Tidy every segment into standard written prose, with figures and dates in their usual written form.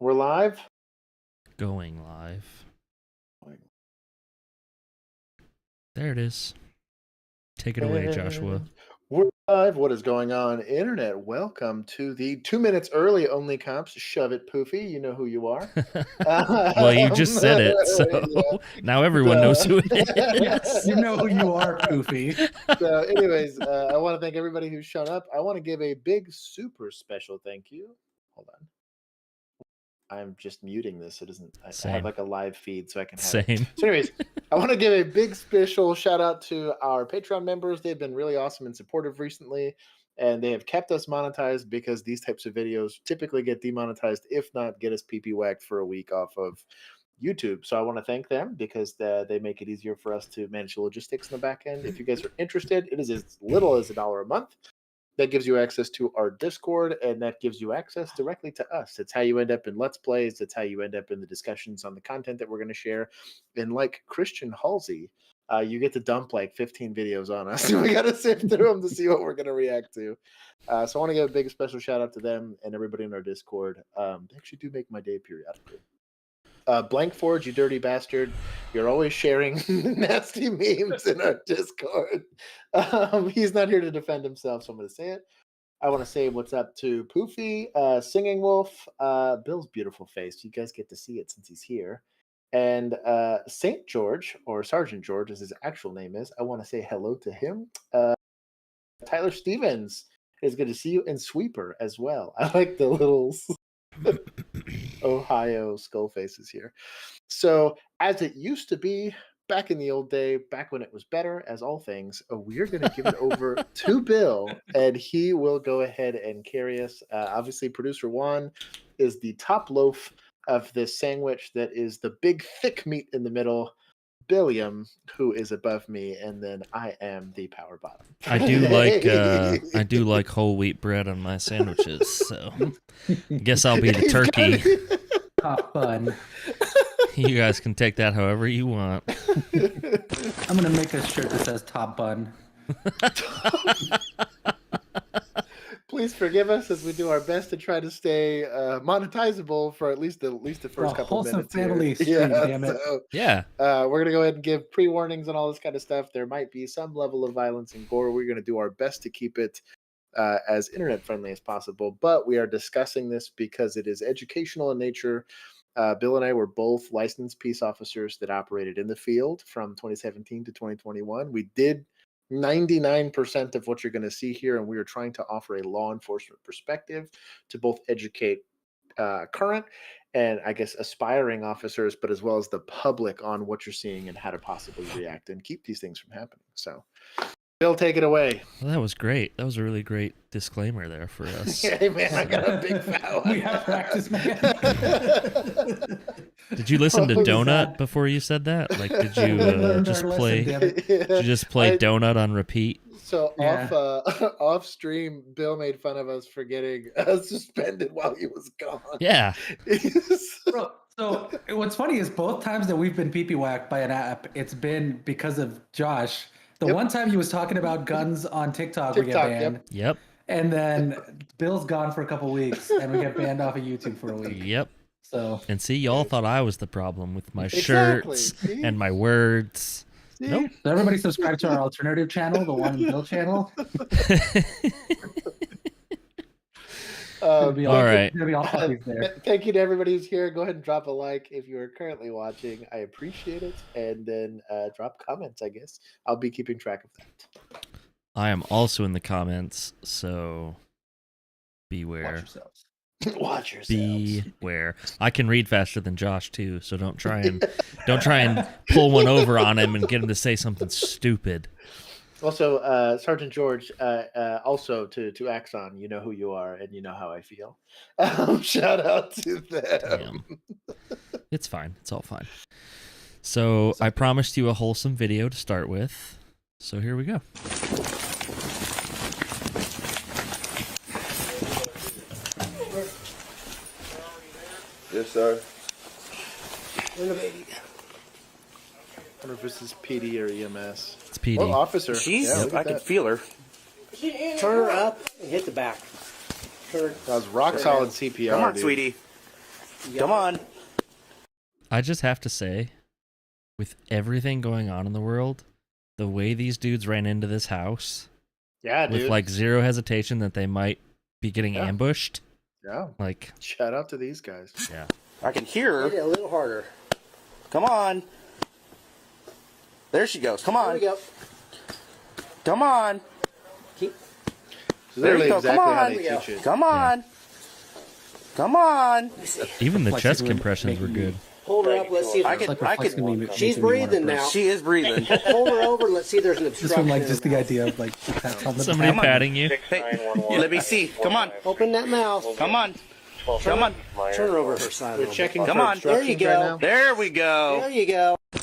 We're live. Going live. There it is. Take it away, Joshua. We're live. What is going on, Internet? Welcome to the 2 minutes early only comps. Shove it, Poofy. You know who you are. Well, you just said it, so Yeah. now everyone knows who it is. You know who you are, Poofy. So, anyways, I want to thank everybody who's shown up. I want to give a big, super special thank you. Hold on. I'm just muting this. It doesn't. I have like a live feed, so I can have Same. it. So, anyways, I want to give a big special shout out to our Patreon members. They've been really awesome and supportive recently, and they have kept us monetized because these types of videos typically get demonetized, if not get us PP whacked for a week off of YouTube. So I want to thank them because they make it easier for us to manage the logistics in the back end. If you guys are interested, it is as little as $1 a month. That gives you access to our Discord, and that gives you access directly to us. It's how you end up in Let's Plays. It's how you end up in the discussions on the content that we're going to share. And like Christian Halsey, you get to dump like 15 videos on us. We got to sift through them to see what we're going to react to. So I want to give a big special shout out to them and everybody in our Discord. They actually do make my day periodically. Blank Forge, you dirty bastard. You're always sharing nasty memes in our Discord. He's not here to defend himself, so I'm going to say it. I want to say what's up to Poofy, Singing Wolf, Bill's beautiful face. You guys get to see it since he's here. And St. George, or Sergeant George, as his actual name is. I want to say hello to him. Tyler Stevens, it's good to see you. And Sweeper as well. I like the little... Ohio skull faces here. So, as it used to be back in the old day, back when it was better, as all things, we're going to give it over to Bill, and he will go ahead and carry us. Obviously, producer Juan is the top loaf of this sandwich that is the big, thick meat in the middle. Billiam, who is above me, and then I am the power bottom. I do like whole wheat bread on my sandwiches, so I guess I'll be the turkey. Top bun. You guys can take that however you want. I'm gonna make a shirt that says top bun. Please forgive us as we do our best to try to stay monetizable for at least the first couple of minutes. Family stream, damn it. So, Yeah. We're gonna go ahead and give pre-warnings and all this kind of stuff. There might be some level of violence and gore. We're gonna do our best to keep it as internet friendly as possible, but we are discussing this because it is educational in nature. Bill and I were both licensed peace officers that operated in the field from 2017 to 2021. We did 99% of what you're going to see here, and we are trying to offer a law enforcement perspective to both educate current and I guess aspiring officers, but as well as the public on what you're seeing and how to possibly react and keep these things from happening. So, Bill, take it away. Well, that was great. That was a really great disclaimer there for us. Hey, man, I got a big foul. We have practice, man. Did you listen to Donut before you said that? Like, did you just play? Did you just play Donut on repeat? So off stream, Bill made fun of us for getting suspended while he was gone. Yeah. Bro, so what's funny is both times that we've been PP whacked by an app, it's been because of Josh. The one time he was talking about guns on TikTok, we get banned. Yep. And then Bill's gone for a couple weeks, and we get banned off of YouTube for a week. Yep. So and see, y'all thought I was the problem with my shirts and my words. Nope. So everybody subscribe to our alternative channel, the One Bill channel. All right. Thank you to everybody who's here. Go ahead and drop a like if you are currently watching. I appreciate it. And then drop comments, I guess. I'll be keeping track of that. I am also in the comments, so beware. Watch yourselves. Watch yourselves. Beware. I can read faster than Josh too, so don't try and pull one over on him and get him to say something stupid. Also, Sergeant George, also to Axon, you know who you are and you know how I feel. Shout out to them. Damn. It's fine. It's all fine. So I promised you a wholesome video to start with. So here we go. Yes, sir. Little baby. I wonder if this is PD or EMS. It's PD. Oh, officer. Jeez, I can feel her. Turn her up and hit the back. That was rock solid CPR. Come on, dude. sweetie. Come on. I just have to say, with everything going on in the world, the way these dudes ran into this house, Yeah, with dude. like zero hesitation that they might be getting ambushed. Yeah. Like, shout out to these guys. Yeah. I can hear her. Hit it a little harder. Come on. There she goes. Come on. There we go. Come on. Keep. There you go. Exactly Come how on. they teach it. Come on. Come on. even the Like chest you were compressions were making me- good. Hold her up. Let's see if I there's- could. Like I could. reflexing me She's making me wanna breathing burp. now. She is breathing. Hold her over. Let's see if there's an Just obstruction. from like just the idea of like the pats on the Somebody back. patting you. Hey, let me see. Come on. Open that mouth. Come on. Come on. Turn her over her side. a We're little checking Come for on. There you obstructions right go. now. There we bit. go. There you go. Look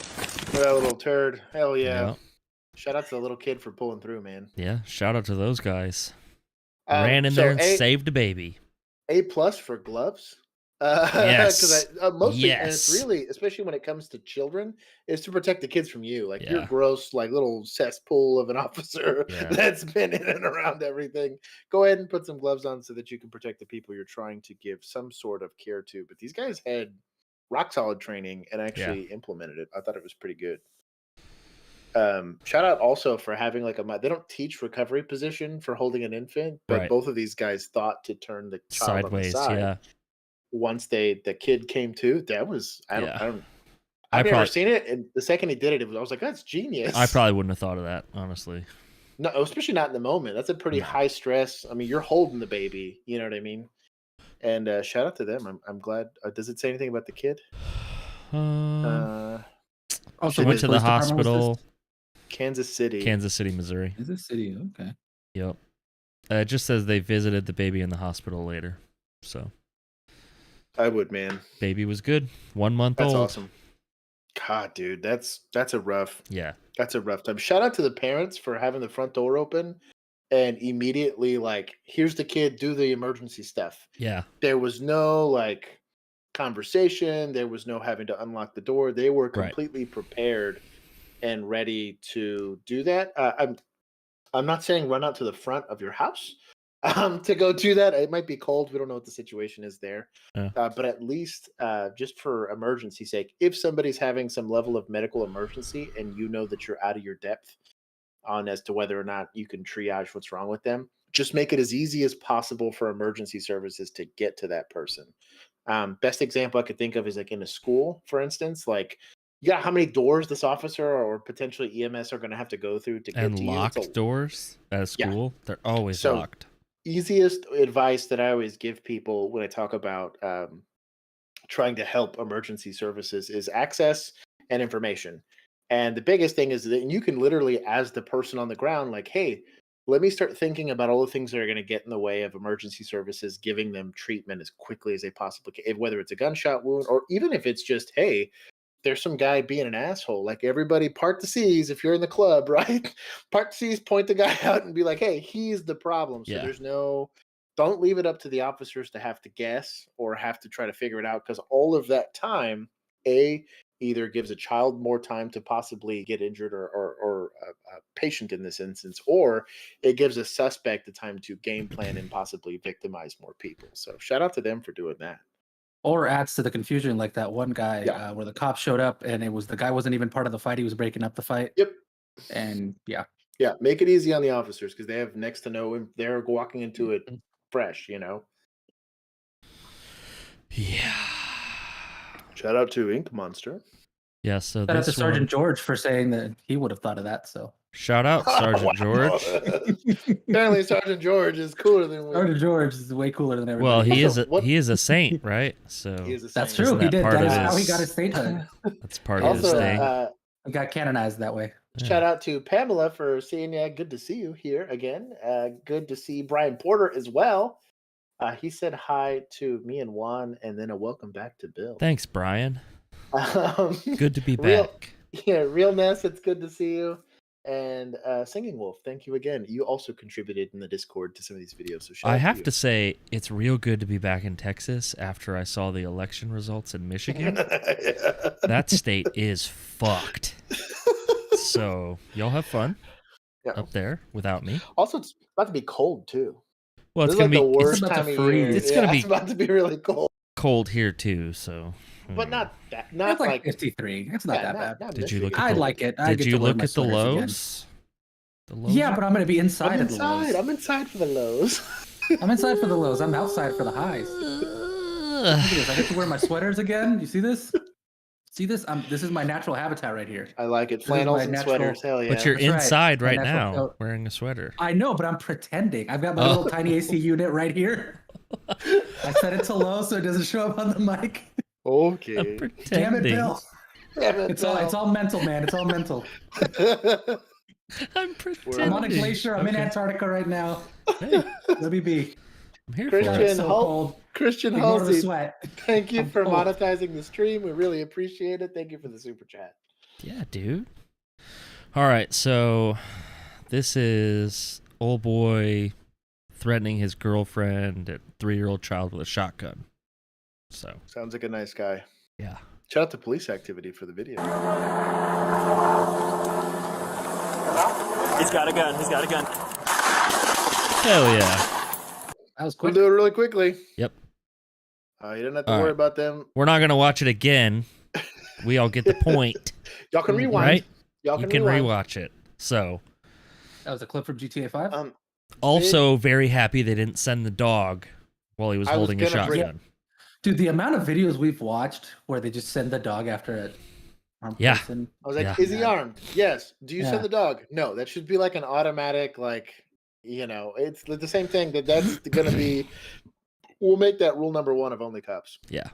at that little turd. Hell yeah. Yeah. Shout out to the little kid for pulling through, man. Yeah, shout out to those guys. Um, Ran in so there and saved a baby. A+ for gloves. Yes. Because mostly, and Yes. it's really, especially when it comes to children, is to protect the kids from you. Like you're Yeah. gross, like little cesspool of an officer Yeah. that's been in and around everything. Go ahead and put some gloves on so that you can protect the people you're trying to give some sort of care to. But these guys had rock solid training and actually implemented it. I thought it was pretty good. Shout out also for having like they don't teach recovery position for holding an infant, but Right. both of these guys thought to turn the child Sideways, on the side. yeah. Once the kid came to, that was Yeah. I've never probably- seen it, and the second he did it, I was like, that's genius. I probably wouldn't have thought of that, honestly. no, especially not in the moment. That's a pretty No. high stress. I mean, you're holding the baby, you know what I mean? And shout out to them. I'm glad. Does it say anything about the kid? Also, went which to the police department was hospital. Kansas City. Kansas City, Missouri. this? Is this city? Okay. Yep. It just says they visited the baby in the hospital later. So, I would, man. baby was good. 1 month That's old. awesome. God, dude, that's a rough time. Shout out to the parents for having the front door open and immediately like, here's the kid, do the emergency stuff. Yeah. There was no like conversation. There was no having to unlock the door. They were Right. completely prepared and ready to do that. I'm not saying run out to the front of your house to go do that. It might be cold. We don't know what the situation is there. Yeah. But at least just for emergency sake, if somebody's having some level of medical emergency and you know that you're out of your depth on as to whether or not you can triage what's wrong with them, just make it as easy as possible for emergency services to get to that person. Best example I could think of is like in a school, for instance, like you got how many doors this officer or potentially EMS are going to have to go through to get And to you. locked doors at a Yeah. school, they're always So- locked. Easiest advice that I always give people when I talk about trying to help emergency services is access and information. And the biggest thing is that you can literally, as the person on the ground, like, hey, let me start thinking about all the things that are going to get in the way of emergency services, giving them treatment as quickly as they possibly can, whether it's a gunshot wound or even if it's just, hey, there's some guy being an asshole. Like everybody part the C's if you're in the club, right? Part the C's, point the guy out and be like, hey, he's the problem. So Yeah. don't leave it up to the officers to have to guess or have to try to figure it out because all of that time, either gives a child more time to possibly get injured or a patient in this instance, or it gives a suspect the time to game plan and possibly victimize more people. So shout out to them for doing that. Or adds to the confusion, like that one guy Yeah. where the cop showed up and the guy wasn't even part of the fight. He was breaking up the fight. Yep. And yeah, Yeah, make it easy on the officers because they have next to no. They're walking into it fresh, you know. Yeah. Shout out to Ink Monster. Yeah, so shout out to this Sergeant one, George for saying that he would have thought of that. So shout out Sergeant Wow. George. Apparently, Sergeant George is cooler than we. Sergeant George is way cooler than everybody. Well, he is Also, he is a saint, right? So He is a That's saint. true. Isn't He that did. part That of is how he his- got his statehood. that's part of his Also, thing. He got canonized that way. shout out to Pamela for seeing you. Good to see you here again. Good to see Brian Porter as well. He said hi to me and Juan, and then a welcome back to Bill. Thanks, Brian. Um, Good to be Real- back. Yeah, Realness, it's good to see you. And Singing Wolf, thank you again. You also contributed in the Discord to some of these videos. So shout I out have you. to say, it's real good to be back in Texas after I saw the election results in Michigan. That state is fucked. So y'all have fun Yeah. up there without me. Also, it's about to be cold too. Well, This it's is gonna like the be worst about to time of freeze. year. It's gonna be- about to be really cold. cold here too, so. But not that. Not It's like like 53. It's not yeah, that bad. not Did you look Michigan. at I the- like it. I Did get you to wear look my at the sweaters again. lows? The lows Yeah, are- but I'm gonna be inside I'm of the lows. inside. I'm inside for the lows. I'm inside for the lows. I'm outside for the highs. Look at this. I get to wear my sweaters again. You see this? See this? This is my natural habitat right here. I like it. is Flannels my and natural- sweaters. Hell yeah. But you're That's right. inside My right natural now, coat. wearing a sweater. I know, but I'm pretending. I've got my Oh. little tiny AC unit right here. I set it to low so it doesn't show up on the mic. Okay. I'm Damn it, pretending. Bill. It's all mental, man. It's all mental. I'm pretending. I'm on a glacier. I'm in Okay. Antarctica right now. Hey, Let me be. I'm here for Christian it. It's so cold. Christian Ignore the Halsey, sweat. thank you I'm for cold. monetizing the stream. We really appreciate it. Thank you for the super chat. Yeah, dude. All right, so this is old boy threatening his girlfriend and 3-year-old child with a shotgun. So, Sounds like a nice guy. yeah. Shout out to police activity for the video. He's got a gun. He's got a gun. Hell yeah. That was We'll quick. do it really quickly. Yep. You don't have to All worry right. about them. We're not going to watch it again. We all get the point, Y'all can rewind. right? Y'all You can can rewind. rewatch it. So, That was a clip from GTA 5. also very happy they didn't send the dog while he was I was holding a gonna bring- shotgun. Dude, the amount of videos we've watched where they just send the dog after an armed Yeah. person. I was like, Yeah. is he armed? Yes. Do you Yeah. send the dog? No. That should be like an automatic, like, it's the same thing. That's going to be, we'll make that rule number 1 of Only Cops. Yeah.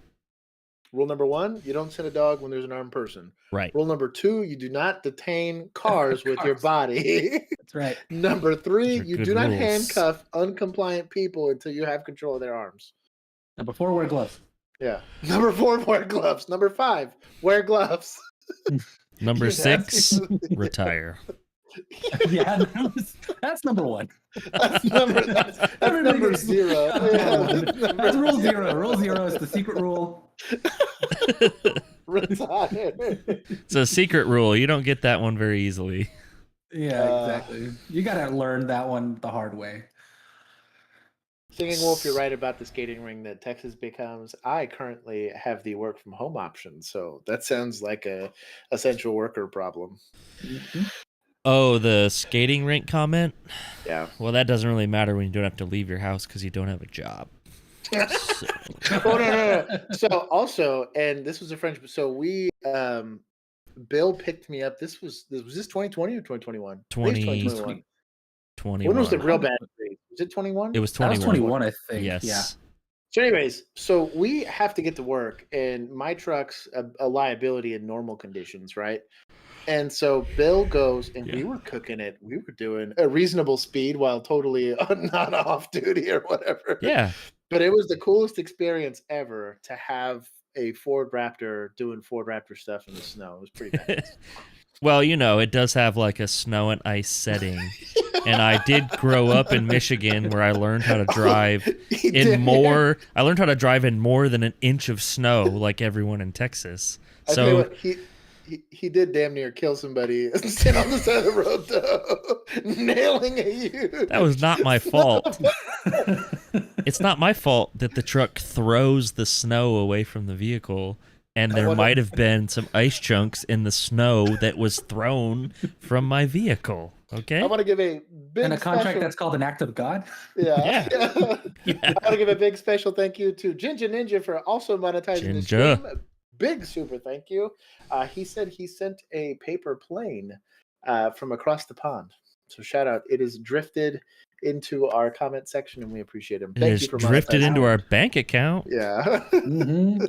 Rule number 1, you don't send a dog when there's an armed person. Right. Rule number 2, you do not detain cars with your Cars. body. That's right. Number 3, Those are you good do not rules. handcuff uncompliant people until you have control of their arms. Number 4, wear gloves. Yeah. Number 4, wear gloves. Number 5, wear gloves. Number Yes, 6, absolutely. retire. Yeah, that's number 1. That's that's Everybody number gets- 0. Yeah, That's rule 0. Rule 0 is the secret rule. retire. It's a secret rule. You don't get that one very easily. Yeah, exactly. You gotta learn that one the hard way. Singing Wolf, you're right about the skating ring that Texas becomes. I currently have the work from home option, so that sounds like a essential worker problem. Oh, the skating rink comment? Yeah. Well, that doesn't really matter when you don't have to leave your house because you don't have a job. So, Oh no. So also, and this was a French. So we, Bill picked me up. Was this 2020 or 2021? 2021. 21. When was the real bad grade? Was it 21? It was That 21. was 21, I think. Yes. Yeah. So, anyways, so we have to get to work, and my truck's a liability in normal conditions, right? And so Bill goes, and we were cooking it. We were doing a reasonable speed while totally not off duty or whatever. Yeah. But it was the coolest experience ever to have a Ford Raptor doing Ford Raptor stuff in the snow. It was pretty badass. Well, it does have like a snow and ice setting. And I did grow up in Michigan where I learned how to drive I learned how to drive in more than an inch of snow like everyone in Texas. I tell you So what, he did damn near kill somebody sitting on the side of the road, though, nailing a youth. that was not my fault. It's not my fault that the truck throws the snow away from the vehicle, and there might have been some ice chunks in the snow that was thrown from my vehicle. Okay? I want to give a big And a contract special, that's called an act of God. yeah. Yeah. I want to give a big special thank you to Ginger Ninja for also monetizing the Ginger. stream. Big super thank you. He said he sent a paper plane from across the pond. So shout out. It is drifted into our comment section, and we appreciate him. It Thank is you for drifted monetizing. into our bank account. Yeah. Mm-hmm.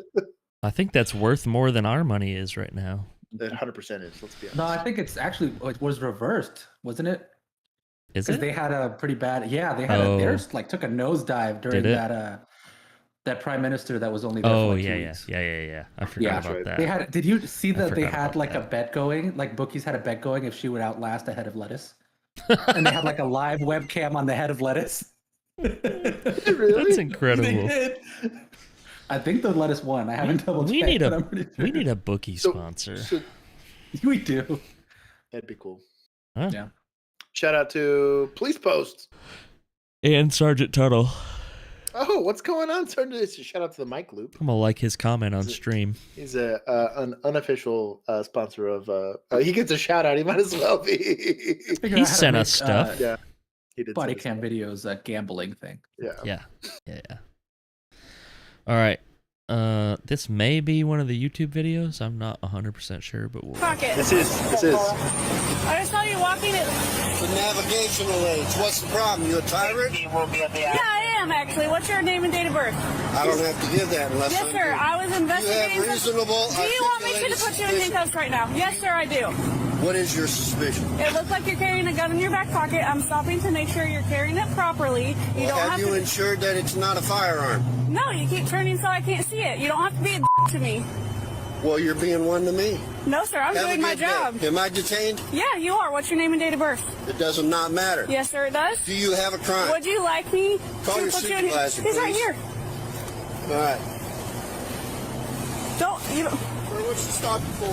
I think that's worth more than our money is right now. It 100% is. Let's be honest. No, I think it was reversed, wasn't it? Is Because it? they had a pretty bad. Yeah, they had Oh. theirs like took a nosedive during Did it? that prime minister that was only there Oh, for like 2 yeah. weeks. I forgot Yeah. about that. They had. Did you see that they forgot had about like a that. bet going? Like bookies had a bet going if she would outlast a head of lettuce, and they had like a live webcam on the head of lettuce. That's They incredible. did. I think the lettuce won. I haven't double checked. We need but I'm pretty sure. we need a bookie So- sponsor. So We do. that'd be cool. Huh? Yeah. Shout out to Police Post. And Sergeant Tuttle. Oh, what's going on? Shout out to the Mike Loop. I'm gonna like his comment on stream. He's an unofficial sponsor of. He gets a shout out. He might as well be. He sent us stuff. Yeah, he did. BODYCAM videos, gambling thing. Yeah. Yeah. All right. This may be one of the YouTube videos. I'm not 100% sure, but we'll. Pocket. This is. I just saw you walking it. The navigational aids. What's the problem? You a tyrant? Yeah, I am actually. What's your name and date of birth? I don't have to give that unless Yes, I'm sir. I was You investigating. have reasonable. Do you want me to articulated put you in suspicion. handcuffs right now? Yes, sir, I do. What is your suspicion? It looks like you're carrying a gun in your back pocket. I'm stopping to make sure you're carrying it properly. You don't Have have you to. ensured that it's not a firearm? No, you keep turning so I can't see it. You don't have to be a to me. Well, you're being one to me. No, sir. I'm Have a doing my good day. job. Am I detained? Yeah, you are. What's your name and date of birth? It does not matter. Yes, sir, it does. Do you have a crime? Would you like me Call to your put you in? supervisor, He's right please. here. All right. You don't. What'd you stop you for?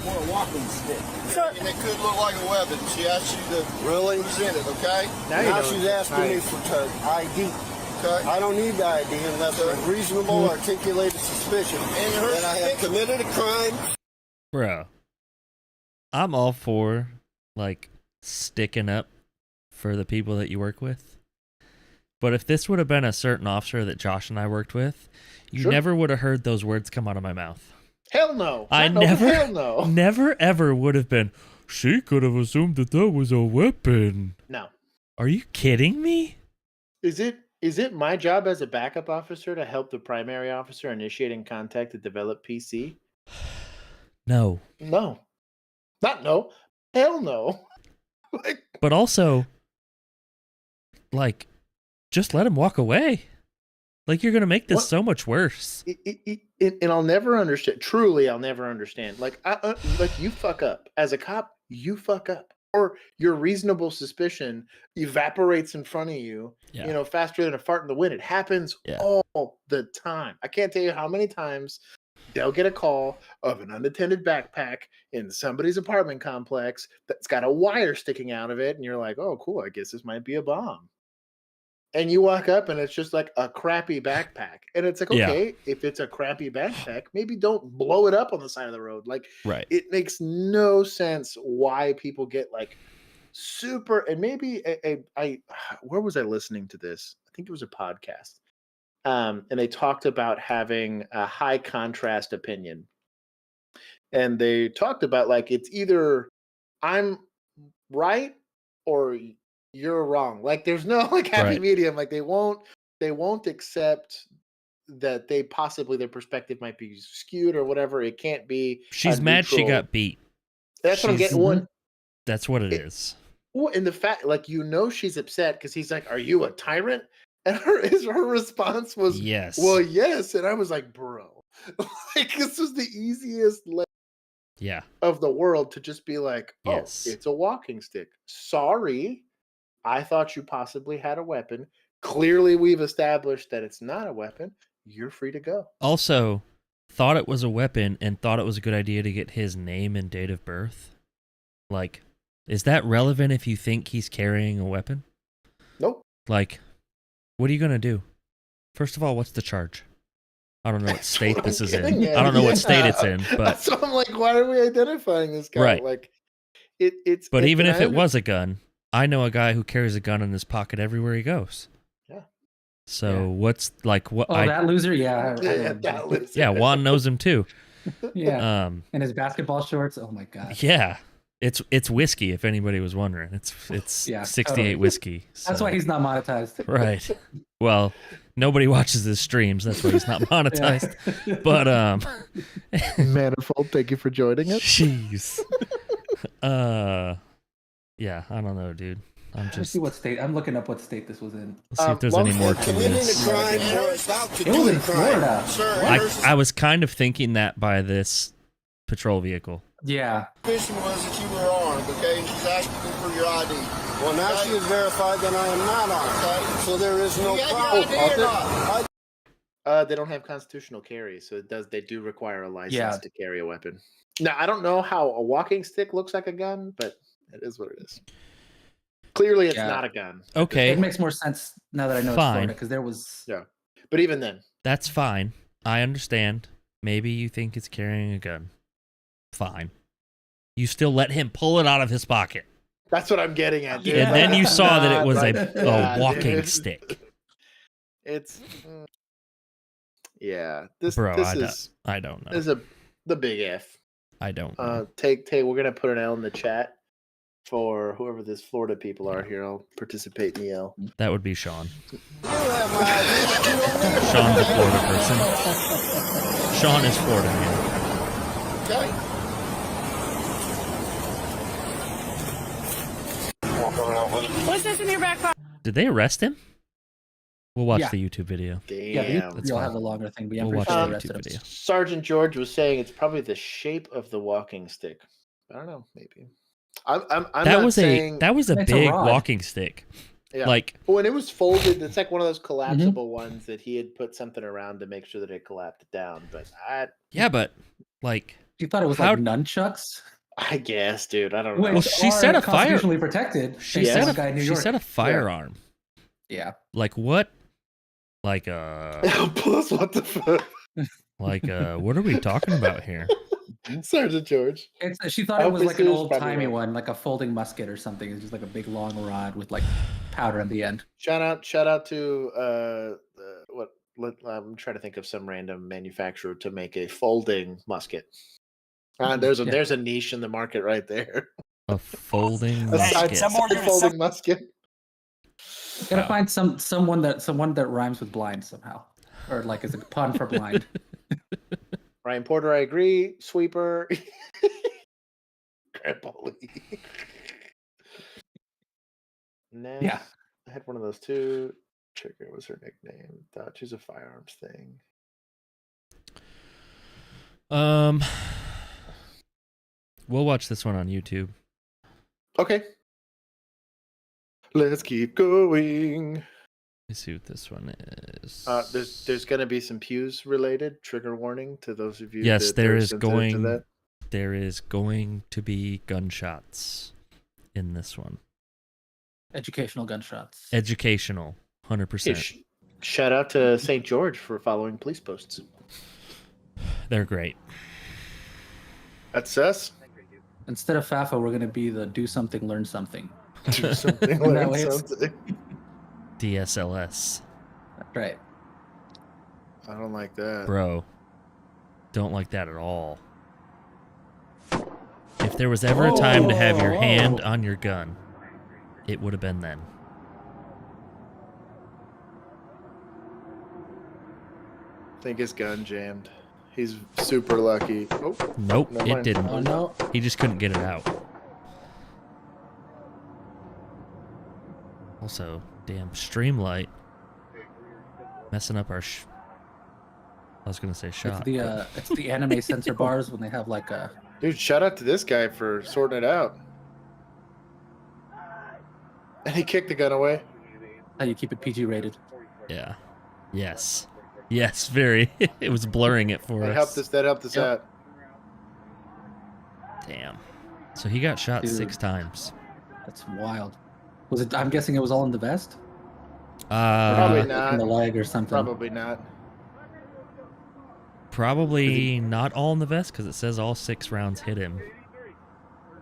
For a walking stick. So, And it could look like a weapon. She asked you to present it, okay? Now you know. she's asking me for ID. Okay. I don't need the ID unless there's reasonable articulated suspicion that I have committed a crime. Bro, I'm all for like sticking up for the people that you work with. But if this would have been a certain officer that Josh and I worked with, you Sure. never would have heard those words come out of my mouth. Hell no. Hell no. Never ever would have been, she could have assumed that was a weapon. No. Are you kidding me? Is it my job as a backup officer to help the primary officer initiating contact to develop PC? No. No. Not no. Hell no. Like, But also, like, just let him walk away. Like, you're going to make this What? so much worse. and I'll never understand. Truly, I'll never understand. Like, like you fuck up as a cop. You fuck up, or your reasonable suspicion evaporates in front of you. Yeah. You know, faster than a fart in the wind. It happens Yeah. all the time. I can't tell you how many times they'll get a call of an unattended backpack in somebody's apartment complex that's got a wire sticking out of it, and you're like, "Oh, cool. I guess this might be a bomb." And you walk up and it's just like a crappy backpack. And it's like, Yeah. okay, if it's a crappy backpack, maybe don't blow it up on the side of the road. Like, Right. it makes no sense why people get like super. And maybe where was I listening to this? I think it was a podcast. And they talked about having a high contrast opinion. And they talked about like, it's either I'm right or you're wrong. Like there's no like happy Right. medium. Like they won't accept that their perspective might be skewed or whatever. It can't be. She's a mad she neutral- got beat. That's what I'm she's- getting. One. That's what it is. Well, and the fact, like she's upset because he's like, "Are you a tyrant?" And her response was, Yes. "Well, yes." And I was like, "Bro, like this was the easiest Yeah. of the world to just be like, oh, Yes. it's a walking stick. Sorry, I thought you possibly had a weapon. Clearly, we've established that it's not a weapon. You're free to go." Also, thought it was a weapon and thought it was a good idea to get his name and date of birth. Like, is that relevant if you think he's carrying a weapon? Nope. Like, what are you going to do? First of all, what's the charge? I don't know what state That's this what is I'm in. getting at. I don't know what state it's Yeah. in, but So I'm like, why are we identifying this guy? Right. Like, it's. but even and if I it was a gun, I know a guy who carries a gun in his pocket everywhere he goes. Yeah. So Yeah. what's like what Oh, I that loser? Yeah. Yeah, that was- yeah, Juan knows him too. Yeah. And his basketball shorts. Oh my god. Yeah. It's whiskey if anybody was wondering. It's Yeah, 68 totally. whiskey. That's so- why he's not monetized. right. Well, nobody watches his streams. That's why he's not monetized. But Manifold, thank you for joining us. jeez. Yeah, I don't know, dude. I'm Let's just see what state. I'm looking up what state this was in. let's see if there's long any more to Committing a this. crime or about to It was do in a crime. Florida. Sir, I was kind of thinking that by this patrol vehicle. Yeah. suspicion was that you were armed, okay? She's asking you for your ID. Well, now she has verified that I am not armed, okay? So there is no problem. They don't have constitutional carry, so they do require a license Yeah. to carry a weapon. Now, I don't know how a walking stick looks like a gun, but it is what it is. Clearly, it's Yeah. not a gun. Okay, It makes more sense now that I know it's Fine. Florida because there was. Yeah. But even then, that's fine. I understand. Maybe you think it's carrying a gun. Fine. You still let him pull it out of his pocket. that's what I'm getting at, dude. And then you It's saw that it not was like- a Yeah, walking dude. stick. It's yeah. This Bro, this I is don't know. this is the big F. I don't know. Take. We're gonna put an L in the chat for whoever this Florida people are here. I'll participate in the L. That would be Sean. You have my ID, but you don't need it. Sean's a Florida person. Sean is Florida man. Okay. Walk around with it. What's this in your back pocket? Did they arrest him? We'll watch Yeah. the YouTube video. Damn. Yeah, that's you'll fine. have the longer thing, but yeah, I'm We'll pretty sure watch they the arrested YouTube him. video. Sergeant George was saying it's probably the shape of the walking stick. I don't know. Maybe. I'm That not was saying, a It's a big rod. walking stick. yeah. Like when it was folded. It's like one of those collapsible ones that he had put something around to make sure that it collapsed down. But yeah, but like You thought it was How- like nunchucks? I guess, dude. I don't know. Which Well, she are said a fire- constitutionally protected. she based on said the guy in New she York. said a firearm. Yeah. Like what? Like Plus, what the fuck, what are we talking about here? Sergeant George? She thought it was like Obviously, an it was old probably timey right. one, like a folding musket or something. It's just like a big long rod with like powder at the end. Shout out to I'm trying to think of some random manufacturer to make a folding musket. There's a Yeah. there's a niche in the market right there. A folding A side, musket. side folding musket. Gotta Wow. find someone that rhymes with blind somehow, or like is a pun for blind. Ryan Porter, I agree. Sweeper. Grandpa Lee. Next, Yeah. I had one of those too. Trigger was her nickname. Thought she's a firearms thing. We'll watch this one on YouTube. Okay. Let's keep going. Let's see what this one is. There's going to be some Pews related trigger warning to those of you. Yes, that there are is sensitive to going. that. There is going to be gunshots in this one. Educational gunshots. Educational, 100%. Hey, shout out to St. George for following police posts. They're great. That's us. Instead of FAFA, we're gonna be the do something, learn something. Do something. That learn way it's- something. DSLS. That's right. I don't like that. Bro, don't like that at all. If there was ever a time to have your hand on your gun, it would have been then. I think his gun jammed. He's super lucky. Oh, Nope, never it mind. didn't. Oh no. He just couldn't get it out. Also, damn Streamlight messing up our I was gonna say shot. It's the anime sensor bars when they have like a. Dude, shout out to this guy for sorting it out. And he kicked the gun away. How you keep it PG rated. Yeah. Yes. Yes, very. It was blurring it for That us. helped us Yep. out. Damn. So he got shot Dude. 6 times. That's wild. Was it? I'm guessing it was all in the vest. Probably Or not. in the leg or something. Probably not. Probably not all in the vest because it says all 6 rounds hit him.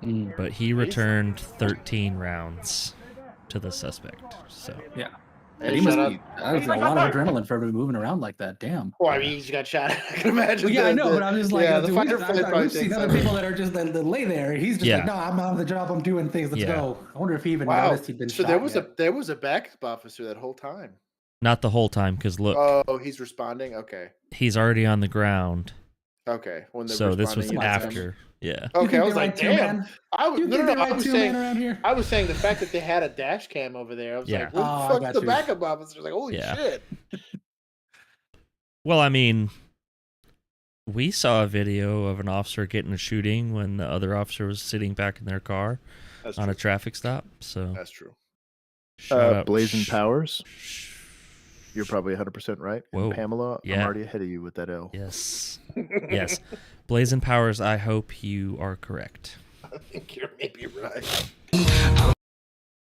Mm. But he returned 13 rounds to the suspect. So Yeah. Hey, he must shout be. That was a lot of adrenaline for him to be moving around like that. Damn. Well, I mean, he just got shot. I can imagine. Well, yeah, I know, but I'm just like, yeah, dude, the fight or flight probably we've seen takes other that. people that are just that lay there. He's just Yeah. like, no, I'm on the job. I'm doing things. Let's Yeah. go. I wonder if he even Wow. noticed he'd been So shot. there was yet. there was a backup officer that whole time. not the whole time because look, Oh, he's responding. Okay. he's already on the ground. Okay. When they're So this was responding, you know, after. Yeah. You Okay, think I was they like, ride two, damn. man? I was You no, think no, they no. I ride was two man saying, around here? I was saying the fact that they had a dash cam over there. I was Yeah. like, where Oh, I the fuck's got the you. backup officer? Like, holy Yeah. shit. Well, I mean, we saw a video of an officer getting a shooting when the other officer was sitting back in their car That's on true. a traffic stop. So That's true. shout out- Blazing sh- Powers. sh- You're probably 100% right. And Whoa. Pamela, Yeah. I'm already ahead of you with that L. Yes. Yes. Blazing Powers, I hope you are correct. I think you're maybe right.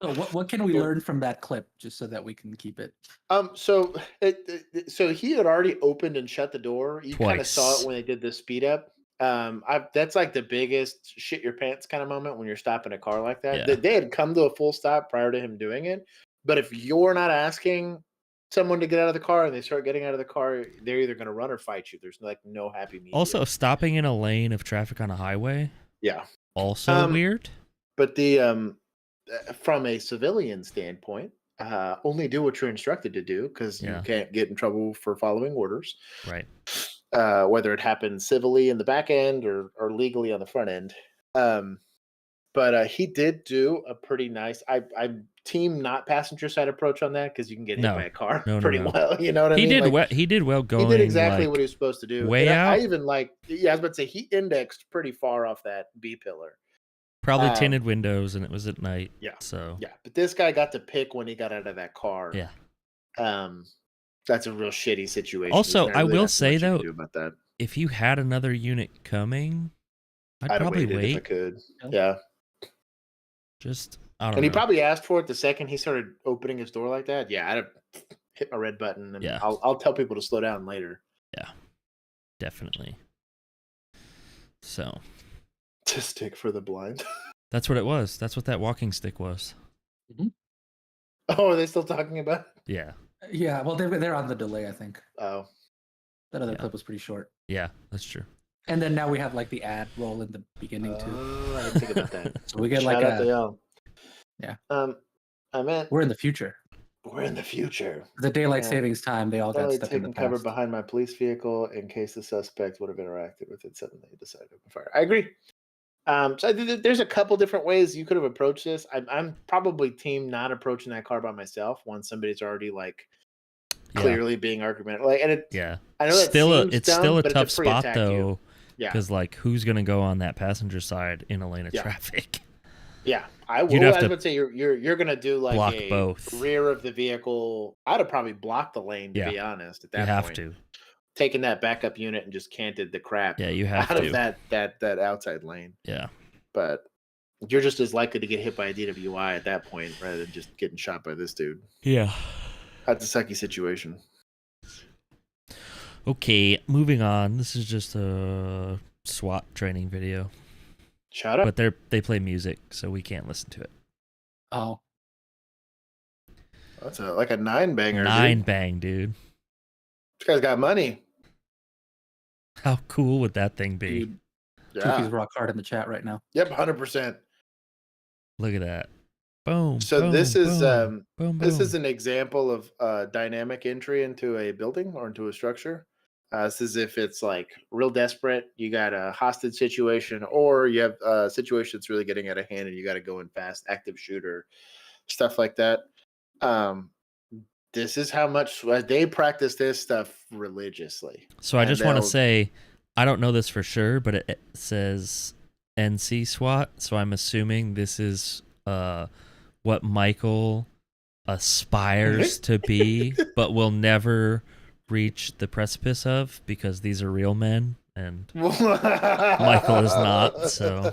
So what can we learn from that clip, just so that we can keep it? So so he had already opened and shut the door. You kind of saw Twice. it when they did the speed up. That's like the biggest shit your pants kind of moment when you're stopping a car like that. Yeah. They had come to a full stop prior to him doing it. But if you're not asking someone to get out of the car and they start getting out of the car, they're either going to run or fight you. There's like no happy medium. Also, stopping in a lane of traffic on a highway. Yeah. Also weird. But the from a civilian standpoint, only do what you're instructed to do because you can't get in trouble for following orders. Right. Whether it happens civilly in the back end or legally on the front end. But he did do a pretty nice. I team not passenger side approach on that because you can get hit by a car pretty well. You know what I mean? He did well going. He did exactly what he was supposed to do. Way out. I even I was about to say he indexed pretty far off that B pillar. Probably tinted windows, and it was at night. Yeah. So but this guy got to pick when he got out of that car. Yeah. That's a real shitty situation. Also, I will say though, about that. If you had another unit coming, I'd probably wait. If I could. Yeah. Just I don't know. And he probably asked for it the second he started opening his door like that. Yeah, I'd have hit my red button, and I'll tell people to slow down later. Yeah, definitely. So, to stick for the blind. That's what it was. That's what that walking stick was. Mm-hmm. Oh, are they still talking about it? Yeah. Yeah. Well, they're on the delay, I think. Oh, that other clip was pretty short. Yeah, that's true. And then now we have like the ad roll in the beginning too. Oh, I didn't think about that. So we get Shout like out to y'all. Yeah. I meant we're in the future. We're in the future. The daylight savings time, they all got stuck in the taking cover past. behind my police vehicle in case the suspect would have interacted with it. Suddenly decided to open fire. I agree. So there's a couple different ways you could have approached this. I'm probably team not approaching that car by myself once somebody's already like clearly being argumentative. Like, and I know it's still a tough spot pre-attack though. Yeah. Because like, who's gonna go on that passenger side in a lane of traffic? Yeah, I will. I would say you're gonna do like block a both. Rear of the vehicle. I'd have probably blocked the lane to be honest. At that you point, have to taking that backup unit and just canted the crap. Yeah, you have out to of that outside lane. Yeah, but you're just as likely to get hit by a DWI at that point rather than just getting shot by this dude. Yeah, that's a sucky situation. Okay, moving on. This is just a SWAT training video. Shut up. But they play music, so we can't listen to it. Oh. That's like a 9-banger. 9-bang, dude. This guy's got money. How cool would that thing be? Dude, Tuki's rock hard in the chat right now. Yep, 100%. Look at that. Boom. So boom, this is boom, this boom. is an example of dynamic entry into a building or into a structure. This is if it's like real desperate, you got a hostage situation, or you have a situation that's really getting out of hand and you got to go in fast, active shooter, stuff like that. This is how much they practice this stuff religiously. So I just want to say, I don't know this for sure, but it says NC SWAT, so I'm assuming this is what Michael aspires to be, but will never reach the precipice of, because these are real men and Michael is not. So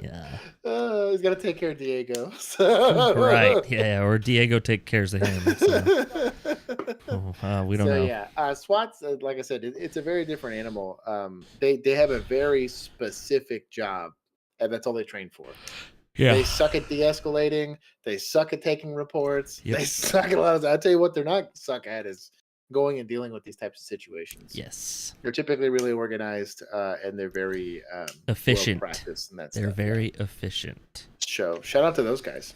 yeah, he's got to take care of Diego. Right? Yeah, or Diego take cares of him. So. We don't know. Yeah, SWAT's like I said, it's a very different animal. They have a very specific job, and that's all they train for. Yeah. They suck at de-escalating. They suck at taking reports. Yep. They suck at a lot of. I tell you what, they're not suck at is going and dealing with these types of situations. Yes. They're typically really organized, and they're very efficient. Well practiced in that they're stuff. Very efficient. Shout out to those guys.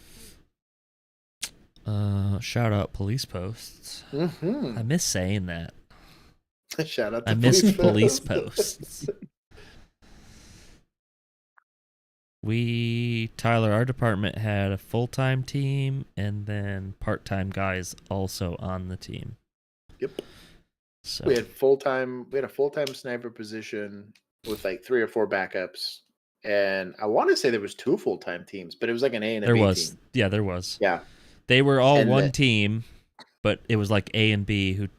Shout out police posts. Mm-hmm. I miss saying that. Shout out to I miss police posts. Tyler, our department had a full-time team and then part-time guys also on the team. Yep. So we had a full-time sniper position with like 3 or 4 backups. And I want to say there was 2 full-time teams, but it was like an A and a B team. Yeah, there was. Yeah. They were all one team, but it was like A and B who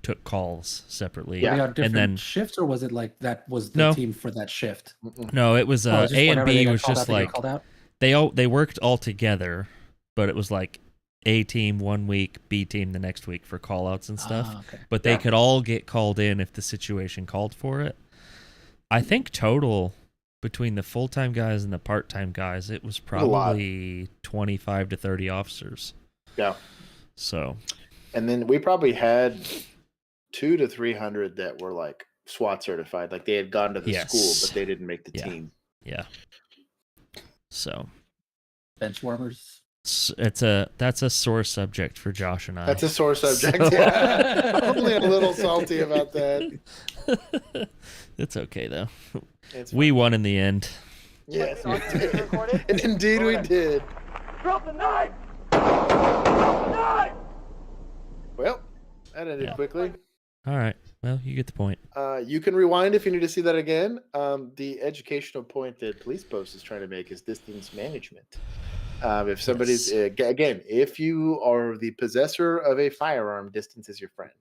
took calls separately. Yeah. Were they on different and then shifts, or was it like that was the team for that shift? No, it was A and B was just like called out? They worked all together, but it was like A team 1 week, B team the next week for call outs and stuff. Okay. But they could all get called in if the situation called for it. I think total between the full-time guys and the part-time guys, it was probably 25 to 30 officers. Yeah. So, and then we probably had 200 to 300 that were like SWAT certified, like they had gone to the school, but they didn't make the team. Yeah. So, bench warmers. That's a sore subject for Josh and I. That's a sore subject. So. Yeah. Probably a little salty about that. It's okay though. We won in the end. Yes, we did. And indeed we did. Drop the knife! Drop the knife! Well, that ended quickly. All right. Well, you get the point. You can rewind if you need to see that again. The educational point that Police Post is trying to make is distance management. If somebody's, again, if you are the possessor of a firearm, distance is your friend.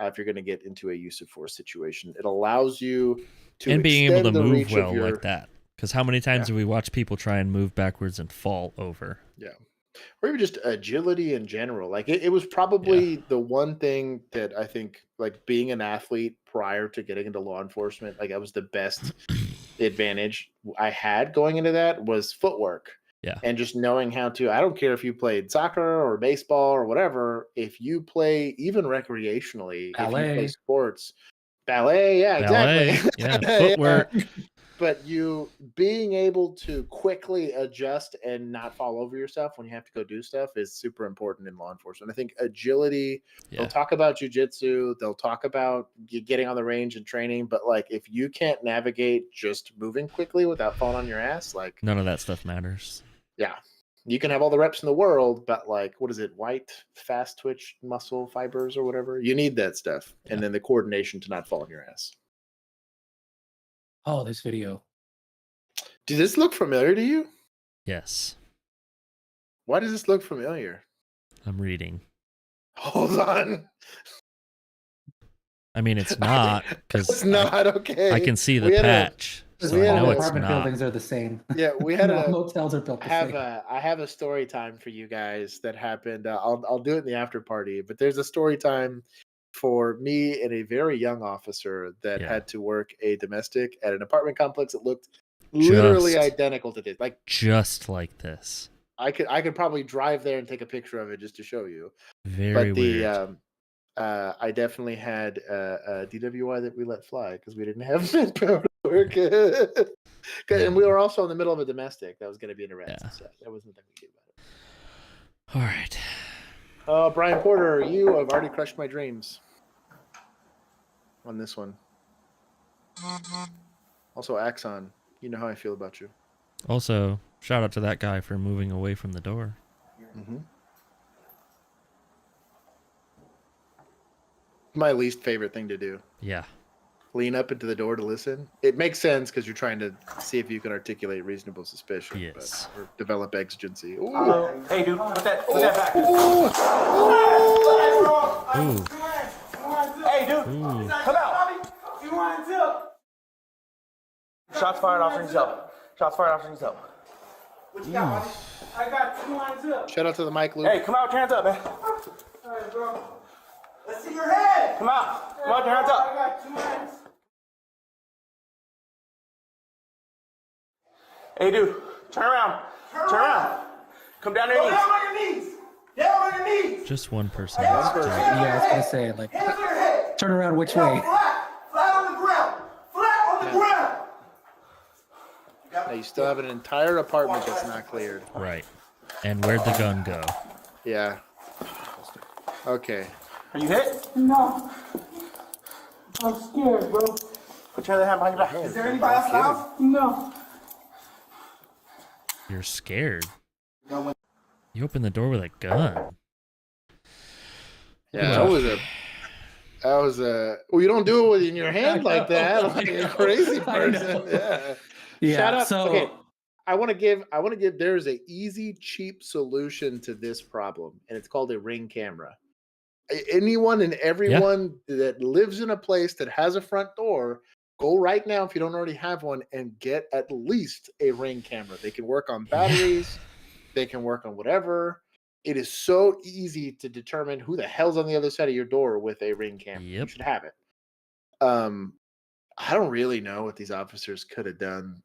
If you're going to get into a use of force situation, it allows you to and being able to move well your... like that. Because how many times have we watched people try and move backwards and fall over? Yeah. Or even just agility in general. Like it was probably the one thing that I think, like being an athlete prior to getting into law enforcement, like that was the best advantage I had going into that was footwork. Yeah. And just knowing how to, I don't care if you played soccer or baseball or whatever, if you play even recreationally, ballet. If you play sports, ballet, exactly. Yeah, footwork. But you being able to quickly adjust and not fall over yourself when you have to go do stuff is super important in law enforcement. I think agility, they'll talk about jujitsu, they'll talk about getting on the range and training, but like if you can't navigate just moving quickly without falling on your ass, like none of that stuff matters. Yeah. You can have all the reps in the world, but like, what is it? White, fast twitch muscle fibers or whatever. You need that stuff. Yeah. And then the coordination to not fall on your ass. Oh, this video. Does this look familiar to you? Yes. Why does this look familiar? I'm reading. Hold on. I mean, it's not because it's not okay. I can see the patch. So I know it's apartment not. buildings are the same. Yeah, we had motels are built the same. I have a story time for you guys that happened. I'll do it in the after party, but there's a story time for me and a very young officer that had to work a domestic at an apartment complex that looked literally identical to this, like just like this. I could probably drive there and take a picture of it just to show you. Very weird. I definitely had a DWI that we let fly because we didn't have manpower to work. And we were also in the middle of a domestic that was going to be an arrest. So that wasn't nothing we could do about it. All right. Brian Porter, you have already crushed my dreams on this one. Also, Axon, you know how I feel about you. Also, shout out to that guy for moving away from the door. Mm-hmm. My least favorite thing to do. Yeah. Lean up into the door to listen. It makes sense because you're trying to see if you can articulate reasonable suspicion. Yes. Or develop exigency. Hey, dude, put that back. Ooh. Hey, dude, come out. You want to? Shots fired, officer yourself. Shots fired, officer yourself. What you got, buddy? I got 2 lines up. Shout out to the mic, Luke. Hey, come out with your hands up, man. All right, bro. Let's see your head. Come out. Come out with your hands up. I got 2 hands. Hey, dude, turn around. Turn around. Come down on your knees. Down on your knees. Down on your knees. Just one person. Yeah, I was gonna say, like, turn around which way? Flat on the ground. Flat on the ground. Now you still have an entire apartment that's not cleared. Right. And where'd the gun go? Yeah. Okay. Are you hit? No. I'm scared, bro. Put your other hand behind your back. Is there anybody else in the house? No. You're scared. You opened the door with a gun. Yeah, that was a. Well, you don't do it in your hand like that, like a crazy person. Yeah. Shout out. So, okay, I want to give. There's an easy, cheap solution to this problem, and it's called a Ring camera. Anyone and everyone that lives in a place that has a front door, go right now if you don't already have one and get at least a Ring camera. They can work on batteries. They can work on whatever. It is so easy to determine who the hell's on the other side of your door with a Ring camera. You should have it. I don't really know what these officers could have done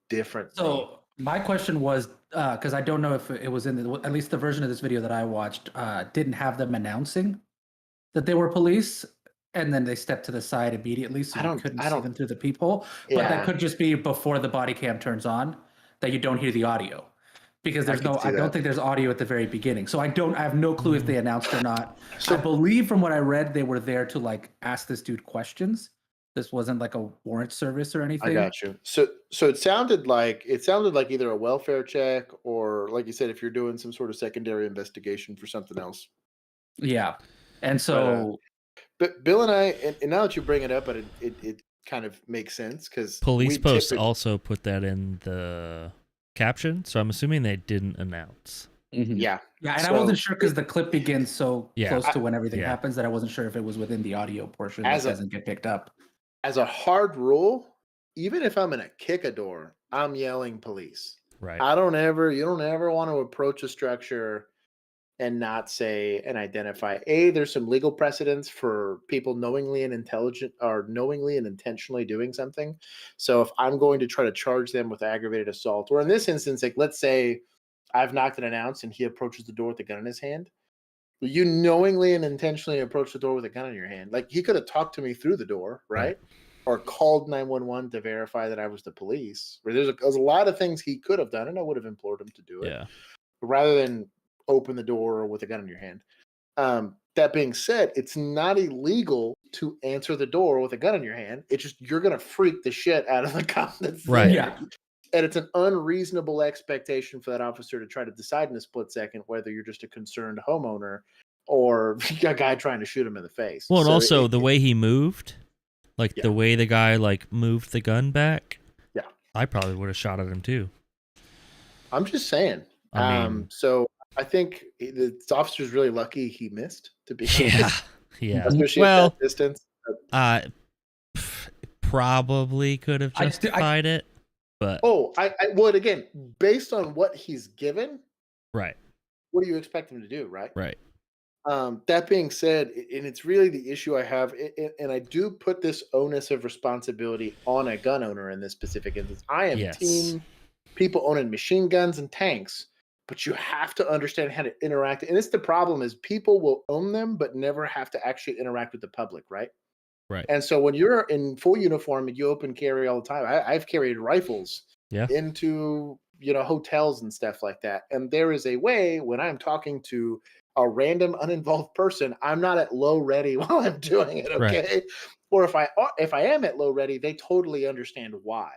differently. So my question was, because I don't know if it was in at least the version of this video that I watched, didn't have them announcing that they were police, and then they stepped to the side immediately, so you couldn't see them through the peephole. But that could just be before the body cam turns on, that you don't hear the audio, because I don't think there's audio at the very beginning. So I have no clue if they announced or not. So I believe from what I read, they were there to like ask this dude questions. This wasn't like a warrant service or anything. I got you. So it sounded like either a welfare check or, like you said, if you're doing some sort of secondary investigation for something else. Yeah, and so. But Bill and I, and now that you bring it up, but it kind of makes sense because Police Post also put that in the caption, so I'm assuming they didn't announce. Mm-hmm. Yeah, and I wasn't sure because the clip begins so close to when everything happens that I wasn't sure if it was within the audio portion that doesn't get picked up. As a hard rule, even if I'm gonna kick a door, I'm yelling police. Right. You don't ever want to approach a structure and not say and identify. There's some legal precedents for people knowingly and intentionally doing something. So if I'm going to try to charge them with aggravated assault, or in this instance, like let's say I've knocked and announced and he approaches the door with a gun in his hand. You knowingly and intentionally approach the door with a gun in your hand. Like he could have talked to me through the door, right? Or called 911 to verify that I was the police. Or there's a lot of things he could have done, and I would have implored him to do it. Yeah. Rather than open the door with a gun in your hand. That being said, it's not illegal to answer the door with a gun in your hand. It's just you're gonna freak the shit out of the cop that's there. Yeah. And it's an unreasonable expectation for that officer to try to decide in a split second whether you're just a concerned homeowner or a guy trying to shoot him in the face. Well, and also the way he moved, like the way the guy like moved the gun back. Yeah. I probably would have shot at him too. I'm just saying. So I think the officer's really lucky he missed, to be honest. Yeah. Especially at that distance. Probably could have justified it. But I would, again, based on what he's given, right? What do you expect him to do, right? Right. That being said, and it's really the issue I have, and I do put this onus of responsibility on a gun owner in this specific instance. I am team people owning machine guns and tanks, but you have to understand how to interact. And it's the problem is people will own them, but never have to actually interact with the public, right? Right. And so when you're in full uniform and you open carry all the time, I've carried rifles into hotels and stuff like that. And there is a way when I'm talking to a random uninvolved person, I'm not at low ready while I'm doing it. Okay. Right. Or if I am at low ready, they totally understand why,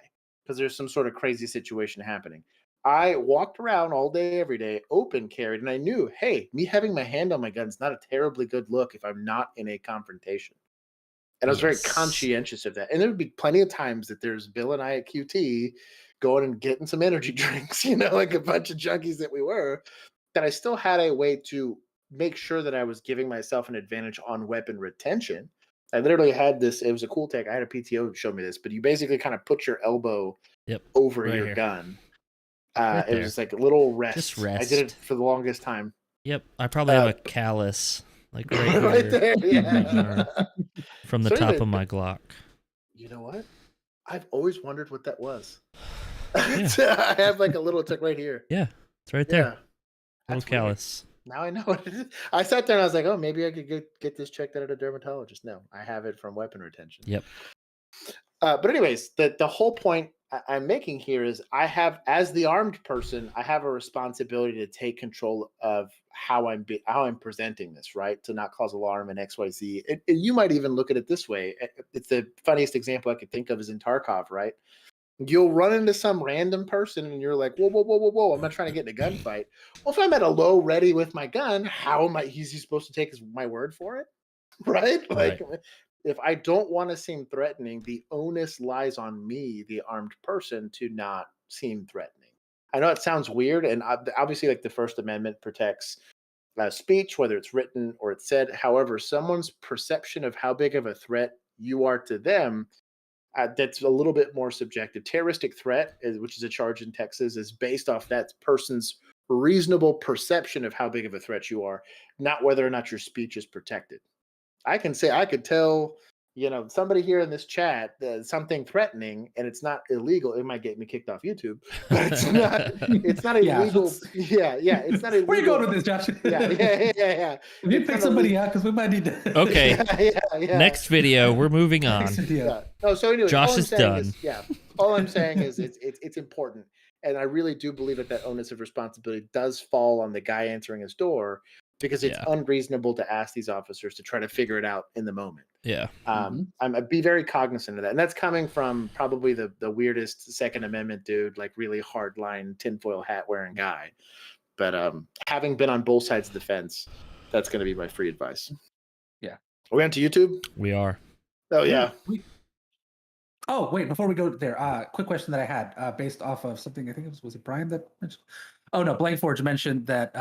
because there's some sort of crazy situation happening. I walked around all day, every day, open carried, and I knew, hey, me having my hand on my gun is not a terribly good look if I'm not in a confrontation. And I was very conscientious of that. And there would be plenty of times that there's Bill and I at QT going and getting some energy drinks, like a bunch of junkies that we were, that I still had a way to make sure that I was giving myself an advantage on weapon retention. I literally had this, it was a cool tech. I had a PTO show me this, but you basically kind of put your elbow over your gun. It was just like a little rest. Just rest. I did it for the longest time. Yep. I probably have a callus like right there, from the top of my Glock. You know what? I've always wondered what that was. I have like a little tick right here. Yeah, it's right there. Yeah. Little callus. Now I know what it is. I sat there and I was like, oh, maybe I could get this checked out at a dermatologist. No, I have it from weapon retention. Yep. But anyways, the whole point I'm making here is I have, as the armed person, I have a responsibility to take control of how I'm presenting this, right? To not cause alarm and XYZ. And you might even look at it this way. It's the funniest example I could think of is in Tarkov, right? You'll run into some random person and you're like, whoa, I'm not trying to get in a gunfight. Well, if I'm at a low ready with my gun, how am he's supposed to take my word for it? Right? Like, if I don't want to seem threatening, the onus lies on me, the armed person, to not seem threatening. I know it sounds weird, and obviously, like the First Amendment protects speech, whether it's written or it's said. However, someone's perception of how big of a threat you are to them that's a little bit more subjective. Terroristic threat, which is a charge in Texas, is based off that person's reasonable perception of how big of a threat you are, not whether or not your speech is protected. I could tell, somebody here in this chat something threatening, and it's not illegal. It might get me kicked off YouTube, but it's not illegal. Yeah, it's not illegal. Where are you going with this, Josh? Yeah. If you pick somebody out, because we might need to. Okay. Next video. We're moving on. Yeah. No, so anyway, Josh is done. All I'm saying is it's important. And I really do believe that onus of responsibility does fall on the guy answering his door, because it's unreasonable to ask these officers to try to figure it out in the moment. Yeah. I'd be very cognizant of that. And that's coming from probably the weirdest Second Amendment dude, like really hardline tinfoil hat wearing guy. But having been on both sides of the fence, that's going to be my free advice. Yeah. Are we on to YouTube? We are. Oh, yeah. Oh, wait, before we go there, quick question that I had based off of something, I think was it Brian that mentioned? Oh, no, Blankforge mentioned that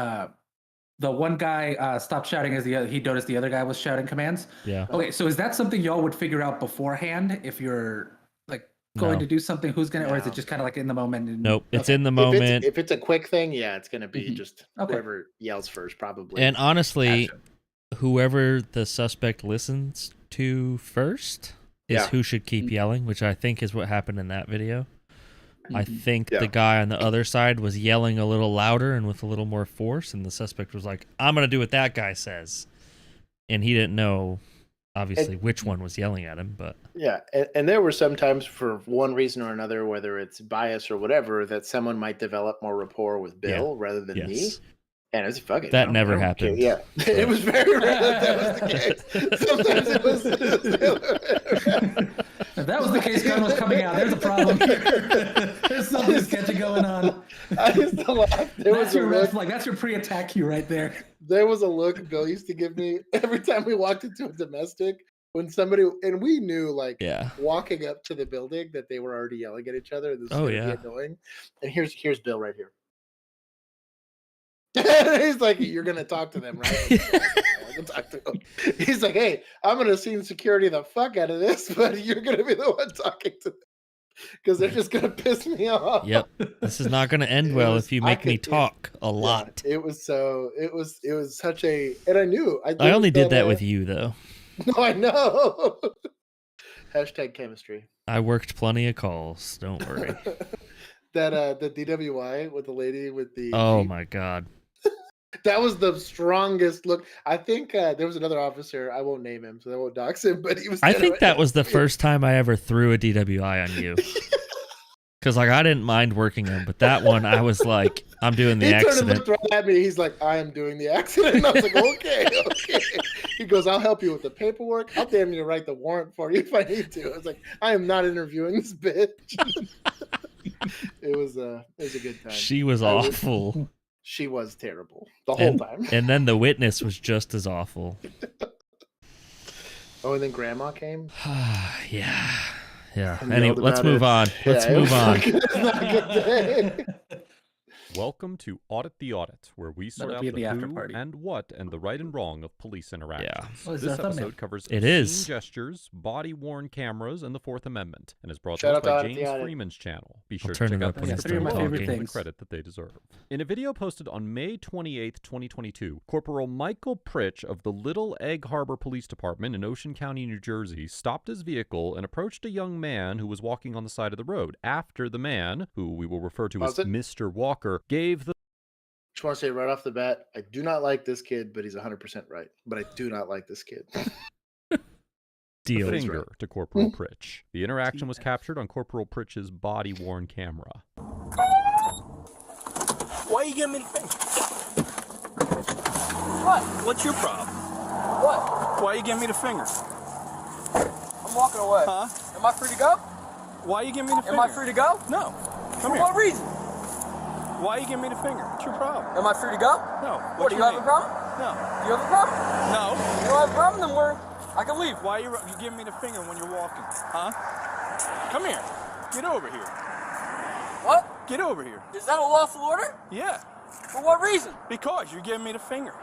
the one guy stopped shouting as he noticed the other guy was shouting commands. Yeah. Okay, so is that something y'all would figure out beforehand if you're like going to do something? Who's gonna, or is it just kind of like in the moment? And, nope, it's in the moment. If it's a quick thing, it's gonna be just whoever yells first, probably. And honestly, whoever the suspect listens to first is who should keep yelling, which I think is what happened in that video. I think the guy on the other side was yelling a little louder and with a little more force, and the suspect was like, I'm going to do what that guy says. And he didn't know, obviously, which one was yelling at him. But yeah, and there were some times, for one reason or another, whether it's bias or whatever, that someone might develop more rapport with Bill rather than me. And it's fucking that never happened. Yeah, it was very rare that was the case. Sometimes it was. If that was the case, gun was coming out. There's a problem here. There's something sketchy going on. I used to laugh. That's your red flag. That's your pre-attack cue right there. There was a look Bill used to give me every time we walked into a domestic, when somebody, and we knew, like, walking up to the building, that they were already yelling at each other. This was be annoying. And here's Bill right here. He's like, you're gonna talk to them, right? Talk to him. He's like, hey, I'm gonna scene security the fuck out of this, but you're gonna be the one talking to them, because they're just gonna piss me off. Yep, this is not gonna end well if you make me talk a lot. It was such a, and I knew I only did that with you though. No, I know. Hashtag chemistry. I worked plenty of calls. Don't worry. That the DWI with the lady with the. Oh my god. That was the strongest look. I think there was another officer. I won't name him, so I won't dox him. But he was. I think that was the first time I ever threw a DWI on you. Because like I didn't mind working him, but that one I was like, I'm doing the accident. He turned and looked right at me. He's like, I am doing the accident. And I was like, okay. He goes, I'll help you with the paperwork. I'll damn near write the warrant for you if I need to. I was like, I am not interviewing this bitch. It was a good time. She was awful. She was terrible the whole time. And then the witness was just as awful. Oh, and then Grandma came? Yeah. Anyway, let's move on. Let's move on. It's not a good day. Welcome to Audit the Audit, where we sort out the who and what and the right and wrong of police interactions. Yeah. This episode covers scene gestures, body-worn cameras, and the Fourth Amendment, and is brought to us by James Freeman's channel. Be sure to check out the credit that they deserve. In a video posted on May 28, 2022, Corporal Michael Pritch of the Little Egg Harbor Police Department in Ocean County, New Jersey, stopped his vehicle and approached a young man who was walking on the side of the road after the man, who we will refer to as Mr. Walker, gave the... Just want to say right off the bat, I do not like this kid, but he's 100% right. But I do not like this kid. Deal. Finger to Corporal Pritch. The interaction was captured on Corporal Pritch's body-worn camera. Why you giving me the finger? What? What's your problem? What? Why you giving me the finger? I'm walking away. Huh? Am I free to go? Why you giving me the finger? Am I free to go? No. Come For here. what reason? Why you giving me the finger? What's your problem? Am I free to go? No. What, do you have a problem? No. Do you have a problem? No. You don't have a problem, then I can leave. Why you giving me the finger when you're walking? Huh? Come here. Get over here. What? Get over here. Is that a lawful order? Yeah. For what reason? Because you're giving me the finger.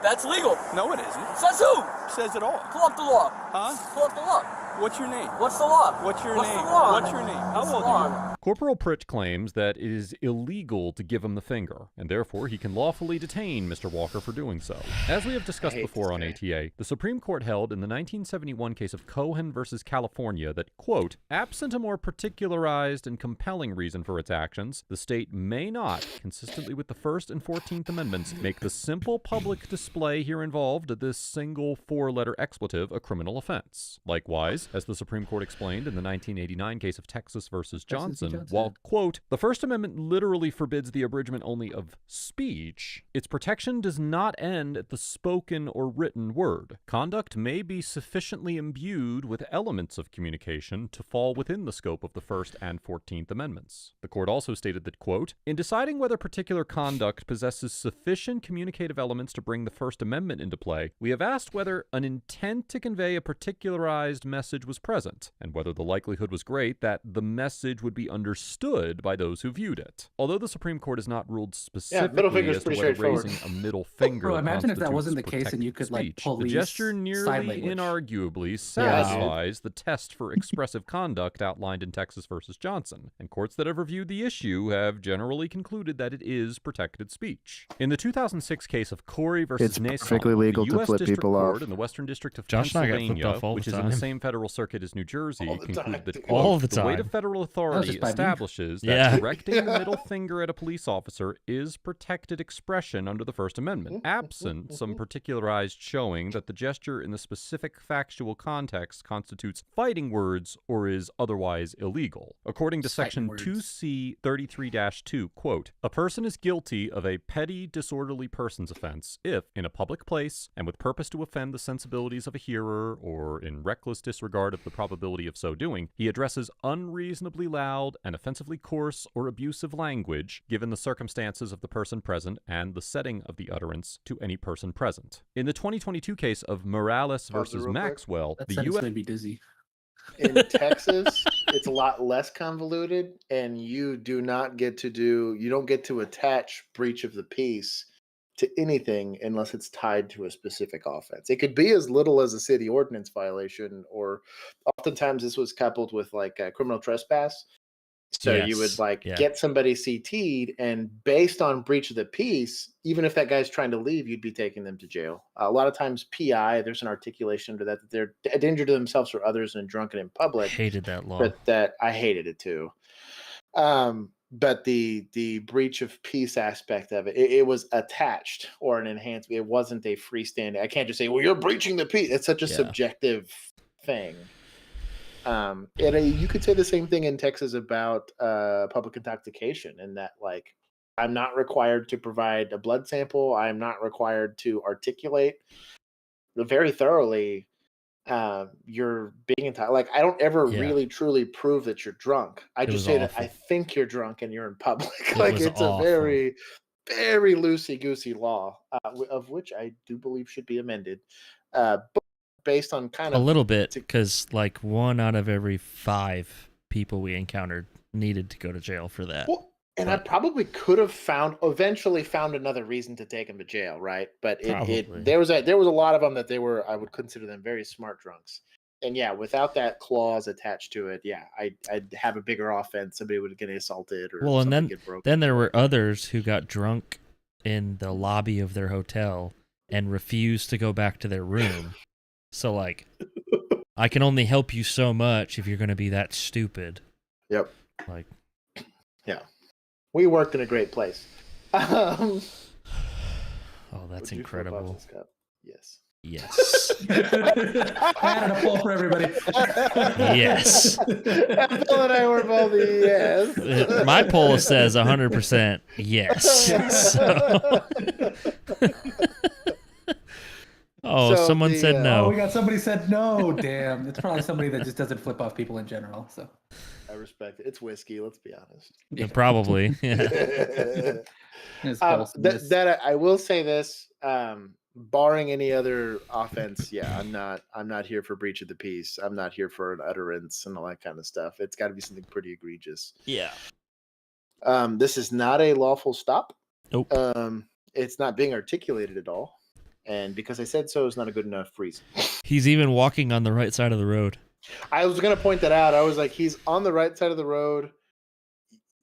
That's legal. No, it isn't. Says who? Says it all. Pull up the law. Huh? Pull up the law. What's your name? What's the law? What's your What's name? the law? What's your name? How What's the old law? are you? Corporal Pritch claims that it is illegal to give him the finger, and therefore he can lawfully detain Mr. Walker for doing so. As we have discussed before on ATA, the Supreme Court held in the 1971 case of Cohen versus California that, quote, absent a more particularized and compelling reason for its actions, the state may not, consistently with the First and 14th Amendments, make the simple public display here involved of this single four-letter expletive a criminal offense. Likewise, as the Supreme Court explained in the 1989 case of Texas versus Johnson, while, quote, the First Amendment literally forbids the abridgment only of speech, its protection does not end at the spoken or written word. Conduct may be sufficiently imbued with elements of communication to fall within the scope of the First and 14th Amendments. The court also stated that, quote, in deciding whether particular conduct possesses sufficient communicative elements to bring the First Amendment into play, we have asked whether an intent to convey a particularized message was present, and whether the likelihood was great that the message would be understood by those who viewed it. Although the Supreme Court has not ruled specifically as to whether raising a middle finger Bro, imagine if that wasn't the constitutes case and you could like speech, police the gesture sign nearly language. inarguably satisfies the test for expressive conduct outlined in Texas versus Johnson, and courts that have reviewed the issue have generally concluded that it is protected speech. In the 2006 case of Corey versus Nason, perfectly legal the to U.S. flip District people Court off. in the Western District of Josh and I get flipped Pennsylvania, off all the which is in the time. same federal circuit as New Jersey, concluded that, quote, all the the weight time. of federal just authority by me. establishes that Yeah. directing a middle finger at a police officer is protected expression under the First Amendment, absent some particularized showing that the gesture in the specific factual context constitutes fighting words or is otherwise illegal. According to Section Fighting words. 2C 33-2, quote, a person is guilty of a petty disorderly persons offense if, in a public place and with purpose to offend the sensibilities of a hearer or in reckless disregard of the probability of so doing, he addresses unreasonably loud and offensively coarse or abusive language given the circumstances of the person present and the setting of the utterance to any person present. In the 2022 case of Morales versus real quick. Maxwell, That the sentence U.S. made me dizzy. In Texas, it's a lot less convoluted, and you don't get to attach breach of the peace to anything unless it's tied to a specific offense. It could be as little as a city ordinance violation, or oftentimes this was coupled with like a criminal trespass. So you would get somebody CT'd, and based on breach of the peace, even if that guy's trying to leave, you'd be taking them to jail. A lot of times PI, there's an articulation under that they're a danger to themselves or others and drunken in public. Hated that law. But that I hated it too. But the breach of peace aspect of it was attached or an enhancement. It wasn't a freestanding. I can't just say, well, you're breaching the peace. It's such a subjective thing. And you could say the same thing in Texas about public intoxication, and that, like, I'm not required to provide a blood sample. I'm not required to articulate very thoroughly. You're being intoxicated. Like, I don't ever really truly prove that you're drunk. I just say that I think you're drunk and you're in public. Like, it's awful. A very, very loosey-goosey law, of which I do believe should be amended. But based on kind of a little bit, because like 1 out of every 5 people we encountered needed to go to jail for that. Well, and I probably could have eventually found another reason to take them to jail, right? But there was a lot of them that I would consider them very smart drunks. And yeah, without that clause attached to it, I'd have a bigger offense. Somebody would get assaulted, or well, and get broken. Then there were others who got drunk in the lobby of their hotel and refused to go back to their room. So, like, I can only help you so much if you're going to be that stupid. Yep. Like, yeah. We worked in a great place. Oh, that's incredible. Yes. Yes. I added a poll for everybody. Yes. Phil and I were both yes. My poll says 100% yes. So. Oh, so someone said no. Oh, we got somebody said no. Damn, it's probably somebody that just doesn't flip off people in general. So I respect it. It's whiskey. Let's be honest. Yeah, probably. Yeah. That I will say this. Barring any other offense, I'm not here for breach of the peace. I'm not here for an utterance and all that kind of stuff. It's got to be something pretty egregious. Yeah. This is not a lawful stop. Nope. It's not being articulated at all. And because I said so is not a good enough reason. He's even walking on the right side of the road. I was going to point that out. I was like, he's on the right side of the road,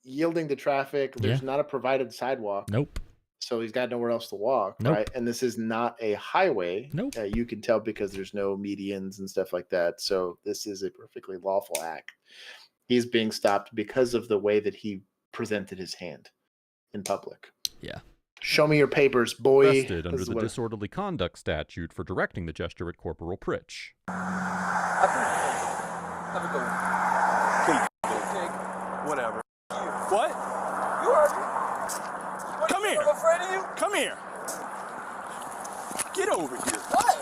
yielding to traffic. There's not a provided sidewalk. Nope. So he's got nowhere else to walk, Nope. right? And this is not a highway. Nope. You can tell because there's no medians and stuff like that. So this is a perfectly lawful act. He's being stopped because of the way that he presented his hand in public. Yeah. Show me your papers, boy. Arrested under the disorderly conduct statute for directing the gesture at Corporal Pritch. Have a good one. Whatever. What? You heard me. Come here. I'm afraid of you? Come here. Get over here. What?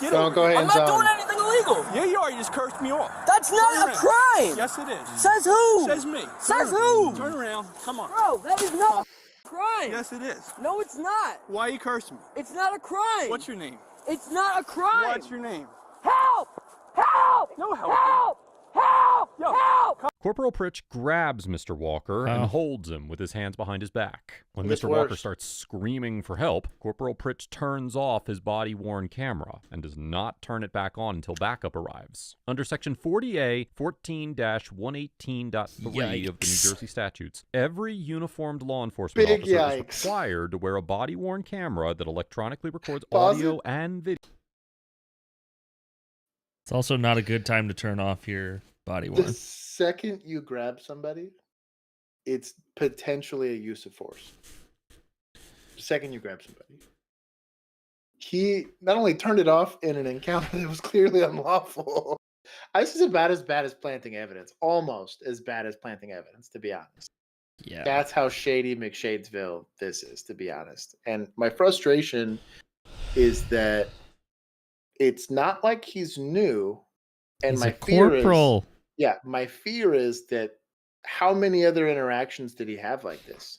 Get Don't over go here. ahead I'm and not doing anything illegal. Yeah, you are. You just cursed me off. That's Turn not a around. crime. Yes, it is. Says who? Says me. Says Turn- who? Turn around. Come on. Bro, that is not a crime. Yes, it is. No, it's not. Why you cursing me? It's not a crime. What's your name? It's not a crime. What's your name? Help! Help! No help. Help! Help! Yo. Help! Corporal Pritch grabs Mr. Walker and Oh. holds him with his hands behind his back. When It's Mr. Walker worse. starts screaming for help, Corporal Pritch turns off his body-worn camera and does not turn it back on until backup arrives. Under Section 40A 14-118.3 of the New Yikes. Jersey statutes, every uniformed law enforcement Big officer is yikes. required to wear a body-worn camera that electronically records Pause audio it. and video. It's also not a good time to turn off your body worn. The second you grab somebody, it's potentially a use of force. The second you grab somebody. He not only turned it off in an encounter that was clearly unlawful. This is about as bad as planting evidence. Almost as bad as planting evidence, to be honest. Yeah. That's how shady McShadesville this is, to be honest. And my frustration is that it's not like he's new. And He's my a fear corporal. my fear is that how many other interactions did he have like this?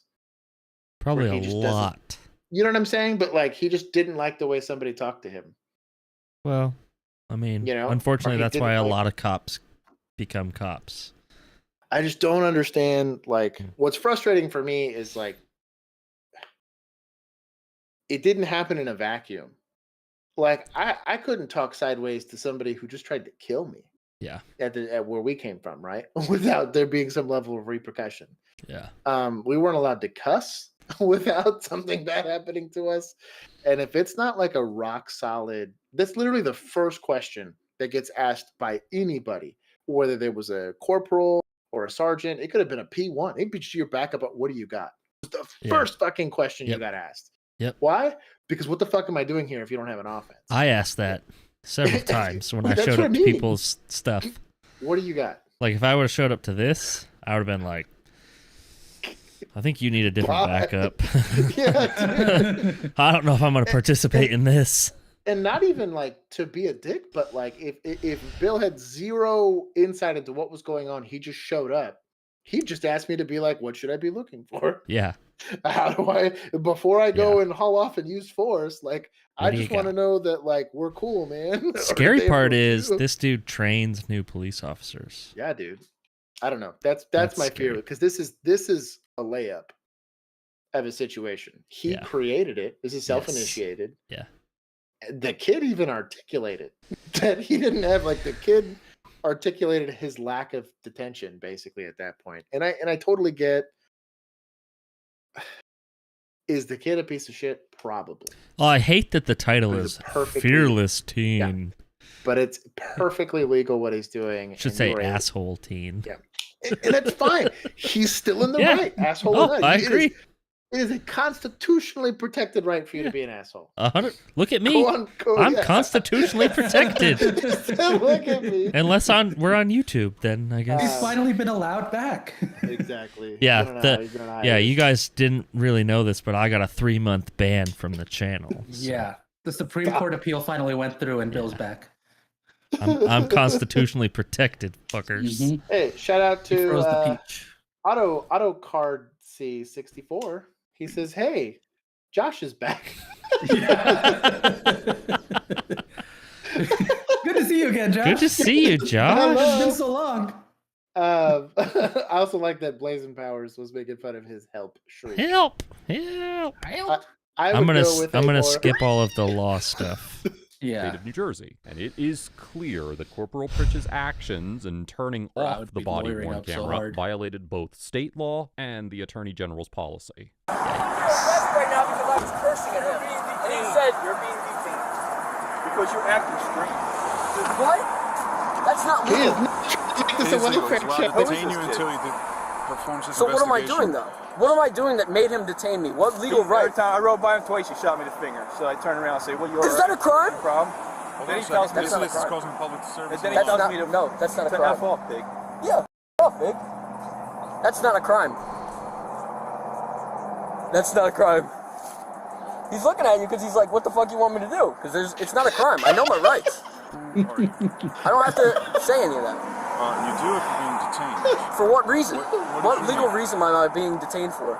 Probably Where he a just doesn't- lot. You know what I'm saying? But like, he just didn't like the way somebody talked to him. Well, I mean, You know, unfortunately, or he that's why a didn't like- lot of cops become cops. I just don't understand. Like, what's frustrating for me is like, it didn't happen in a vacuum. Like, I couldn't talk sideways to somebody who just tried to kill me. Yeah. At where we came from, right? Without there being some level of repercussion. Yeah. We weren't allowed to cuss without something bad happening to us. And if it's not like a rock solid, that's literally the first question that gets asked by anybody, whether there was a corporal or a sergeant. It could have been a P1. It'd be just your backup. What do you got? It's the first fucking question you got asked. Yep. Why? Because what the fuck am I doing here if you don't have an offense? I asked that several times when I That's showed what up I to mean. people's stuff. What do you got? Like, if I would have showed up to this, I would have been like, I think you need a different Why? backup. Yeah, dude. I don't know if I'm going to participate in this. And not even like to be a dick, but like if Bill had zero insight into what was going on, he just showed up. He just asked me to be like, what should I be looking for? Yeah. How do I, before I go and haul off and use force, like, What I do you just want to got? know that like we're cool, man. Or Scary they part will is too. this dude trains new police officers. Yeah, dude. I don't know. That's That's my fear, scary. because this is a layup of a situation. He Yeah. created it. This is self-initiated. Yeah. The kid even articulated that he didn't have, like, the kid articulated his lack of detention basically at that point. And I totally get, is the kid a piece of shit? Probably. Oh, I hate that the title But is it's perfectly- Fearless Teen. But it's perfectly legal what he's doing. Should and say you are a- asshole teen. Yeah. And that's fine. He's still in the Yeah. right, asshole. Oh, or not. I It is- agree. It is a constitutionally protected right for you to be an asshole. 100. Look at me. Go on, I'm yeah. constitutionally protected. Look at me. Unless we're on YouTube, then I guess. He's finally been allowed back. Exactly. Yeah, He's been an yeah. hiatus. You guys didn't really know this, but I got a 3-month ban from the channel. so Yeah. The Supreme Court appeal finally went through and Bill's back. I'm constitutionally protected, fuckers. Mhm. Hey, shout out He to froze the peach. Auto Card C64. He says, "Hey, Josh is back." Good to see you again, Josh. Good to see you, Josh. It's been so long. I also like that Blazing Powers was making fun of his help shriek. Help! Help! I I'm would gonna go with I'm a gonna more- skip all of the law stuff. state of New Jersey. And it is clear that Corporal Pritch's actions in turning off the body-worn camera violated both state law and the Attorney General's policy. You're arrested right now because I was cursing at him. And he said, you're being detained because you're acting strange. what? That's not legal. So what am I doing though? What am I doing that made him detain me? What legal right? Every time I rode by him twice, he shot me the finger. So I turned around and say, "Well, you're Is that a crime? No problem." Then he tells me that's not a crime. causing public disturbance. Then he tells me to no, that's not a crime. F off, pig. Yeah, off, big. That's not a crime. That's not a crime. He's looking at you because he's like, "What the fuck you want me to do?" Because it's not a crime. I know my rights. I don't have to say any of that. You do if you're being detained. For what reason? What legal reason am I being detained for?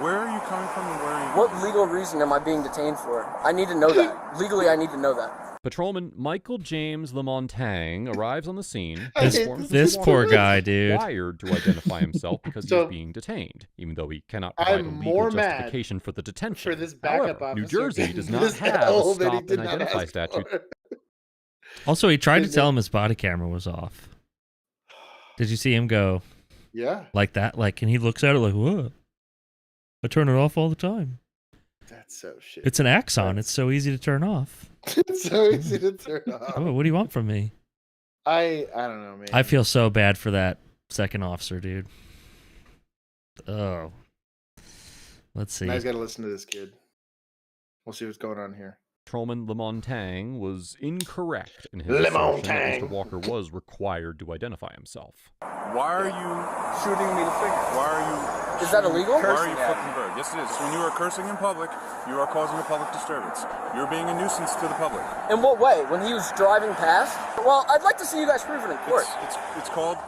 Where are you coming from and where are you What legal reason am I being detained for? I need to know that. Legally, I need to know that. Patrolman Michael James Lamontagne arrives on the scene. This poor guy, dude. Required to identify himself because he's being detained, even though he cannot provide a legal justification for the detention. For this backup However, New officer Jersey does not have a stop and identify statute. Also, he tried to tell him his body camera was off. Did you see him go? Yeah. Like that? Like, and he looks at it like, what? I turn it off all the time. That's so shit. It's an Axon. It's so easy to turn off. It's so easy to turn off. Oh, what do you want from me? I don't know, man. I feel so bad for that second officer, dude. Oh. Let's see. Now he's got to listen to this kid. We'll see what's going on here. Patrolman Lamontagne was incorrect in his assertion that Mr. Walker was required to identify himself. Why are you shooting me the finger? Why are you... Is that illegal? Why are you flipping bird? Yes, it is. When you are cursing in public, you are causing a public disturbance. You're being a nuisance to the public. In what way? When he was driving past? Well, I'd like to see you guys prove it in court. It's called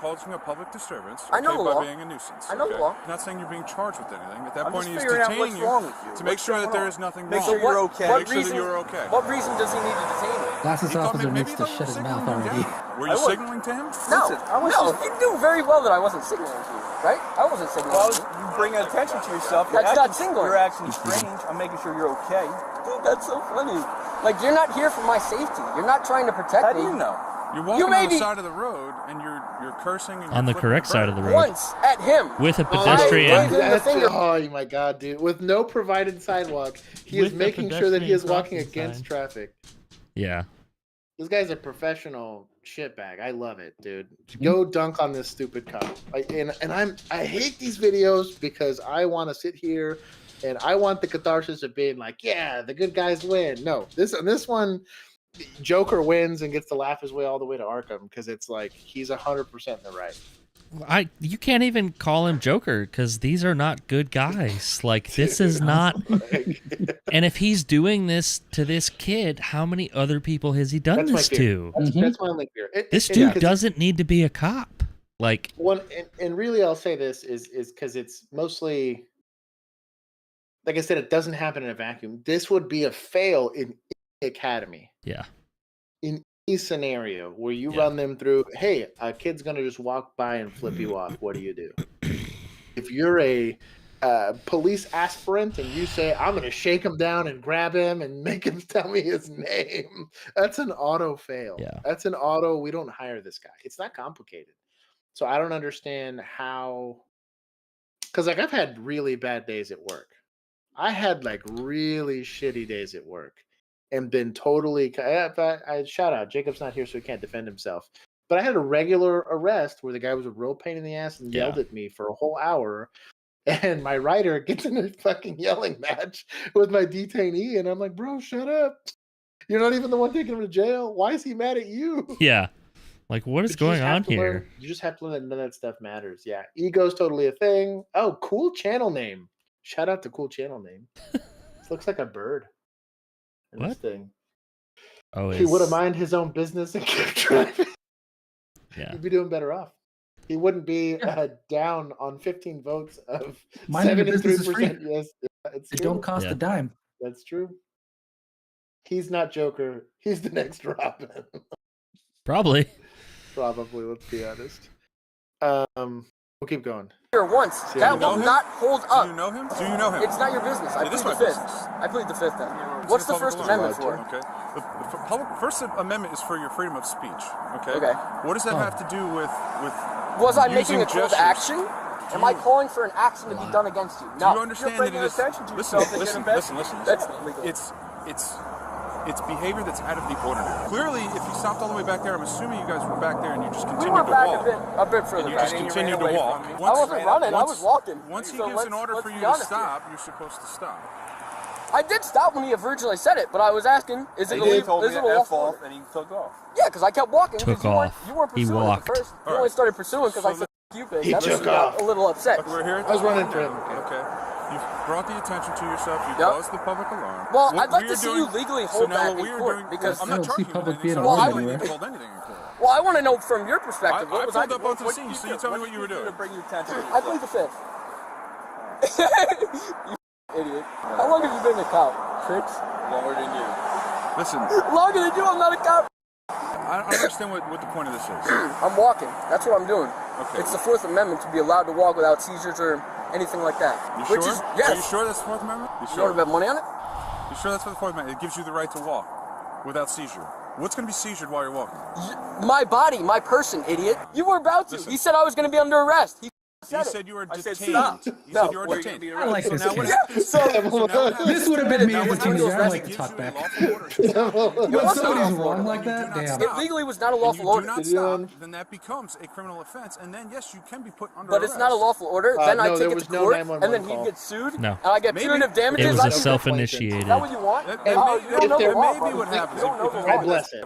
causing a public disturbance. I know the law. By being a nuisance. I know the law. I'm not saying you're being charged with anything. At that I'm point, just he's figuring out detaining what's wrong with you. to make sure that there is nothing wrong. Make sure you're okay. Make sure that you're okay. What reason does he need to detain me? Glasses officer needs to shut his mouth already. Were you signaling to him? No, he knew very well that I wasn't signaling to you, right? I wasn't signaling to you. You bring attention to yourself. That's not signaling. You're acting strange. I'm making sure you're okay. Dude, that's so funny. Like, you're not here for my safety. You're not trying to protect me. How do you know? You're walking on the side of the road and you're cursing and on the correct side of the road. Once at him. With a pedestrian. Oh my god, dude. With no provided sidewalk, he is making sure that he is walking against traffic. Yeah. This guy's a professional shitbag. I love it, dude. Go dunk on this stupid cop. I hate these videos because I want to sit here and I want the catharsis of being like, yeah, the good guys win. No, this one, Joker wins and gets to laugh his way all the way to Arkham because it's like he's 100% in the right. You can't even call him Joker because these are not good guys. Like, this is not. And if he's doing this to this kid, how many other people has he done this to? That's my only fear. This dude doesn't need to be a cop. Like, and really, I'll say this is because it's mostly, like I said, it doesn't happen in a vacuum. This would be a fail in the academy. Yeah. In scenario where you run them through, hey, a kid's gonna just walk by and flip you off, what do you do? If you're a police aspirant and you say, I'm gonna shake him down and grab him and make him tell me his name, that's an auto fail. That's an auto, we don't hire this guy. It's not complicated. So I don't understand how, because like I've had really bad days at work. I had like really shitty days at work and been totally, I shout out, Jacob's not here so he can't defend himself. But I had a regular arrest where the guy was a real pain in the ass and yelled at me for a whole hour. And my writer gets in a fucking yelling match with my detainee. And I'm like, bro, shut up. You're not even the one taking him to jail. Why is he mad at you? Yeah. Like, what is going on here? You just have to learn that none of that stuff matters. Yeah. Ego's totally a thing. Oh, cool channel name. Shout out to cool channel name. This looks like a bird. This thing. Oh, he would have minded his own business and kept driving. Yeah. He'd be doing better off. He wouldn't be down on 15 votes of Minding your business is free. 73%. Yes, it's It true. don't cost a dime. That's true. He's not Joker. He's the next Robin. Probably. Probably, let's be honest. We'll keep going. Here once. That will not hold up. Do you know him? Do you know him? It's not your business. I plead the fifth. I plead the fifth then. What's the First Amendment for? Okay. The First Amendment is for your freedom of speech. Okay. Okay. What does that have to do with Was I making using a call gestures? to action? Am I calling for an action to be done against you? No. Do you understand that it is? Listen. It's behavior that's out of the ordinary. Clearly, if you stopped all the way back there, I'm assuming you guys were back there and you just continued to walk. A bit further and you back. just continued to walk. I wasn't running. I was walking. Once he gives an order for you to stop, you're supposed to stop. I did stop when he originally said it, but I was asking, is it illegal? Is it a lawful? And he took off. Yeah, because I kept walking. Took you off. You weren't pursuing He walked. at first. You only started pursuing because I said you big. He took off. A little upset. We're here. I was running for him. Okay. You've brought the attention to yourself. You caused the public alarm. Well, I'd like to see you legally hold that in court because I'm not charging you with anything. Well, I don't think you hold anything in court. Well, I want to know from your perspective. What was I pulled up onto the scene, so you tell me what you were doing. To bring your attention. I plead the fifth. You idiot. How long have you been a cop? 6? Longer than you. Listen. Longer than you? I'm not a cop. I don't understand what the point of this is. I'm walking. That's what I'm doing. Okay. It's the Fourth Amendment to be allowed to walk without seizures or anything like that. You Which sure? is yes. Are you sure that's the Fourth Amendment? You You sure? want to bet money on it? You sure that's for the Fourth Amendment? It gives you the right to walk without seizure. What's going to be seizured while you're walking? My body, my person, idiot. You were about to. Listen. He said I was going to be under arrest. He said you were detained. stop. You No. said you were detained. I like this now what kid. happens? So This would have been me as a teenager. I like to Gives talk you a back. lawful order. When wasn't somebody's lawful wrong order. like that, damn. it legally was not a lawful You order. do not stop, then that becomes a criminal offense, and then yes, you can be put under But arrest. it's not a lawful order. Then I no, take there it was to no court, 911 and then call. he gets sued, No. and I get Maybe. punitive damages. It was I a don't- self-initiated. Is that what you want? That Oh, may- you don't know that the law, may be brother. what happens. You don't know the If- law. God bless it.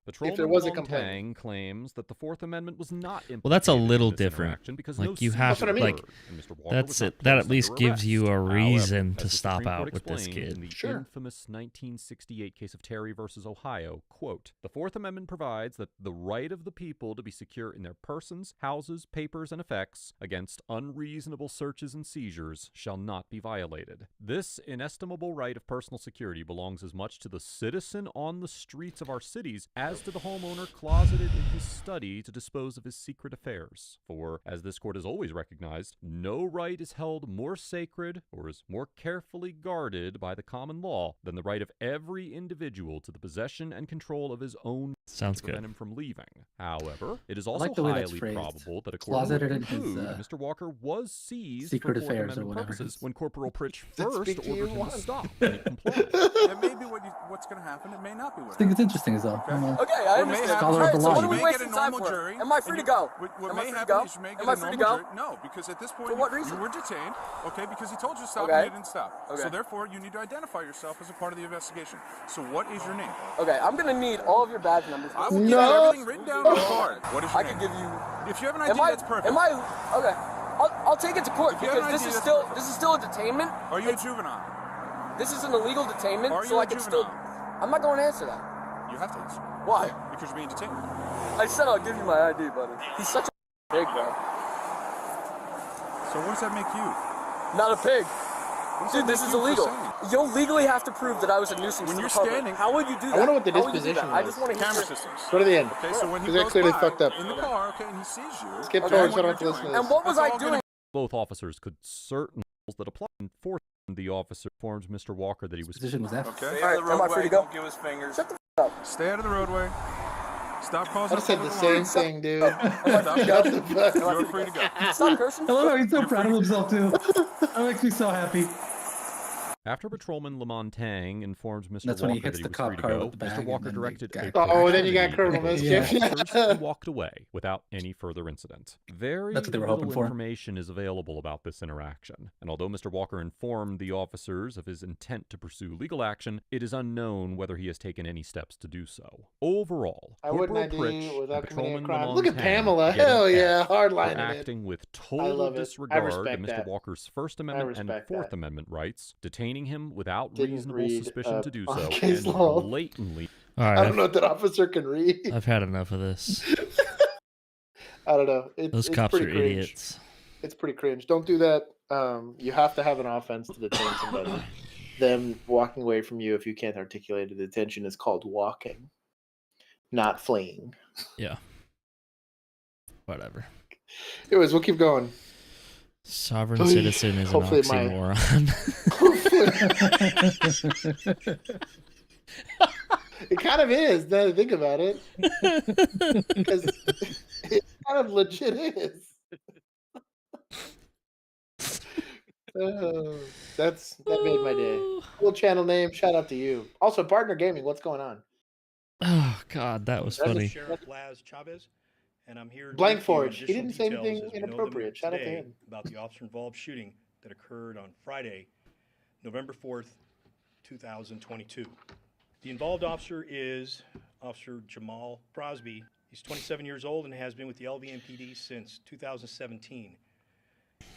Patrolman was a Long complaint. Tang claims that the Fourth Amendment was not implicated. Well, that's a little in this different. interaction because Like no you have, That's what I mean. like, and Mr. Walker that's was not it. That at placed least under gives you a arrest. reason However, to as the stop Supreme out Court with this explained kid. in the Sure. infamous 1968 case of Terry versus Ohio, quote, "The Fourth Amendment provides that the right of the people to be secure in their persons, houses, papers, and effects against unreasonable searches and seizures shall not be violated. This inestimable right of personal security belongs as much to the citizen on the streets of our cities as to the homeowner closeted in his study to dispose of his secret affairs. For, as this court has always recognized, no right is held more sacred or is more carefully guarded by the common law than the right of every individual to the possession and control of his own Sounds to prevent good. him from leaving. However, it is also like the way that's highly phrased. probable that according Closeted to in his, conclude, Mr. Walker was seized secret for Fourth affairs or Amendment whatever. purposes when Corporal Pritch Did first speak to you ordered him to once. stop, and he complied. That may be what's going to happen. It may not be what I think it's interesting as well. Okay, I What may understand. happen- Scholar of the so law. what are You we may get wasting a time normal for? jury, Am I free to and go? What Am I may free to happen go? is you may get Am I a free to normal go? jury. No, because at this point For what reason? you were detained. Okay, because he told you to stop Okay. and you didn't stop. Okay. So therefore, you need to identify yourself as a part of the investigation. So what is your name? Okay, I'm gonna need all of your badge numbers. I will give you everything written down on the card. What is your I name? can give you. If you have an Am ID, I? that's perfect. Am I? Okay, I'll take it to court If you have because an this ID, is that's still perfect. this is still a detainment. Are you a juvenile? This is an illegal detainment, Are so you I a can juvenile? still. I'm not going to answer that. You have to answer. Why? Because you're being detained. I said I'll give you my ID, buddy. He's such a pig, bro. So what does that make you? Not a pig. What does Dude, that this make is you for illegal. saying? You'll legally have to prove that I was a nuisance When to you're the public. standing- How would you do that? I wonder what the How would you do disposition that? I was. just want to hear Camera your- systems. Go to the end. Okay, so when he Because I goes clearly by fucked up. in the car, okay, and he sees you. Skip okay, forward, what so I don't you're have to listen to doing- this. And what was that's I all gonna doing? Both officers could certain rules that apply and force the officer informs Mr. Walker that he was Position was F. Okay. All right, am I free to go? Give us fingers. Shut the f up. Stay out of the roadway. Stop causing. I said the same thing, dude. Stop. Shut the fuck up. You're free to go. Stop cursing. I love how he's so proud of himself too. That makes me so happy. After Patrolman Lamont Tang informs Mr. That's Walker when he hits that he the was cop free to car go, with the bag, Mr. and Walker then the directed guy- a Oh, then you got proximity criminal mischief. first and walked away without any further incident. Very That's what they were little hoping for. information is available about this interaction, and although Mr. Walker informed the officers of his intent to pursue legal action, it is unknown whether he has taken any steps to do so. Overall, I wouldn't Corporal ID Pritch without and committing a Patrolman crime. Lamont Look at Tang Pamela. get an Hell F yeah, hard for lining it. acting with I total love it. I disregard of respect Mr. that. Walker's First Amendment and respect Fourth that. Amendment rights, detaining him without Didn't reasonable read suspicion up to do on so, case and law. blatantly. All I right, don't know what that officer can read. I've had enough of this. I don't know. Those it's cops are pretty cringe. idiots. It's pretty cringe. Don't do that. You have to have an offense to detain somebody. Them walking away from you if you can't articulate a detention is called walking, not fleeing. Yeah. Whatever. Anyways, we'll keep going. Sovereign citizen is an oxymoron. It kind of is, now that I think about it. Because it kind of legit is. That made my day. Cool channel name. Shout out to you. Also, Partner Gaming. What's going on? Oh God, that was funny. Sheriff Laz Chavez, and I'm here. Blank Forge. He didn't say anything inappropriate. Shout out to him. About the officer-involved shooting that occurred on Friday, November 4th, 2022. The involved officer is Officer Jamal Crosby. He's 27 years old and has been with the LVMPD since 2017.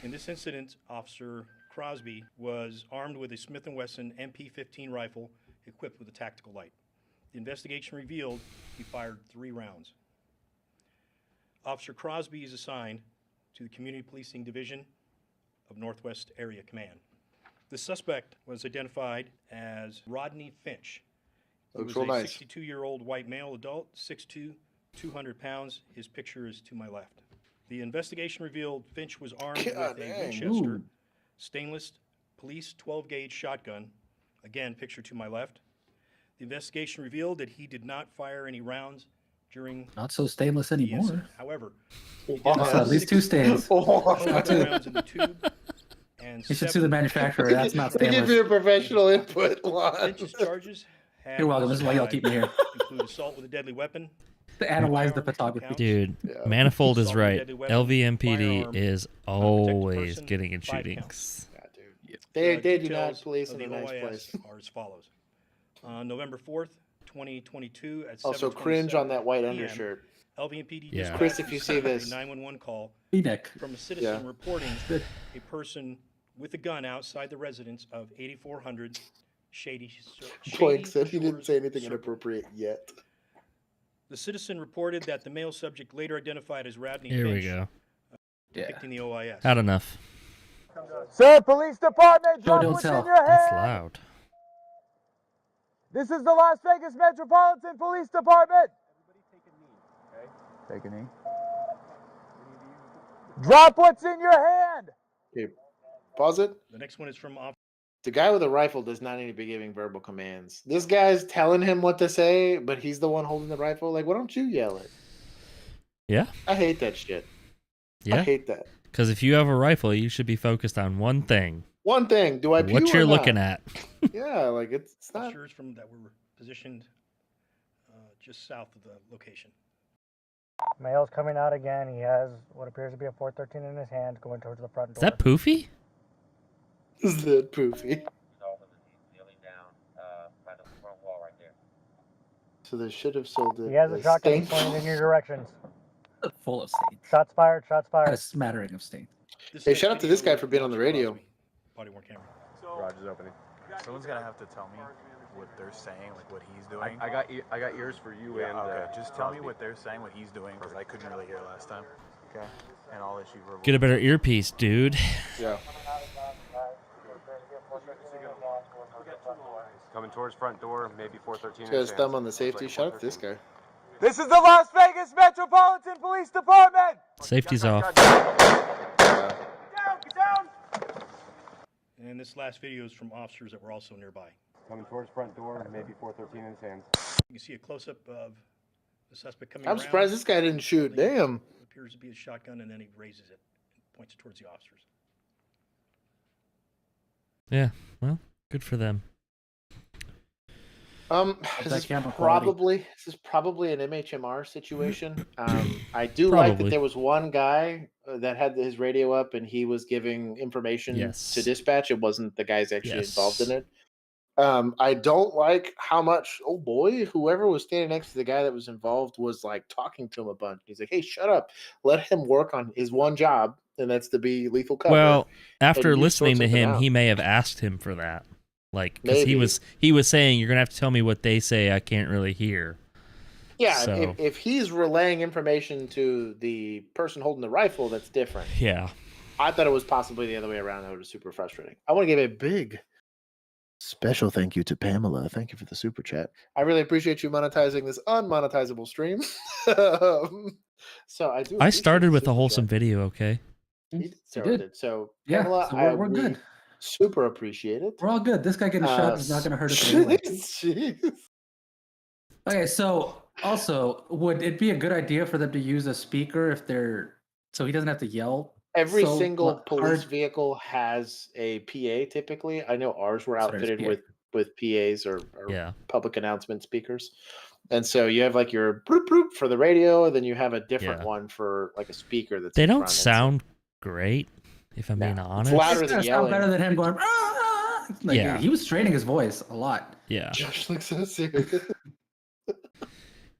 In this incident, Officer Crosby was armed with a Smith & Wesson MP-15 rifle equipped with a tactical light. The investigation revealed he fired 3 rounds. Officer Crosby is assigned to the Community Policing Division of Northwest Area Command. The suspect was identified as Rodney Finch. He was a 62-year-old white male adult, 6'2", 200 pounds. His picture is to my left. The investigation revealed Finch was armed with a Winchester stainless police 12-gauge shotgun. Again, picture to my left. The investigation revealed that he did not fire any rounds during. Not so stainless anymore. However, at least 2 stains. Rounds in the tube. And you should sue the manufacturer. That's not stainless. Give your professional input. Finch's charges. You're welcome. This is why y'all keep me here. Include assault with a deadly weapon. To analyze the photography. Dude, Manifold is right. LVMPD is always getting in shootings. They do not police in a nice place. Are as follows. On November 4th, 2022 at also cringe on that white undershirt. LVMPD Chris, if you see this, 911 call V-neck from a citizen reporting a person with a gun outside the residence of 8400 Shady Blake said he didn't say anything inappropriate yet. The citizen reported that the male subject, later identified as Rodney Here Finch, we go. depicting the OIS. Had enough. Sir, police department, drop what's in your hand. That's loud. This is the Las Vegas Metropolitan Police Department. Everybody take a knee, okay? Take a knee. Drop what's in your hand. Okay, pause it. The next one is from the guy with a rifle does not need to be giving verbal commands. This guy's telling him what to say, but he's the one holding the rifle. Like, why don't you yell it? Yeah. I hate that shit. Yeah. I hate that. Because if you have a rifle, you should be focused on one thing. One thing. Do I pew what you're or not? looking at. Yeah, like it's not. Officers from that were positioned just south of the location. Male's coming out again. He has what appears to be a 413 in his hand, going towards the front door. Is that Poofy? Is that Poofy? So they should have sold it. He has a shotgun pointing in your directions. Full of stains. Shots fired. Shots fired. A smattering of stains. Hey, shout out to this guy for being on the radio. Body-worn camera. Roger's opening. Someone's gonna have to tell me what they're saying, like what he's doing. I got ears for you and. Okay, just tell me what they're saying, what he's doing, because I couldn't really hear last time. Okay, and I'll issue verbal. Get a better earpiece, dude. Yeah. Coming towards front door, maybe 413. This guy's thumb on the safety. Shout out to this guy. This is the Las Vegas Metropolitan Police Department. Safety's off. Down, get down. And this last video is from officers that were also nearby. Coming towards front door, maybe 413 in his hands. You can see a close-up of the suspect coming I'm around. surprised this guy didn't shoot. Damn. It appears to be a shotgun, and then he raises it and points it towards the officers. Yeah, well, good for them. This is probably an MHMR situation. I do like that there was one guy that had his radio up and he was giving information to dispatch. It wasn't the guys actually involved in it. I don't like how much, whoever was standing next to the guy that was involved was like talking to him a bunch. He's like, hey, shut up. Let him work on his one job, and that's to be lethal cover. Well, after listening to him, he may have asked him for that. Like, because he was saying, you're going to have to tell me what they say. I can't really hear. Yeah, so. if he's relaying information to the person holding the rifle, that's different. Yeah. I thought it was possibly the other way around. That was super frustrating. I want to give a big special thank you to Pamela. Thank you for the super chat. I really appreciate you monetizing this unmonetizable stream. So I do. I started with a wholesome video, okay? So Yeah, Pamela, so we're good. Super appreciate it. We're all good. This guy getting shot is not going to hurt us anyway. Jeez. Okay, so also, would it be a good idea for them to use a speaker if they're so he doesn't have to yell? Every single police vehicle has a PA typically. I know ours were outfitted with PAs or public announcement speakers. And so you have like your broop broop for the radio, and then you have a different one for like a speaker that's They don't sound great, if I'm being honest. It's louder than yelling. Better than him going, ah! Like, he was straining his voice a lot. Yeah. Josh looks so serious.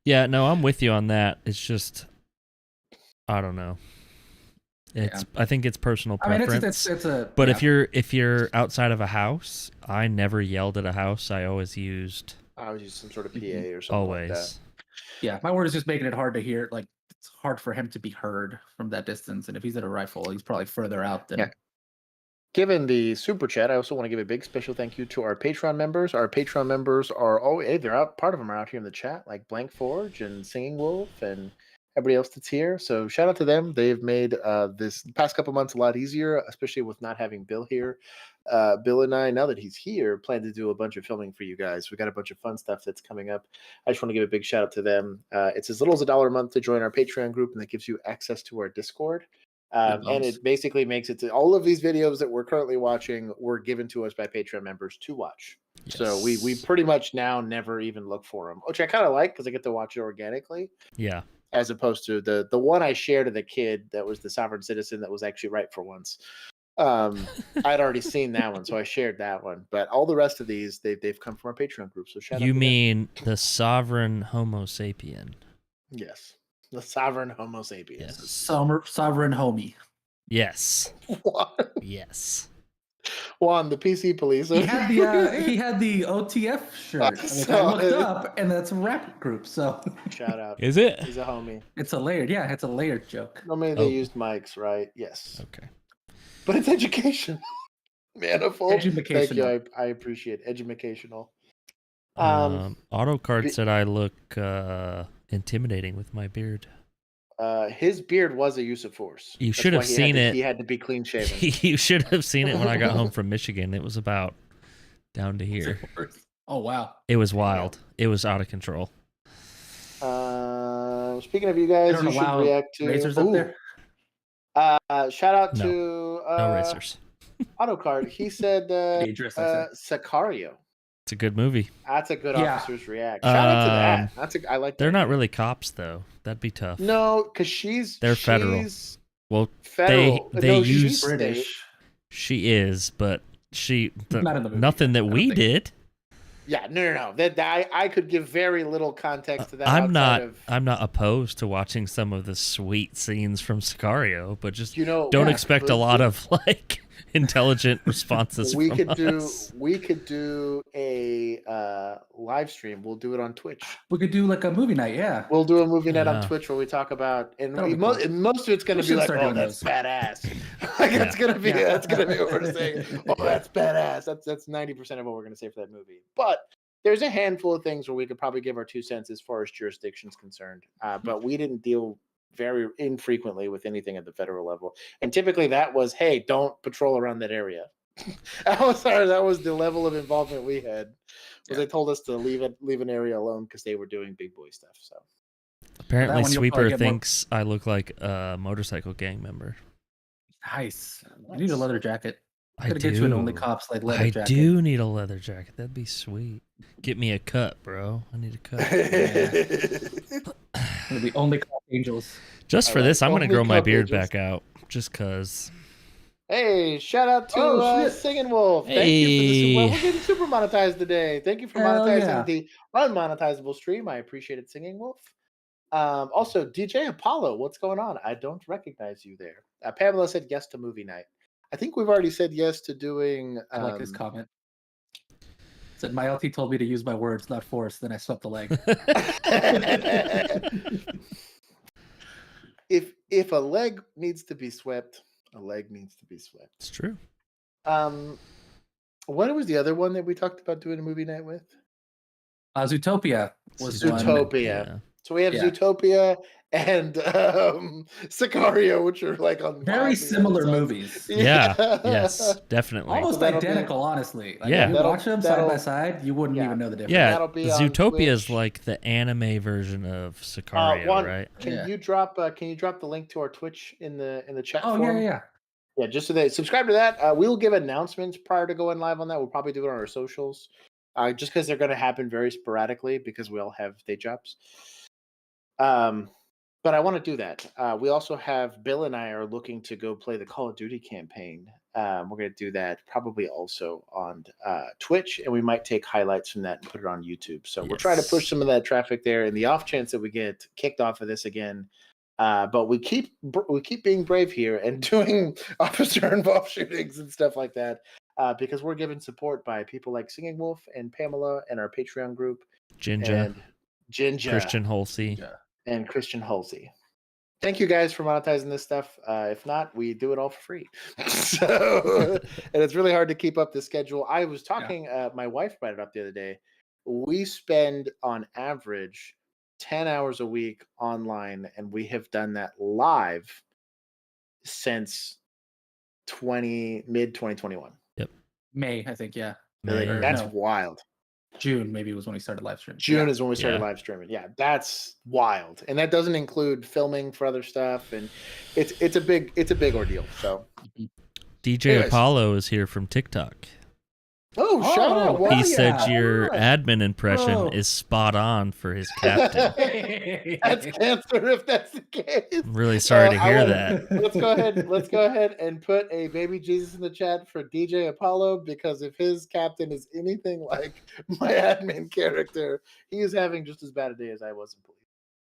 Yeah, no, I'm with you on that. It's just, I don't know. I think it's personal preference. I mean, it's a. But if you're outside of a house, I never yelled at a house. I always used some sort of PA or something always. like that. Yeah, my word is just making it hard to hear. Like, it's hard for him to be heard from that distance. And if he's at a rifle, he's probably further out than. Yeah. Given the super chat, I also want to give a big special thank you to our Patreon members. Our Patreon members are they're out. Part of them are out here in the chat, like Blank Forge and Singing Wolf and everybody else that's here. So shout out to them. They've made this past couple months a lot easier, especially with not having Bill here. Bill and I, now that he's here, plan to do a bunch of filming for you guys. We got a bunch of fun stuff that's coming up. I just want to give a big shout out to them. It's as little as $1 a month to join our Patreon group, and that gives you access to our Discord. And it basically makes it to all of these videos that we're currently watching were given to us by Patreon members to watch. Yes. So we pretty much now never even look for them, which I kind of like because I get to watch it organically. Yeah. As opposed to the one I shared to the kid that was the sovereign citizen that was actually right for once. I'd already seen that one, so I shared that one. But all the rest of these, they've come from our Patreon group. So shout out. You mean the sovereign Homo sapien? Yes. The sovereign Homo sapiens. Yes. Sovereign homie. Yes. What? Yes. Juan, the PC police. He had the OTF shirt. I looked up, and that's a rap group. So shout out. Is it? He's a homie. It's a layered. Yeah, it's a layered joke. Normally they used mics, right? Yes. Okay. But it's education. Manifold. Educational. Thank you. I appreciate educational. Autocart said I look intimidating with my beard. His beard was a use of force. You should have seen it. He had to be clean shaven. You should have seen it when I got home from Michigan. It was about down to here. Oh wow! It was wild. It was out of control. Speaking of you guys, you should react to racers up there. Shout out to no racers. Autocart. He said Sicario. It's a good movie. That's a good officer's react. Shout out to that. I like. They're not really cops though. That'd be tough. No, because they're federal. Well, federal. they use she's British. She is, but nothing that we did. Yeah, no. That I could give very little context to that. I'm not opposed to watching some of the sweet scenes from Sicario, but just don't expect a lot of like intelligent responses. We could do a live stream. We'll do it on Twitch. We could do like a movie night. Yeah, we'll do a movie night on Twitch where we talk about and most of it's going to be like, oh, that's badass. Like that's gonna be what we're saying. Oh, that's badass. That's 90% of what we're gonna say for that movie. But there's a handful of things where we could probably give our 2 cents as far as jurisdiction's concerned. But we didn't deal very infrequently with anything at the federal level, and typically that was, hey, don't patrol around that area. That was the level of involvement we had. They told us to leave an area alone because they were doing big boy stuff. So apparently, Sweeper thinks I look like a motorcycle gang member. Nice. You need a leather jacket. I do. Get you an only cops like leather jacket. I do need a leather jacket. That'd be sweet. Get me a cut, bro. I need a cut. Gonna be only cop angels. Just for this, I'm gonna grow my beard back out. Just cause. Hey, shout out to Singing Wolf. Thank you for this. Well, we're getting super monetized today. Thank you for monetizing the unmonetizable stream. I appreciate it, Singing Wolf. Also, DJ Apollo, what's going on? I don't recognize you there. Pamela said yes to movie night. I think we've already said yes to doing. I like this comment. Said my LT told me to use my words, not force. Then I swept the leg. If a leg needs to be swept, a leg needs to be swept. It's true. What was the other one that we talked about doing a movie night with? Zootopia was Zootopia. So we have Zootopia and Sicario, which are like on very similar movies. Yeah. Yes, definitely. Almost So identical, honestly. Like, Yeah. if you watch them side by side, you wouldn't even know the difference. Yeah, That'll be on Zootopia is Twitch. like the anime version of Sicario, right? Can you drop the link to our Twitch in the chat Oh, forum? yeah. Yeah, just so they subscribe to that. We will give announcements prior to going live on that. We'll probably do it on our socials, just because they're going to happen very sporadically because we all have day jobs. But I want to do that. We also have Bill and I are looking to go play the Call of Duty campaign. We're going to do that probably also on Twitch, and we might take highlights from that and put it on YouTube. So we're trying to push some of that traffic there, in the off chance that we get kicked off of this again. But we keep being brave here and doing officer-involved shootings and stuff like that because we're given support by people like Singing Wolf and Pamela and our Patreon group. Ginger. Christian Halsey. Thank you guys for monetizing this stuff. If not, we do it all for free. So, and it's really hard to keep up the schedule. I was talking, my wife brought it up the other day. We spend on average 10 hours a week online, and we have done that live since mid 2021. Yep. May, I think, yeah. That's wild. June maybe was when we started live streaming. June is when we started live streaming. Yeah, that's wild, and that doesn't include filming for other stuff, and it's a big ordeal. So, DJ Apollo is here from TikTok. Oh, shout out! Well, he said your admin impression is spot on for his captain. That's cancer if that's the case. I'm really sorry to hear that. Let's go ahead and put a baby Jesus in the chat for DJ Apollo, because if his captain is anything like my admin character, he is having just as bad a day as I was in police.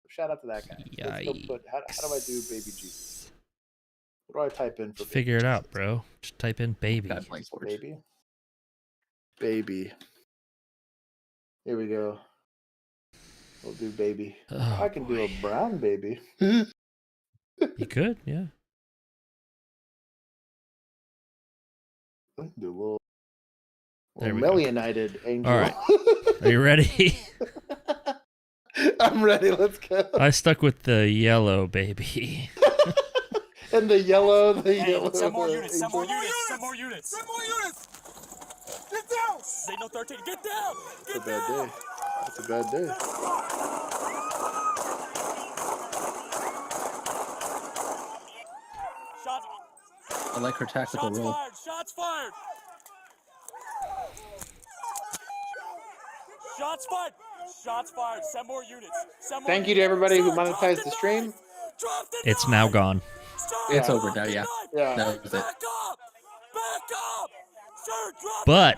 Shout out to that guy. Let's go put, how do I do baby Jesus? What do I type in for? Figure it out, bro. Just type in baby. Baby. Here we go. We'll do baby. Oh, I can do a brown baby. You could, yeah. I can do a little There we Melianited angel. All right. Are you ready? I'm ready. Let's go. I stuck with the yellow baby. And the yellow, Send more units. Get down! Say no 13. Get down! That's a bad day. That's a bad day. Shots. I like her tactical role. Shots fired! Shots fired! Shots fired! Send more units. Thank you to everybody who monetized the stream. It's now gone. It's over now, yeah. Yeah. That was it. But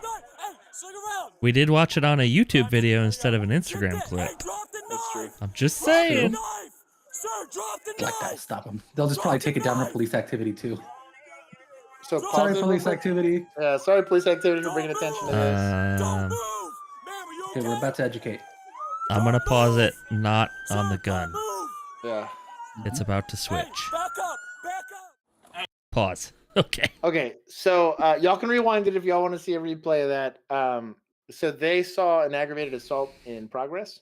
we did watch it on a YouTube video instead of an Instagram clip. That's true. I'm just saying. Black guys, stop them. They'll just probably take it down for police activity too. So sorry, police activity. Yeah, sorry, police activity for bringing attention to this. Okay, we're about to educate. I'm gonna pause it, not on the gun. Yeah. It's about to switch. Pause. Okay. Okay, so y'all can rewind it if y'all want to see a replay of that. So they saw an aggravated assault in progress.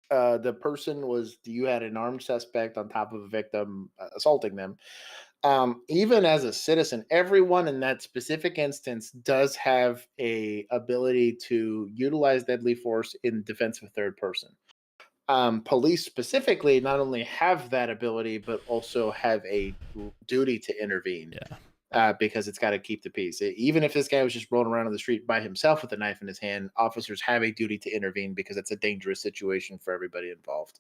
The person you had an armed suspect on top of a victim assaulting them. Even as a citizen, everyone in that specific instance does have a ability to utilize deadly force in defense of a third person. Police specifically not only have that ability, but also have a duty to intervene. Because it's got to keep the peace. Even if this guy was just rolling around on the street by himself with a knife in his hand, officers have a duty to intervene because it's a dangerous situation for everybody involved.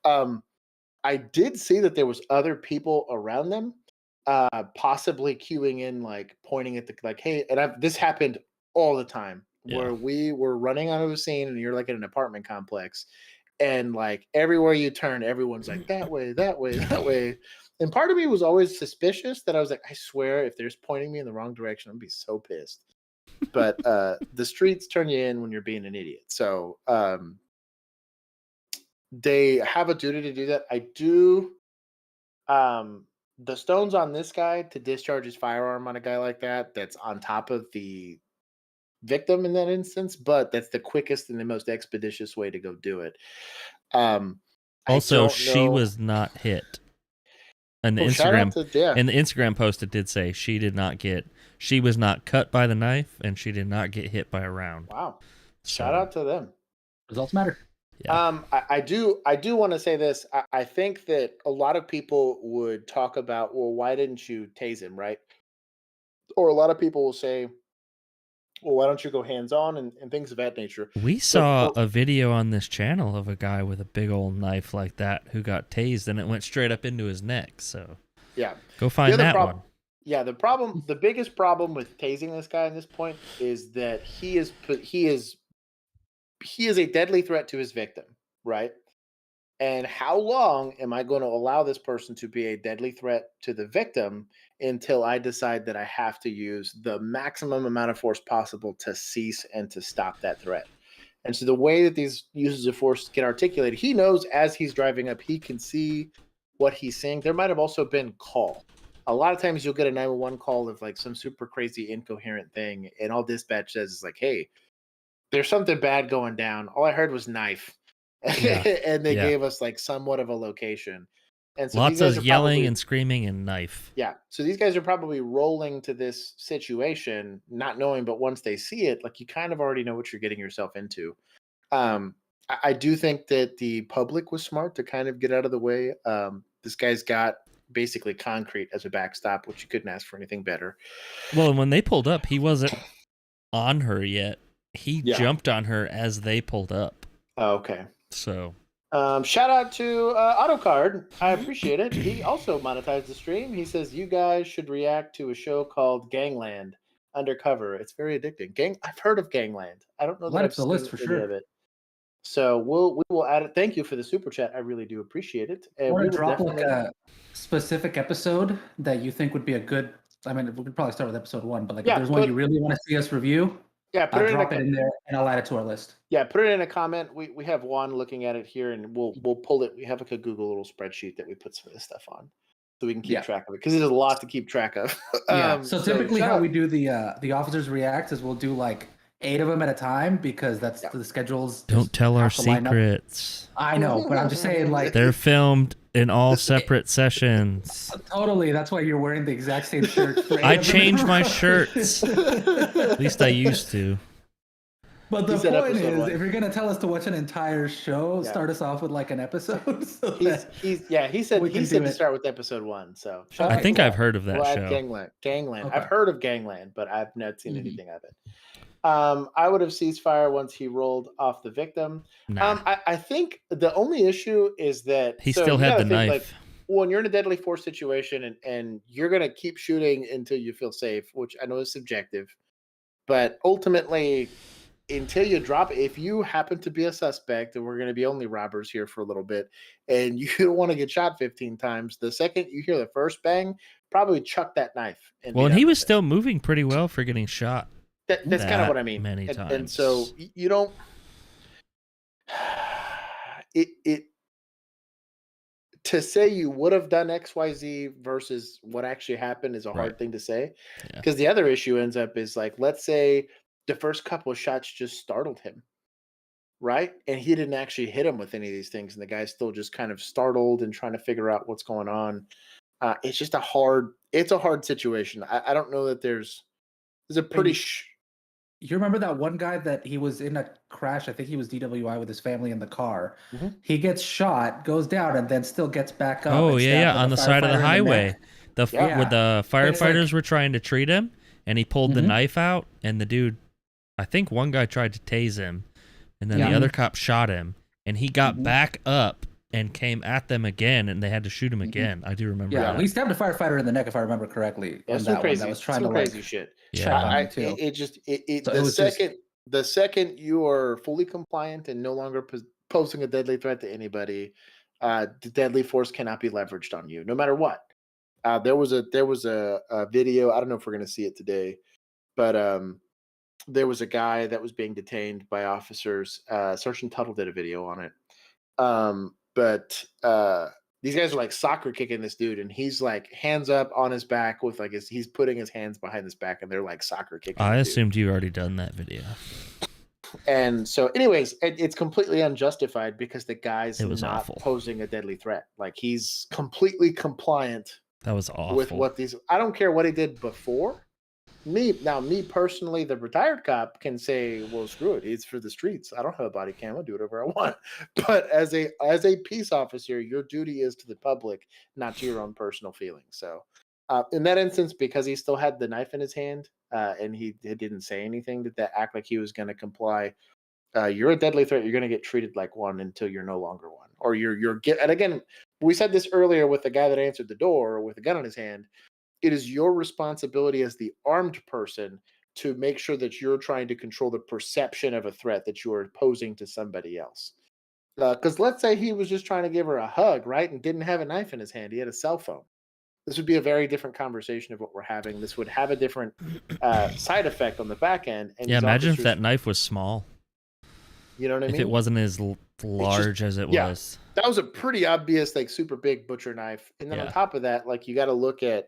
I did see that there was other people around them, possibly queuing in, like pointing at hey, and this happened all the time where we were running out of a scene and you're like in an apartment complex. And like everywhere you turn, everyone's like that way, that way, that way. And part of me was always suspicious that I was like, I swear, if they're pointing me in the wrong direction, I'm gonna be so pissed. But the streets turn you in when you're being an idiot. So they have a duty to do that. I do. The stones on this guy to discharge his firearm on a guy like that's on top of the victim in that instance, but that's the quickest and the most expeditious way to go do it. Also, she was not hit. And the Instagram post, it did say she was not cut by the knife and she did not get hit by a round. Wow. Shout out to them. Results matter. Yeah. I do want to say this. I think that a lot of people would talk about, well, why didn't you tase him, right? Or a lot of people will say, well, why don't you go hands-on and things of that nature. We saw a video on this channel of a guy with a big old knife like that who got tased and it went straight up into his neck. So yeah, go find that one. Yeah, the biggest problem with tasing this guy at this point is that he is a deadly threat to his victim, right? And how long am I going to allow this person to be a deadly threat to the victim until I decide that I have to use the maximum amount of force possible to cease and to stop that threat? And so the way that these uses of force get articulated, he knows as he's driving up, he can see what he's seeing. There might have also been call. A lot of times you'll get a 911 call of like some super crazy incoherent thing, and all dispatch says is like, hey, there's something bad going down. All I heard was knife. Yeah. And they gave us like somewhat of a location. And so lots of yelling and screaming and knife. Yeah. So these guys are probably rolling to this situation, not knowing, but once they see it, like you kind of already know what you're getting yourself into. I do think that the public was smart to kind of get out of the way. This guy's got basically concrete as a backstop, which you couldn't ask for anything better. Well, and when they pulled up, he wasn't on her yet. He jumped on her as they pulled up. Oh, okay. So, shout out to AutoCard. I appreciate it. He also monetized the stream. He says you guys should react to a show called Gangland Undercover. It's very addicting. I've heard of Gangland. I don't know that I've seen list for sure. of it. So we will add it. Thank you for the super chat. I really do appreciate it. And we will drop like a specific episode that you think would be a good. I mean, we could probably start with episode 1, but like if there's one you really want to see us review. Yeah, drop it in there, and I'll add it to our list. Yeah, put it in a comment. We have Juan looking at it here, and we'll pull it. We have like a Google little spreadsheet that we put some of this stuff on, so we can keep track of it because there's a lot to keep track of. So typically, how we do the officers react is we'll do like 8 of them at a time because that's the schedules. Don't tell our secrets. I know, but I'm just saying, like they're filmed in all separate sessions. Totally, that's why you're wearing the exact same shirt. I change my shirts. At least I used to. But the point is, if you're gonna tell us to watch an entire show, start us off with like an episode. So he said to start with episode 1. So I think I've heard of that show. Gangland. Okay. I've heard of Gangland, but I've not seen anything of it. I would have ceased fire once he rolled off the victim. Nah. I think the only issue is that he still had the knife. Like, when you're in a deadly force situation and you're going to keep shooting until you feel safe, which I know is subjective, but ultimately, until you drop, if you happen to be a suspect, and we're going to be only robbers here for a little bit, and you don't want to get shot 15 times, the second you hear the first bang, probably chuck that knife. And he was still moving pretty well for getting shot. That's kind of what I mean. Many times. And so you don't. It to say you would have done XYZ versus what actually happened is a hard thing to say, because the other issue ends up is like, let's say the first couple of shots just startled him, right? And he didn't actually hit him with any of these things, and the guy's still just kind of startled and trying to figure out what's going on. It's just a hard situation. I don't know that there's a pretty. You remember that one guy that he was in a crash? I think he was DWI with his family in the car. Mm-hmm. He gets shot, goes down, and then still gets back up. Oh, yeah, on the side of the highway. Where the firefighters were trying to treat him, and he pulled the knife out, and the dude, I think one guy tried to tase him, and then the other cop shot him, and he got back up and came at them again, and they had to shoot him again. I do remember that. He stabbed a firefighter in the neck, if I remember correctly. That's that crazy. That was trying to crazy shit. Yeah, the second you are fully compliant and no longer posing a deadly threat to anybody, the deadly force cannot be leveraged on you, no matter what. There was a video. I don't know if we're going to see it today, but there was a guy that was being detained by officers. Sergeant Tuttle did a video on it. But these guys are like soccer kicking this dude, and he's like hands up on his back with like he's putting his hands behind his back, and they're like soccer kicking. I assumed you already done that video. And so, anyways, it's completely unjustified because the guy's not awful. posing a deadly threat. Like, he's completely compliant. That was awful. With what these, I don't care what he did before. Me personally, the retired cop can say, well, screw it. It's for the streets. I don't have a body cam. I'll do whatever I want. But as a peace officer, your duty is to the public, not to your own personal feelings. So in that instance, because he still had the knife in his hand and he didn't say anything, did that act like he was going to comply? You're a deadly threat. You're going to get treated like one until you're no longer one. Or and again, we said this earlier with the guy that answered the door with a gun in his hand. It is your responsibility as the armed person to make sure that you're trying to control the perception of a threat that you are posing to somebody else. Because let's say he was just trying to give her a hug, right? And didn't have a knife in his hand. He had a cell phone. This would be a very different conversation of what we're having. This would have a different side effect on the back end. And yeah, imagine if that knife was small. You know what I mean? If it wasn't as large as it was. That was a pretty obvious, like, super big butcher knife. And then on top of that, like, you got to look at,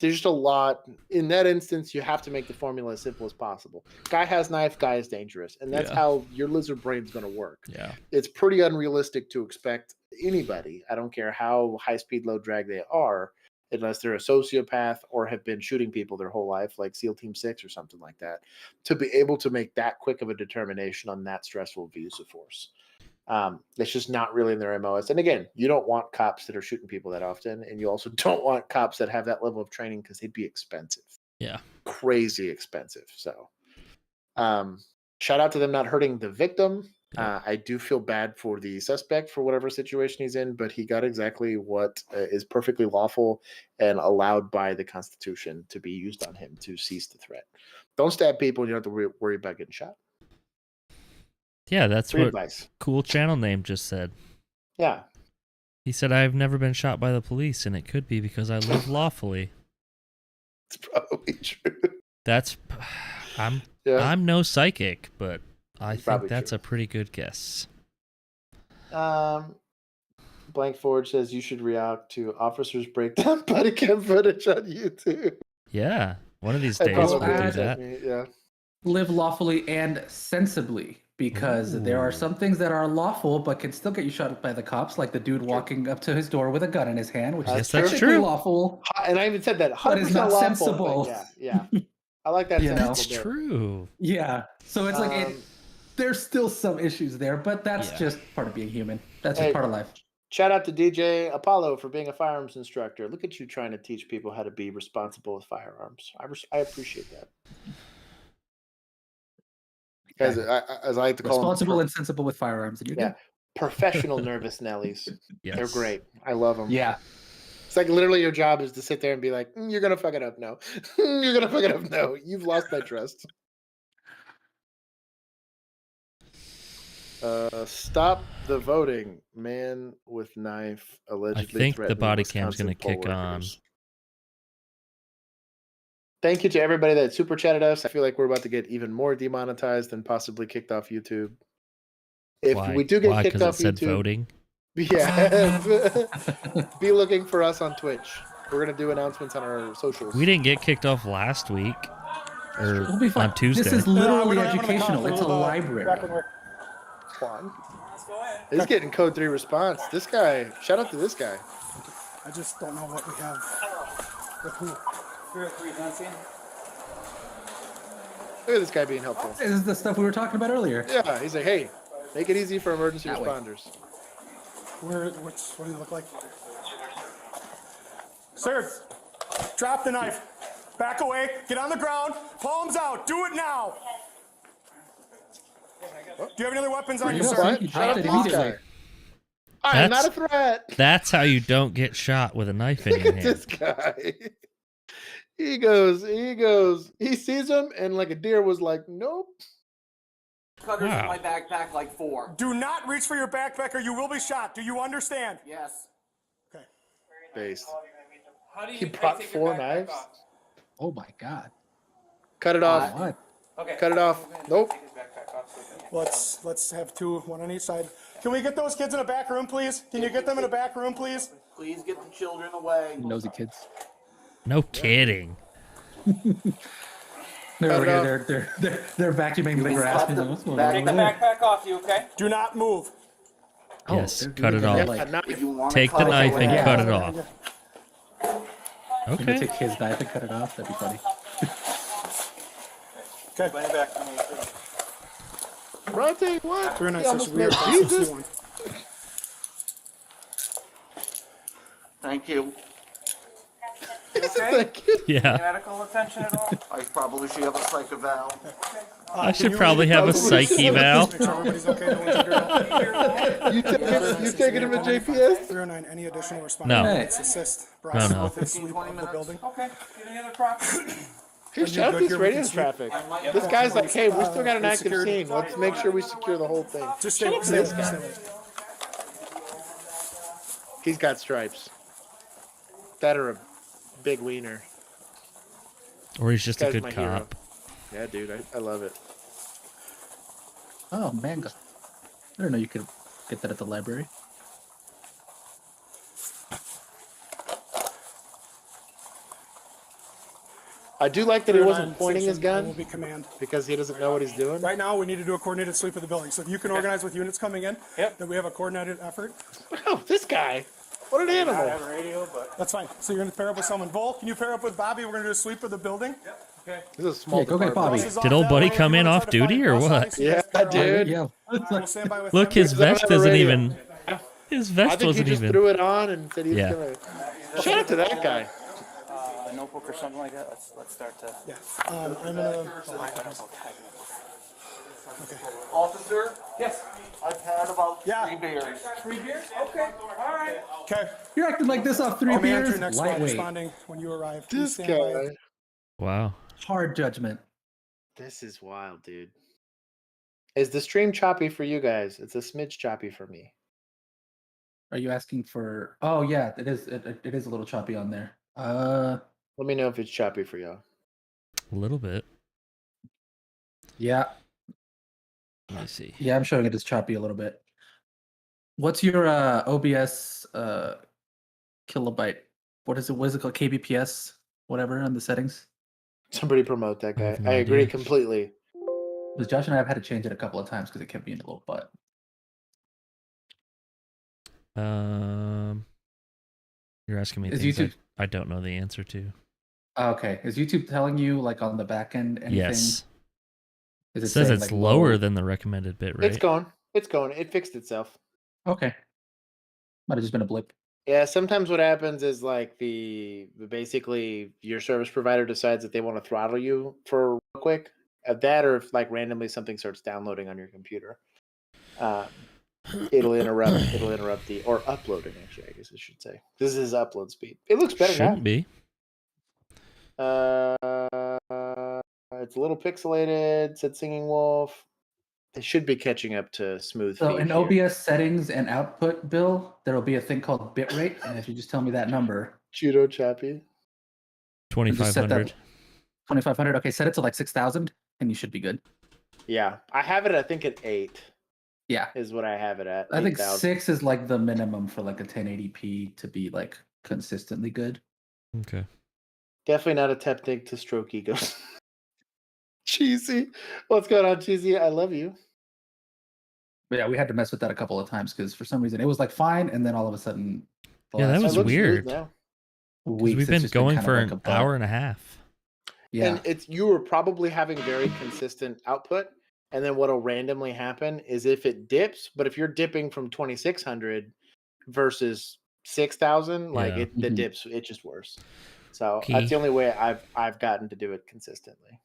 there's just a lot. In that instance, you have to make the formula as simple as possible. Guy has knife, guy is dangerous. And that's how your lizard brain's going to work. Yeah. It's pretty unrealistic to expect anybody, I don't care how high-speed, low drag they are, unless they're a sociopath or have been shooting people their whole life, like SEAL Team 6 or something like that, to be able to make that quick of a determination on that stressful of use of force. It's just not really in their MOS. And again, you don't want cops that are shooting people that often, and you also don't want cops that have that level of training because they'd be expensive. Yeah. Crazy expensive. So shout out to them not hurting the victim. I do feel bad for the suspect for whatever situation he's in, but he got exactly what is perfectly lawful and allowed by the Constitution to be used on him to cease the threat. Don't stab people and you don't have to worry about getting shot. Yeah, that's Free what advice. Cool Channel Name just said. Yeah. He said, I've never been shot by the police, and it could be because I live lawfully. It's probably true. I'm no psychic, but I think that's a pretty good guess. Blank Forge says you should react to officers break down bodycam footage on YouTube. Yeah, one of these days we'll do that. Yeah. Live lawfully and sensibly, because there are some things that are lawful but can still get you shot by the cops, like the dude walking up to his door with a gun in his hand, which is technically lawful. And I even said that, but it's not lawful, sensible. Yeah. I like that. That's true. Yeah. So it's like there's still some issues there, but that's just part of being human. That's just part of life. Shout out to DJ Apollo for being a firearms instructor. Look at you trying to teach people how to be responsible with firearms. I appreciate that. As I like to call them, responsible and sensible with firearms. And you're good. Professional nervous Nellies. Yes. They're great. I love them. Yeah. It's like literally your job is to sit there and be like, you're going to fuck it up. No, you're going to fuck it up. No, you've lost my trust. Stop the voting. Man with knife allegedly. I think the body cam's going to kick on. Thank you to everybody that super chatted us. I feel like we're about to get even more demonetized and possibly kicked off YouTube. If we do get kicked off YouTube, voting. Yeah, be looking for us on Twitch. We're gonna do announcements on our socials. We didn't get kicked off last week or on Tuesday. This is literally educational. It's a library. He's getting code 3 response. This guy. Shout out to this guy. I just don't know what we have. With who? Look at this guy being helpful. This is the stuff we were talking about earlier. Yeah, he's like, hey, make it easy for emergency responders. What do you look like? Sir, drop the knife. Back away. Get on the ground. Palms out. Do it now. Do you have any other weapons on you, sir? I am not a threat. That's how you don't get shot with a knife in your hand. This guy. He sees him and like a deer was like, nope. Cutters in my backpack like 4. Do not reach for your backpack or you will be shot. Do you understand? Yes. Okay. Based. He brought 4 knives? Oh my god. Cut it off. What? Okay. Cut it off. Nope. Let's have 2, 1 on each side. Can we get those kids in a back room, please? Can you get them in a back room, please? Please get the children away. Nosy kids. No kidding. They're over here. They're vacuuming the grass. Take the backpack off you, okay? Do not move. Yes, cut it off. Take the cut knife it and away. cut it off. I'm gonna Okay. take his knife and cut it off. That'd be funny. Okay. Bring it back to me. Bronte, what? Very nice. He This almost is weird. made Jesus. 61. Thank you. Okay? Yeah. Medical attention at all? I probably should have a psych eval. I should probably have a psych eval. Make sure everybody's okay. No one's injured. You taking him at JPS? 309. Any additional response? No. Let's assist. Bryce No. with his sweep of the building. Okay. Get any other props? Hey, shout out this radio traffic. This guy's like, hey, we still got an active scene. Let's make sure we secure the whole thing. Just Shout stay out to this stay guy. away. He's got stripes. That are a big wiener. Or he's just a This good guy's my hero. cop. Yeah, dude, I love it. Oh, manga. I didn't know you could get that at the library. I do like that he wasn't 309 pointing his station, I will gun be command. because he doesn't know what he's doing. Right now, we need to do a coordinated sweep of the building. So if you can organize with units coming in, that we have a coordinated effort. Oh, this guy. What an I animal. have a radio, but... That's fine. So you're going to pair up with someone. Vol, can you pair up with Bobby? We're going to do a sweep of the building. Okay. This is a small Yeah, go get Bobby. department. Did old buddy come in off duty or what? Yeah, dude. Yeah. We'll stand by with Look, him. his vest isn't radio. even. His I vest think he wasn't just even. threw it on and said he was Yeah. gonna. Shout out to that guy. A notebook or something like that. Let's start to... Yeah. I'm going to... Officer, Yes. I've had about Yeah. 3 beers. 3 beers? Okay. All right. Okay. You're acting like this off 3 Command, beers. your next squad Lightweight. responding when you arrive. Please This stand by. guy. Wow. Hard judgment. This is wild, dude. Is the stream choppy for you guys? It's a smidge choppy for me. Are you asking for? Oh yeah, it is. It is a little choppy on there. Let me know if it's choppy for y'all. A little bit. Yeah, Let me see. yeah. I'm showing it as choppy a little bit. What's your OBS kilobyte? What is it? What is it called? kbps, whatever, on the settings. Somebody promote that I guy. have no I agree idea. completely. Because Josh and I have had to change it a couple of times because it kept being a little butt. You're asking me Is things YouTube- I don't know the answer to. Okay, is YouTube telling you like on the back end anything? Yes. Is It says saying, it's like, lower low? than the recommended bit rate. It's going. It's going. It fixed itself. Okay, might have just been a blip. Yeah, sometimes what happens is like basically your service provider decides that they want to throttle you for real quick. That or if like randomly something starts downloading on your computer. It'll interrupt the or uploading actually, I guess I should say. This is upload speed. It looks better Shouldn't now. be. It's a little pixelated, said Singing Wolf. They should be catching up to smooth So feed in here. OBS settings and output, Bill, there will be a thing called bitrate, and if you just tell me that number, Judo Chappy. 2500. 2500. Okay, set it to like 6000, and you should be good. Yeah. I have it I think at 8 Yeah, is what I have it at. I think 8,000. 6 is like the minimum for like a 1080p to be like consistently good. Okay. Definitely not a technique to stroke egos. Cheesy. What's going on, Cheesy? I love you. But yeah, we had to mess with that a couple of times because for some reason it was like fine, and then all of a sudden, the Yeah, that last was It looks smooth weird. now. weeks, We've it's been just going kind of for like a an bug. hour and a half. Yeah, And you were probably having very consistent output. And then what'll randomly happen is if it dips, but if you're dipping from 2600 versus 6000, like Yeah. the Mhm. dips, it's just worse. So Key. that's the only way I've gotten to do it consistently.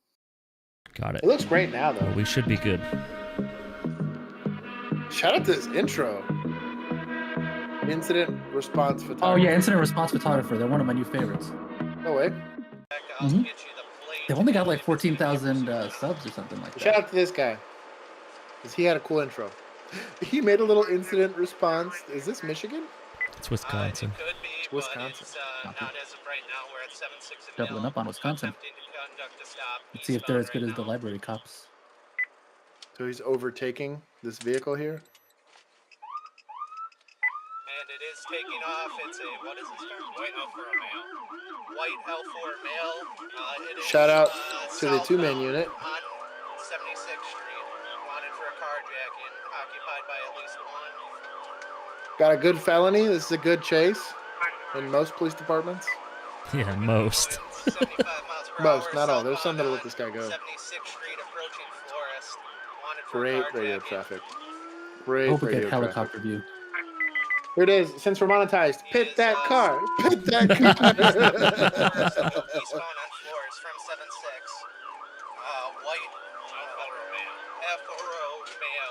Got it. It looks great now Well, though. we should be good. Shout out to this intro. Incident response Oh photography. yeah, incident response photographer. They're one of my new favorites. No way. Mhm. They've only got like 14,000 subs or something like Shout that. out to this guy. Because he had a cool intro. He made a little incident response. Is this Michigan? It's Wisconsin. Wisconsin. Doubling up on Wisconsin. Let's see if they're as good as the library cops. So he's overtaking this vehicle here. and it is taking off. It's a, what is this car? White Alfa Romeo. White Alfa Romeo. It is, Shout out to the two-man unit. On 76th Street. Wanted for a carjacking. Occupied by at least one. Got a good felony. This is a good chase in most police departments. Yeah, most. Most, not all. There's some that'll let this guy go. 76th Street approaching Florist. Great radio traffic. Great Hope we radio get helicopter view. Here it is. Since we're monetized, pit that car. Pit that car. Eastbound on Florist from 76. White Alfa Romeo.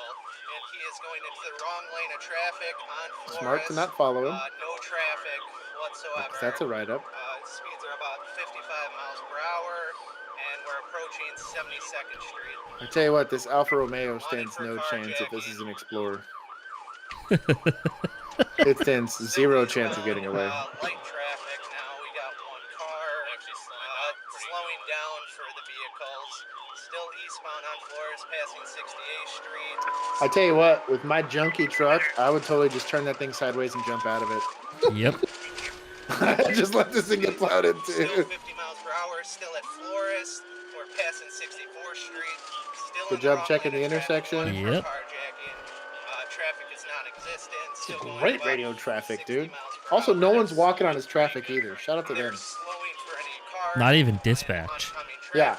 And he is going into the wrong lane of traffic on Florist. Smart to not follow him. No traffic whatsoever. That's a write-up. Speeds are about 55 miles per hour, and we're approaching 72nd Street. I tell you what, this Alfa Romeo stands no chance if this is an Explorer. It stands zero chance of getting away. Light traffic now. We got one car slowing down for the vehicles. Still eastbound on Florist, passing 68th Street. I tell you what, with my junky truck, I would totally just turn that thing sideways and jump out of it. Yep. Just let this thing get plowed into. Still 50 miles per hour, still at Florist. We're passing 64th Street. Still Good job checking the intersection. Yep. Traffic is non-existent. Still going Great radio traffic, dude. Also, no one's walking on his traffic either. Shout out to them. Not even dispatch. Yeah.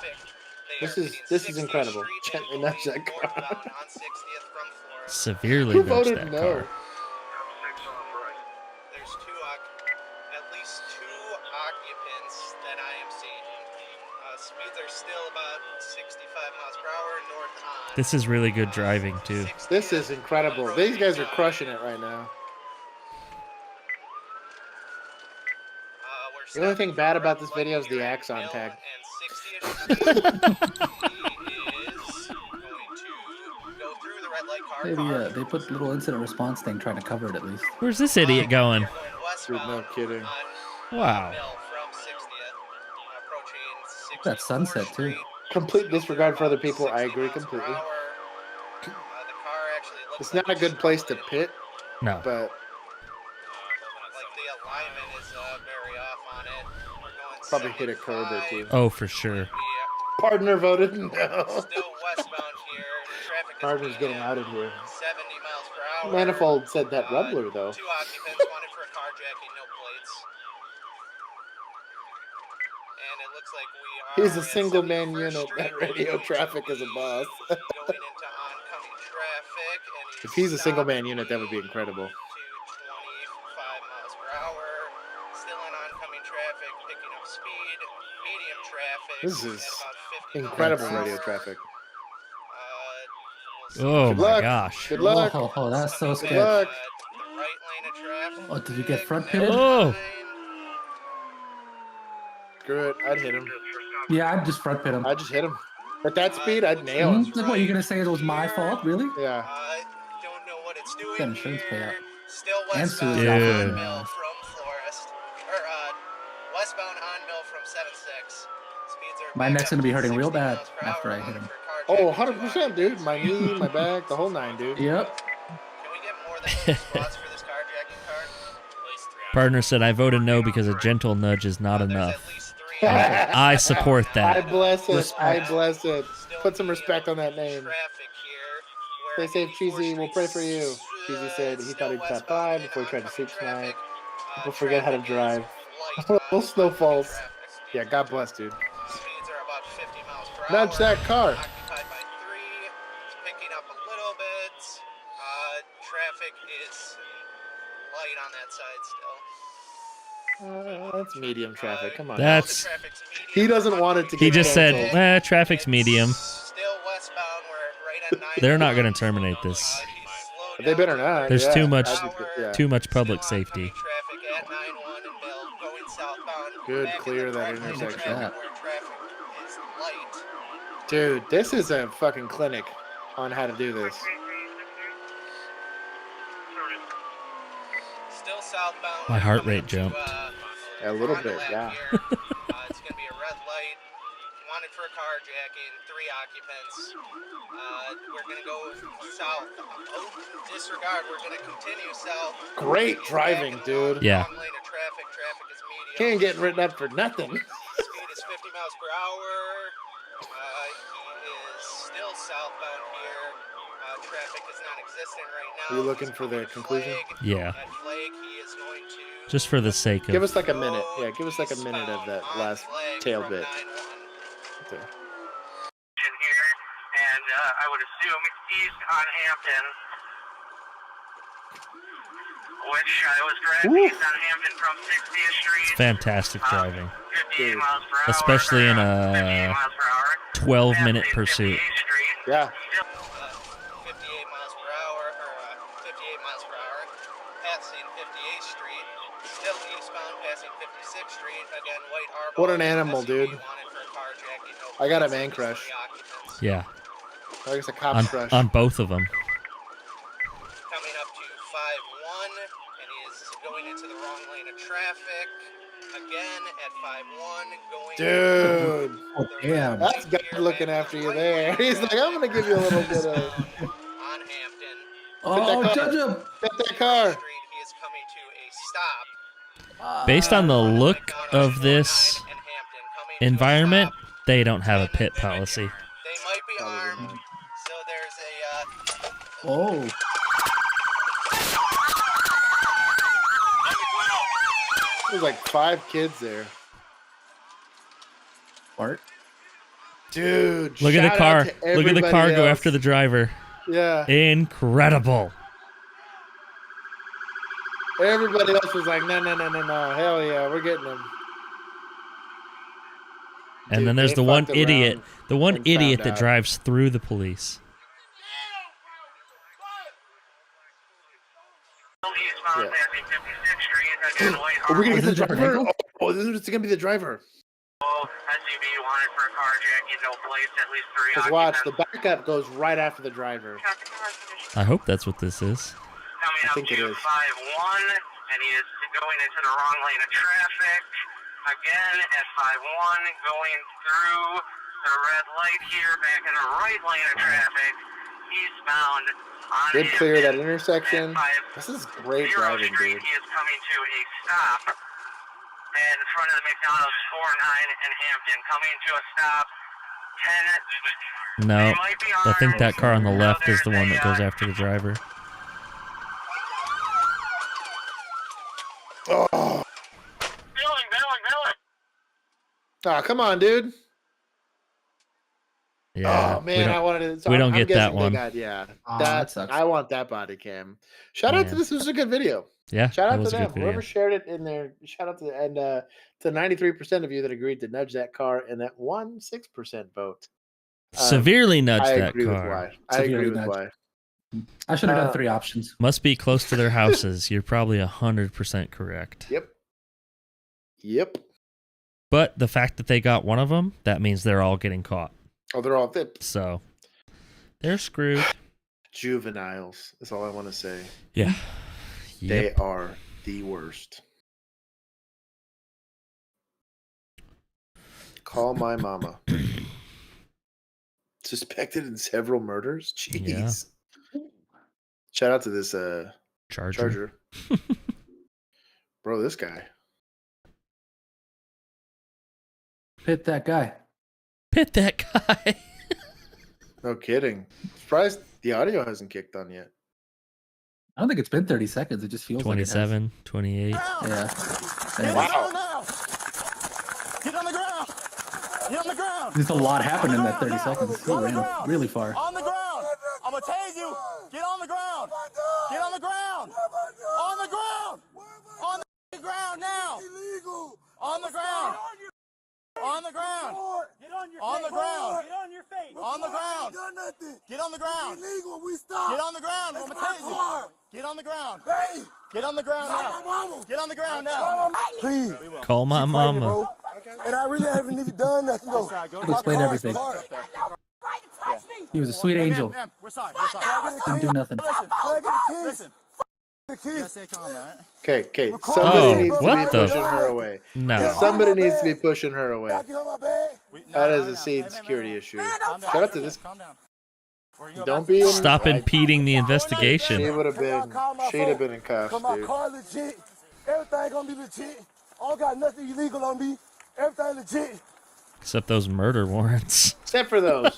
This is incredible. Gently nudge that car. Severely Who nudge voted that no? car. There's at least two occupants that I am seeing. Speeds are still about 65 miles per hour north on. This is really good driving, too. This is incredible. These guys are crushing it right now. The only thing bad about this video is the Axon tag. Maybe they put little incident response thing trying to cover it at least. Where's this idiot going? Dude, no kidding. Wow. That sunset too. Complete disregard for other people. I agree completely. It's not a good place to pit. No. But probably hit a curb or two. Oh, for sure. Partner voted no. Partner's getting out of here. Manifold said that Rumbler though. Two occupants wanted for a carjacking, no plates. And it looks like we are. He's a single man unit. That radio traffic is a boss. Going into oncoming traffic. And If he's a single man unit, that would be incredible. 25 miles per hour. Still in oncoming traffic, picking up speed. Medium traffic. This is about 50 incredible miles per radio hour. traffic. Oh Good my luck. gosh. Good luck. Oh, that's so Good scary. luck. The right lane of traffic. Oh, did you get front pitted? Oh. Screw it. I'd hit him. Yeah, I'd just front pit him. I'd just hit him. At that speed, I'd nail him. Like, what, you're gonna say it was my fault? Really? Yeah. Don't know what it's doing. Got insurance payout. Still And westbound suicide. Dude. on Mill from Florist. Or westbound on Mill from 76. Speeds are My back neck's up gonna be to hurting 60 real bad miles per after hour, I hit him. for Oh, carjacking. 100%, dude. My knee, my back, the whole nine, dude. Yep. Can we get more than 2 spots for this carjacking car? At least 3. Partner said, I voted no because a gentle nudge is not enough. I support I that. bless it. I Respect. bless it. Put some respect on that name. Traffic here. Stay safe, Cheesy. We'll pray for you. Cheesy said he thought he'd top 5 before he tried to sleep tonight. People forget how to drive. Little snowfalls. Yeah, God bless, dude. Speeds are about 50 miles per hour. Nudge that car. Occupied by 3. It's picking up a little bit. Traffic is light on that side still. That's medium traffic. Come on. That's. Traffic's medium. He doesn't want it to get He just said, canceled. traffic's medium. Still westbound. We're right at 9. They're not going to terminate this. They better not. There's yeah. too much, Yeah. too much public safety. Traffic at 9-1 and Bill going southbound. Good, Back in clear the that right lane of intersection. traffic where traffic is light. Dude, this is a fucking clinic on how to do this. Still southbound. My heart coming rate up to, jumped. A little Honda bit, Lab yeah. here. It's going to be a red light. wanted for a carjacking, 3 occupants. We're going to go south. Oh, disregard, we're going to continue south. Great driving, dude. Yeah. Wrong lane of traffic. Traffic is medium. He ain't getting written up for nothing. Speed is 50 miles per hour. He is still southbound here. Traffic is non-existent right now. Are you looking for the conclusion? Yeah. At Flag, he is going to Just for the sake of. Give us like a minute. Yeah, give us like a minute of that last tail bit. Okay. Here, and I would assume east on Hampton, which I was driving east on Hampton from 60th Street. Fantastic driving. 58 miles per hour. Especially in a 12-minute pursuit. Yeah. 58 miles per hour, or 58 miles per hour, passing 58th Street, still eastbound, passing 56th Street, again, White Harbor. What an animal, dude. Wanted for a carjacking, no I got a plates, man crush. 3 occupants. Yeah. I guess a cop crush. On both of them. Coming up to 5-1, and he is going into the wrong lane of traffic. Again at 5-1, going. Dude. Oh, damn. That's God looking after you there. He's like, I'm going to give you a little bit of. On Hampton. Oh, judge him. Get that car. He is coming to a stop. Based on the look of this environment, they don't have a pit policy. They might be armed, so there's a. Oh. There's like 5 kids there. Bart? Dude. Look at the car. Look at the car go after the driver. Yeah. Incredible. Everybody else was like, no. Hell yeah, we're getting them. And Dude, then there's they the one fucked idiot. around The one and idiot found that out. drives through the police. Yeah. Are we going to get the driver? Oh, this is going to be the driver. SUV wanted for a carjacking, no plates, at least 3 Because watch, the backup goes right after the driver. I hope that's what this is. I think it is. 5-1, and he is going into the wrong lane of traffic. Again at 5-1, going through the red light here, back in the right lane of traffic. Eastbound on Did clear that Hampton intersection. at This is great 50 driving, Street. dude. He is coming to a stop in front of the McDonald's 49 in Hampton, coming to a stop. 10. No, They might be I think armed. that car on the So left is the there's one a, that goes after the driver. Oh. Oh, come on, dude. Yeah. Oh man, I wanted to. We don't I'm get that guessing they one. got- yeah, Aw, that that sucks. I want that body cam. Shout out to Man. this. This was a good video. Yeah, Shout that out to was a them. good video. Whoever shared it in there. Shout out to to 93% of you that agreed to nudge that car and that 6% vote. Severely nudge I that agree with car. why. I agree with why. I should have done 3 options. Must be close to their houses. You're probably 100% correct. Yep. Yep. But the fact that they got one of them, that means they're all getting caught. Oh, they're all fit. So they're screwed. Juveniles. That's all I want to say. Yeah. They Yep. are the worst. Call my mama. Suspected in several murders? Jeez. Shout out to this Charger. Bro, this guy. Hit that guy. Pit that guy. No kidding. Surprised the audio hasn't kicked on yet. I don't think it's been 30 seconds. It just feels 27, 28. like it has. Yeah. Wow. Get on the ground! Get on the ground! There's a lot happened in that 30 seconds. He ran really far. On the ground! I'm gonna tase you! Get on the ground! Get on the ground! On the ground! On the ground now! Illegal! On the ground! On the ground! Get on your on the ground! Get on your face! On the ground! Get on the ground! Illegal! We stop! Get on the ground! I'm gonna tase you! Get on the ground! Hey! Get on the ground now! Get on the ground now! Please. Call my mama. And I really haven't even done nothing though. Explain everything. He was a sweet angel. We're sorry. We're sorry. Didn't do nothing. Listen. Okay. Somebody needs to be what the- pushing her away. No. Yeah, somebody needs to be pushing her away. That is a seed security issue. Shout out to this. Don't be in, Stop impeding the investigation. She would have been. She'd have been in cuffs, Cause my dude. car legit. Everything gonna be legit. I don't got nothing illegal on me. Everything legit. Except those murder warrants. Except for those.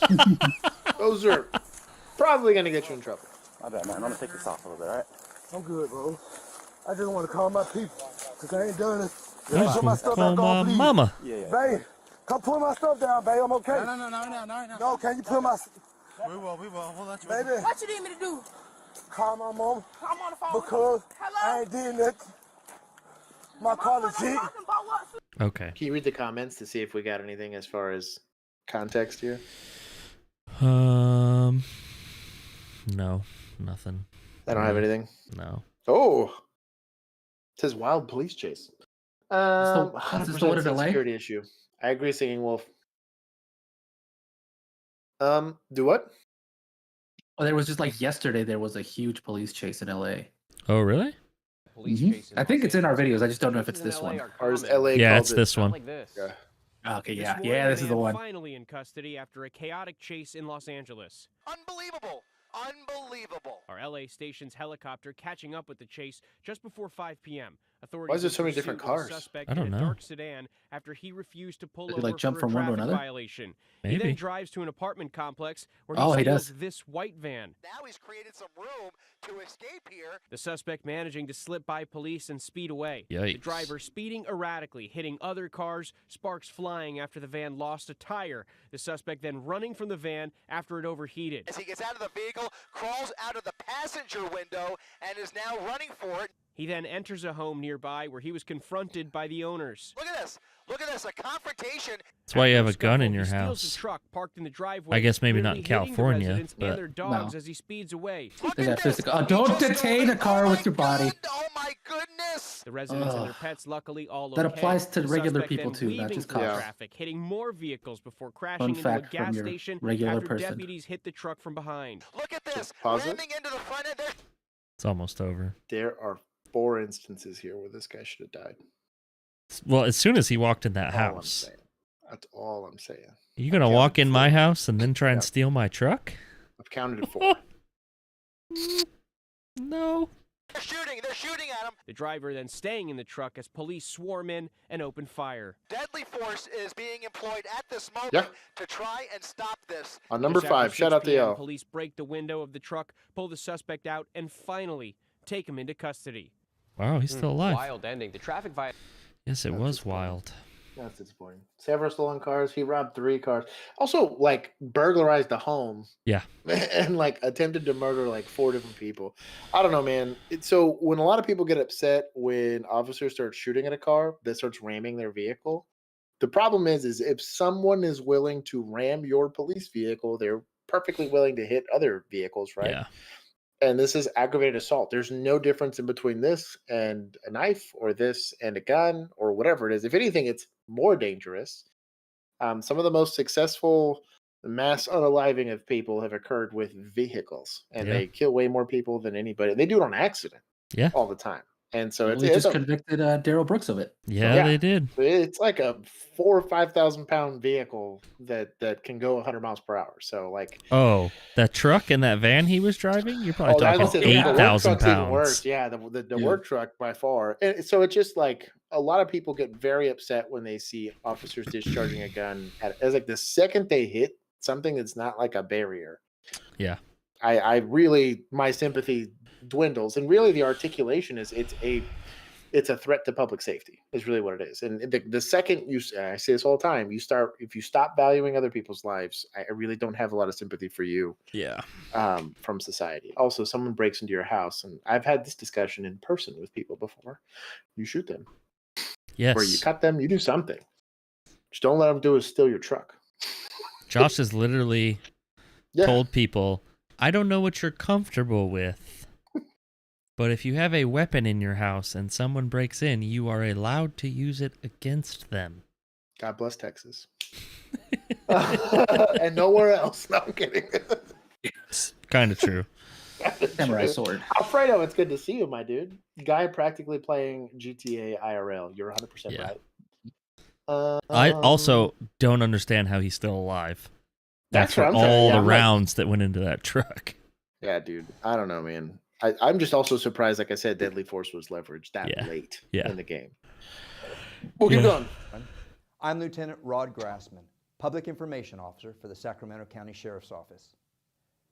Those are probably gonna get you in trouble. My bad, man. I'm gonna take this off a little bit, all right? I'm good, bro. I just want to call my people, cause I ain't done it. I just want to call my mama. Babe, come pull my stuff down, babe. I'm okay. No. No, can you pull my... We will. We'll let you. Baby. What you need me to do? Call my mom. I'm on the phone. Because Hello? I ain't did nothing. My car legit. Okay. Can you read the comments to see if we got anything as far as context here? No, nothing. I don't have anything. No. Oh, it says wild police chase. So, 100% security issue. I agree, Singing Wolf. Do what? Oh, there was just like yesterday. There was a huge police chase in LA. Oh, really? I think it's in our videos. I just don't know if it's this one. Or is LA? Yeah, it's this one. Yeah. Okay, yeah, this is the one. Finally in custody after a chaotic chase in Los Angeles. Unbelievable. Unbelievable. Our LA station's helicopter catching up with the chase just before 5 p.m. Why is there so many different cars? Suspect I don't in a know. dark sedan after he refused to pull Did over he, like, jump for from a one to traffic another? violation. Maybe. He then drives to an apartment complex where Oh, he he steals does. this white van. Now he's created some room to escape here. The suspect managing to slip by police and speed away. The Yikes. driver speeding erratically, hitting other cars, sparks flying after the van lost a tire. The suspect then running from the van after it overheated. As he gets out of the vehicle, crawls out of the passenger window, and is now running for it. He then enters a home nearby where he was confronted by the owners. Look at this. Look at this. A confrontation. That's why you have a After gun scuffle, in your he steals house. his truck parked in the driveway. I guess maybe not in nearly hitting the California, residents and but their dogs No. as he speeds away. They got physical. Oh, don't detain a car with your body. Oh my goodness. The residents and their pets luckily all That okay. applies to The regular suspect people then too, not weaving just through cops. traffic, hitting more vehicles before crashing into a fact from gas your station regular after person. deputies hit the truck from behind. Look at this. Pause it. Ramming into the front end there. It's almost over. There are 4 instances here where this guy should have died. Well, as soon as he walked in that All I'm house. saying. That's all I'm saying. You gonna walk in my house and then try and steal my truck? I've counted 4. No. They're shooting at him. The driver then staying in the truck as police swarm in and open fire. Deadly force is being employed at this moment Yeah. to try and stop this. On number Just after 5, shout out to 6 p.m., y'all. Police break the window of the truck, pull the suspect out, and finally take him into custody. Wow, he's still alive. Wild ending. The traffic violation. Yes, it was wild. That's disappointing. Several stolen cars. He robbed 3 cars. Also, like, burglarized a home. Yeah. And, like, attempted to murder, like, 4 different people. I don't know, man. So when a lot of people get upset when officers start shooting at a car that starts ramming their vehicle, the problem is if someone is willing to ram your police vehicle, they're perfectly willing to hit other vehicles, right? Yeah. And this is aggravated assault. There's no difference in between this and a knife or this and a gun or whatever it is. If anything, it's more dangerous. Some of the most successful mass unaliving of people have occurred with vehicles, and Yeah. they kill way more people than anybody. They do it on accident Yeah. all the time. And so Well, it's, they it's just a, convicted Daryl Brooks of it. Yeah, they did. it's like a 4,000 or 5,000 pound vehicle that can go 100 miles per hour. So like, Oh, that truck and that van he was driving? You're probably I was talking gonna say, the work 8,000 truck's even pounds. worse. Yeah, the work truck by far. And so it's just like a lot of people get very upset when they see officers discharging a gun. As like the second they hit something that's not like a barrier, Yeah. I really, my sympathy dwindles. And really the articulation is it's a threat to public safety is really what it is. And the second I say this all the time, if you stop valuing other people's lives, I really don't have a lot of sympathy for you. Yeah. From society. Also, someone breaks into your house, and I've had this discussion in person with people before. You shoot them. Yes. Or you cut them, you do something. Just don't let them do is steal your truck. Josh has literally told people, I don't know what you're comfortable with, but if you have a weapon in your house and someone breaks in, you are allowed to use it against them. God bless Texas. And nowhere else. No, I'm kidding. It's kind of true. Samurai sword. Alfredo, it's good to see you, my dude. Guy practically playing GTA IRL. You're 100% right. I also don't understand how he's still alive. That's After what I'm trying to- all yeah, the I'm like- rounds that went into that truck. Yeah, dude. I don't know, man. I'm just also surprised, like I said, deadly force was leveraged that late in the game. We'll keep going. I'm Lieutenant Rod Grassman, Public Information Officer for the Sacramento County Sheriff's Office.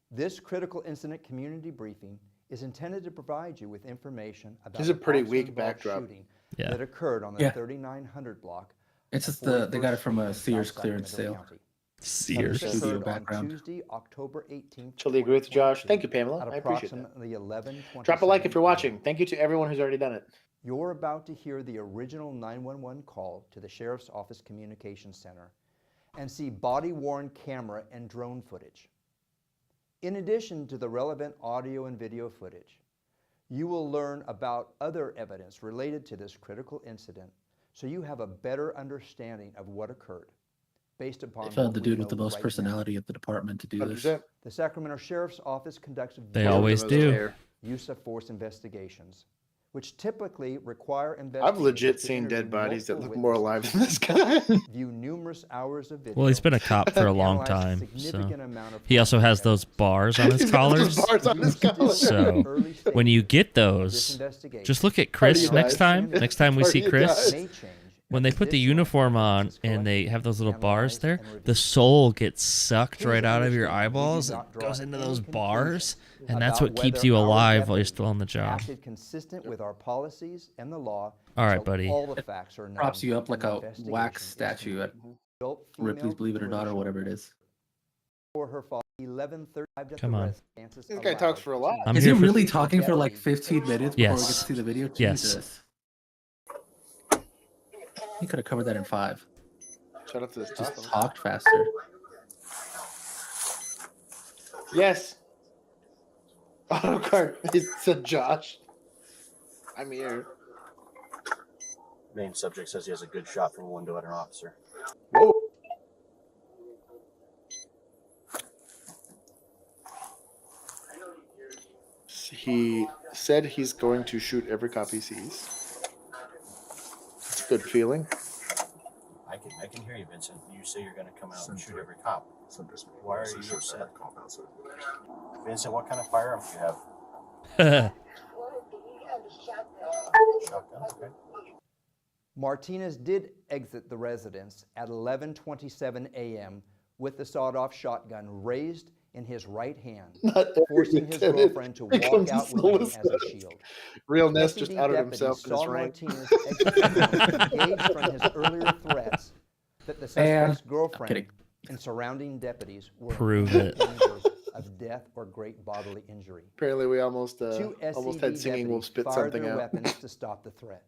This critical incident community briefing is intended to provide you with information about This is a pretty officer weak involved backdrop. shooting that occurred on the 3900 block. It's just of they got it 41st from a Street in Sears South clearance Sacramento sale. County. Sears This studio occurred on background. Tuesday, October 18th, Totally agree with Josh. 2022 Thank you, Pamela. at I appreciate that. approximately 11:27 Drop a like if you're watching. Thank you to everyone who's already done it. You're about to hear the original 911 call to the Sheriff's Office Communications Center and see body-worn camera and drone footage. In addition to the relevant audio and video footage, you will learn about other evidence related to this critical incident so you have a better understanding of what occurred based upon They found what the we dude with know the most right personality now. of the department to do this. 100%. The Sacramento Sheriff's Office conducts They always do. use of force investigations, which typically require I've investigators legit to seen interview dead bodies that multiple look more witnesses, alive than this guy. view numerous hours of video, Well, he's been a cop for a long analyze a time, so significant amount of he also has those bars on his He's got those collars. bars on his collar. So when you get those, just look at Chris Party next dies. time. Next time we see Party Chris, dies. when they put the uniform on and they have those little bars there, the soul gets sucked right out of your eyeballs and goes into those bars, and that's what keeps you alive while you're still on the job. acted consistent with our policies and the law. All right, until buddy. All the facts are known. Props you up like and a the investigation wax is statue at complete. Adult Ripley's female Believe It or Not or whatever it is. For her father, 11:35 Come on. This guy talks for a lot. I'm Is he here for- really talking for like 15 minutes before we get to Yes. see the video? Yes. Jesus. He could have covered that in 5. Shout out to this Just top. talked faster. Yes. Auto card. He said Josh. I'm here. Main subject says he has a good shot from a window at an officer. Whoa. He said he's going to shoot every cop he sees. It's a good feeling. I can hear you, Vincent. You say you're going to come out and shoot every cop. Why are you upset? Vincent, what kind of firearm do you have? Shotgun, okay. Martinez did exit the residence at 11:27 a.m. with the sawed-off shotgun raised in his right hand, forcing his girlfriend to walk out with him as a shield. Real Ness just SED outed deputies himself in his saw rank. Martinez exit engaged from his earlier threats that the suspect's girlfriend and surrounding deputies were Prove in it. danger of death or great bodily injury. Apparently, we almost Two almost SED had Singing Wolf spit deputies fired something their out. weapons to stop the threat.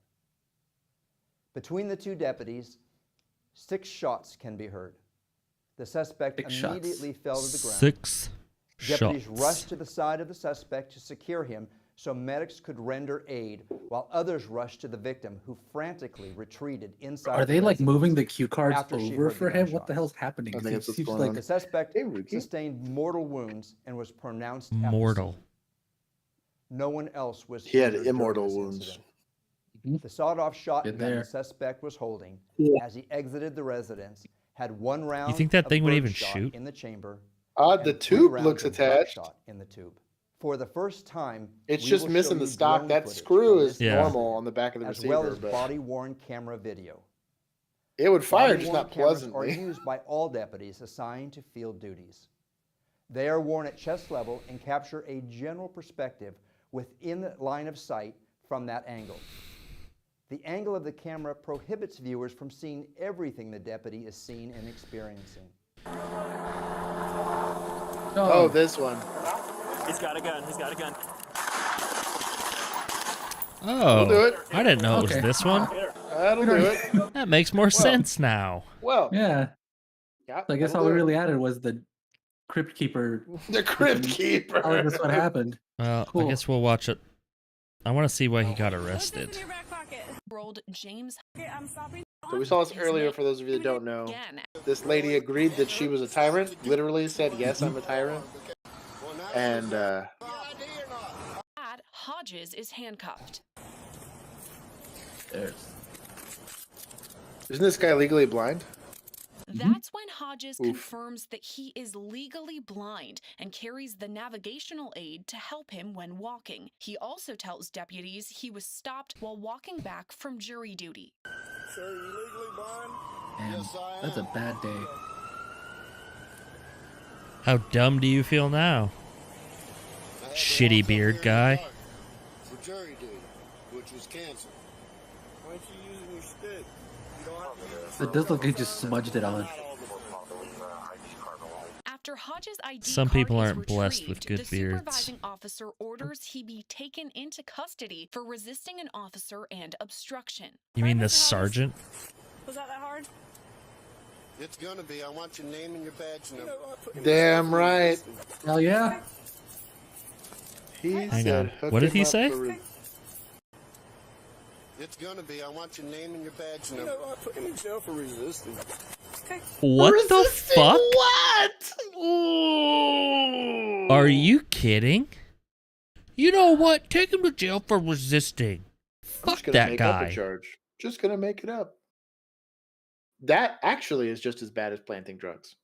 Between the two deputies, 6 shots can be heard. The suspect immediately fell to the ground. 6 Deputies shots. rushed to the side of the suspect to secure him so medics could render aid, while others rushed to the victim, who frantically retreated inside. Are they like moving the cue cards after she over heard for the him? What the hell's happening? I think that's what's Seems going like on. The suspect sustained mortal wounds and was pronounced at the Mortal. scene. No one else was He had injured during immortal this wounds. incident. The sawed-off shotgun there. the suspect was holding as he exited the residence had 1 round. You think that of thing would even birdshot shoot? in the chamber. The and 3 tube rounds looks of attached. buckshot in the tube. For the first time, It's we just will missing show the you stock. drone That footage screw from is this Yeah. normal on the back of the as receiver, well as but body-worn camera video. it would fire, just Body-worn not cameras are pleasantly. used by all deputies assigned to field duties. They are worn at chest level and capture a general perspective within the line of sight from that angle. The angle of the camera prohibits viewers from seeing everything the deputy is seeing and experiencing. Oh, this one. He's got a gun. He's got a gun. Oh, do it. I didn't know it was this one. That'll do it. That makes more sense now. Well, Yeah. yeah. So I guess that'll all we do it. really added was the crypt keeper. The crypt keeper. Oh, that's what happened. Well, Cool. I guess we'll watch it. I want to see why he got arrested. Rolled James. I'm stopping. So we saw this earlier. For those of you that don't know, this lady agreed that she was a tyrant. Literally said, "Yes, I'm a tyrant." And Hodges is handcuffed. Isn't this guy legally blind? That's when Hodges confirms that he is legally blind and carries the navigational aid to help him when walking. He also tells deputies he was stopped while walking back from jury duty. Sir, are you legally blind? Damn, Yes, I am. that's a bad day. How dumb do you feel now? Shitty beard guy. For jury duty, which was canceled. Why aren't you using your stick? You don't have to use It does look like he just smudged it on. After Hodges' ID Some card people is aren't blessed with retrieved, good beards. The supervising officer orders he be taken into custody for resisting an officer and obstruction. You mean the sergeant? Was that hard? It's gonna be. I want your name and your badge number. Damn right. Hell yeah. He Hang said, on. hook What did him he up say? for- It's gonna be. I want your name and your badge number. I put him in jail for resisting. What the fuck? What? Are you kidding? You know what? Take him to jail for resisting. I'm just Fuck gonna that make up a guy. charge. Just gonna make it up. That actually is just as bad as planting drugs.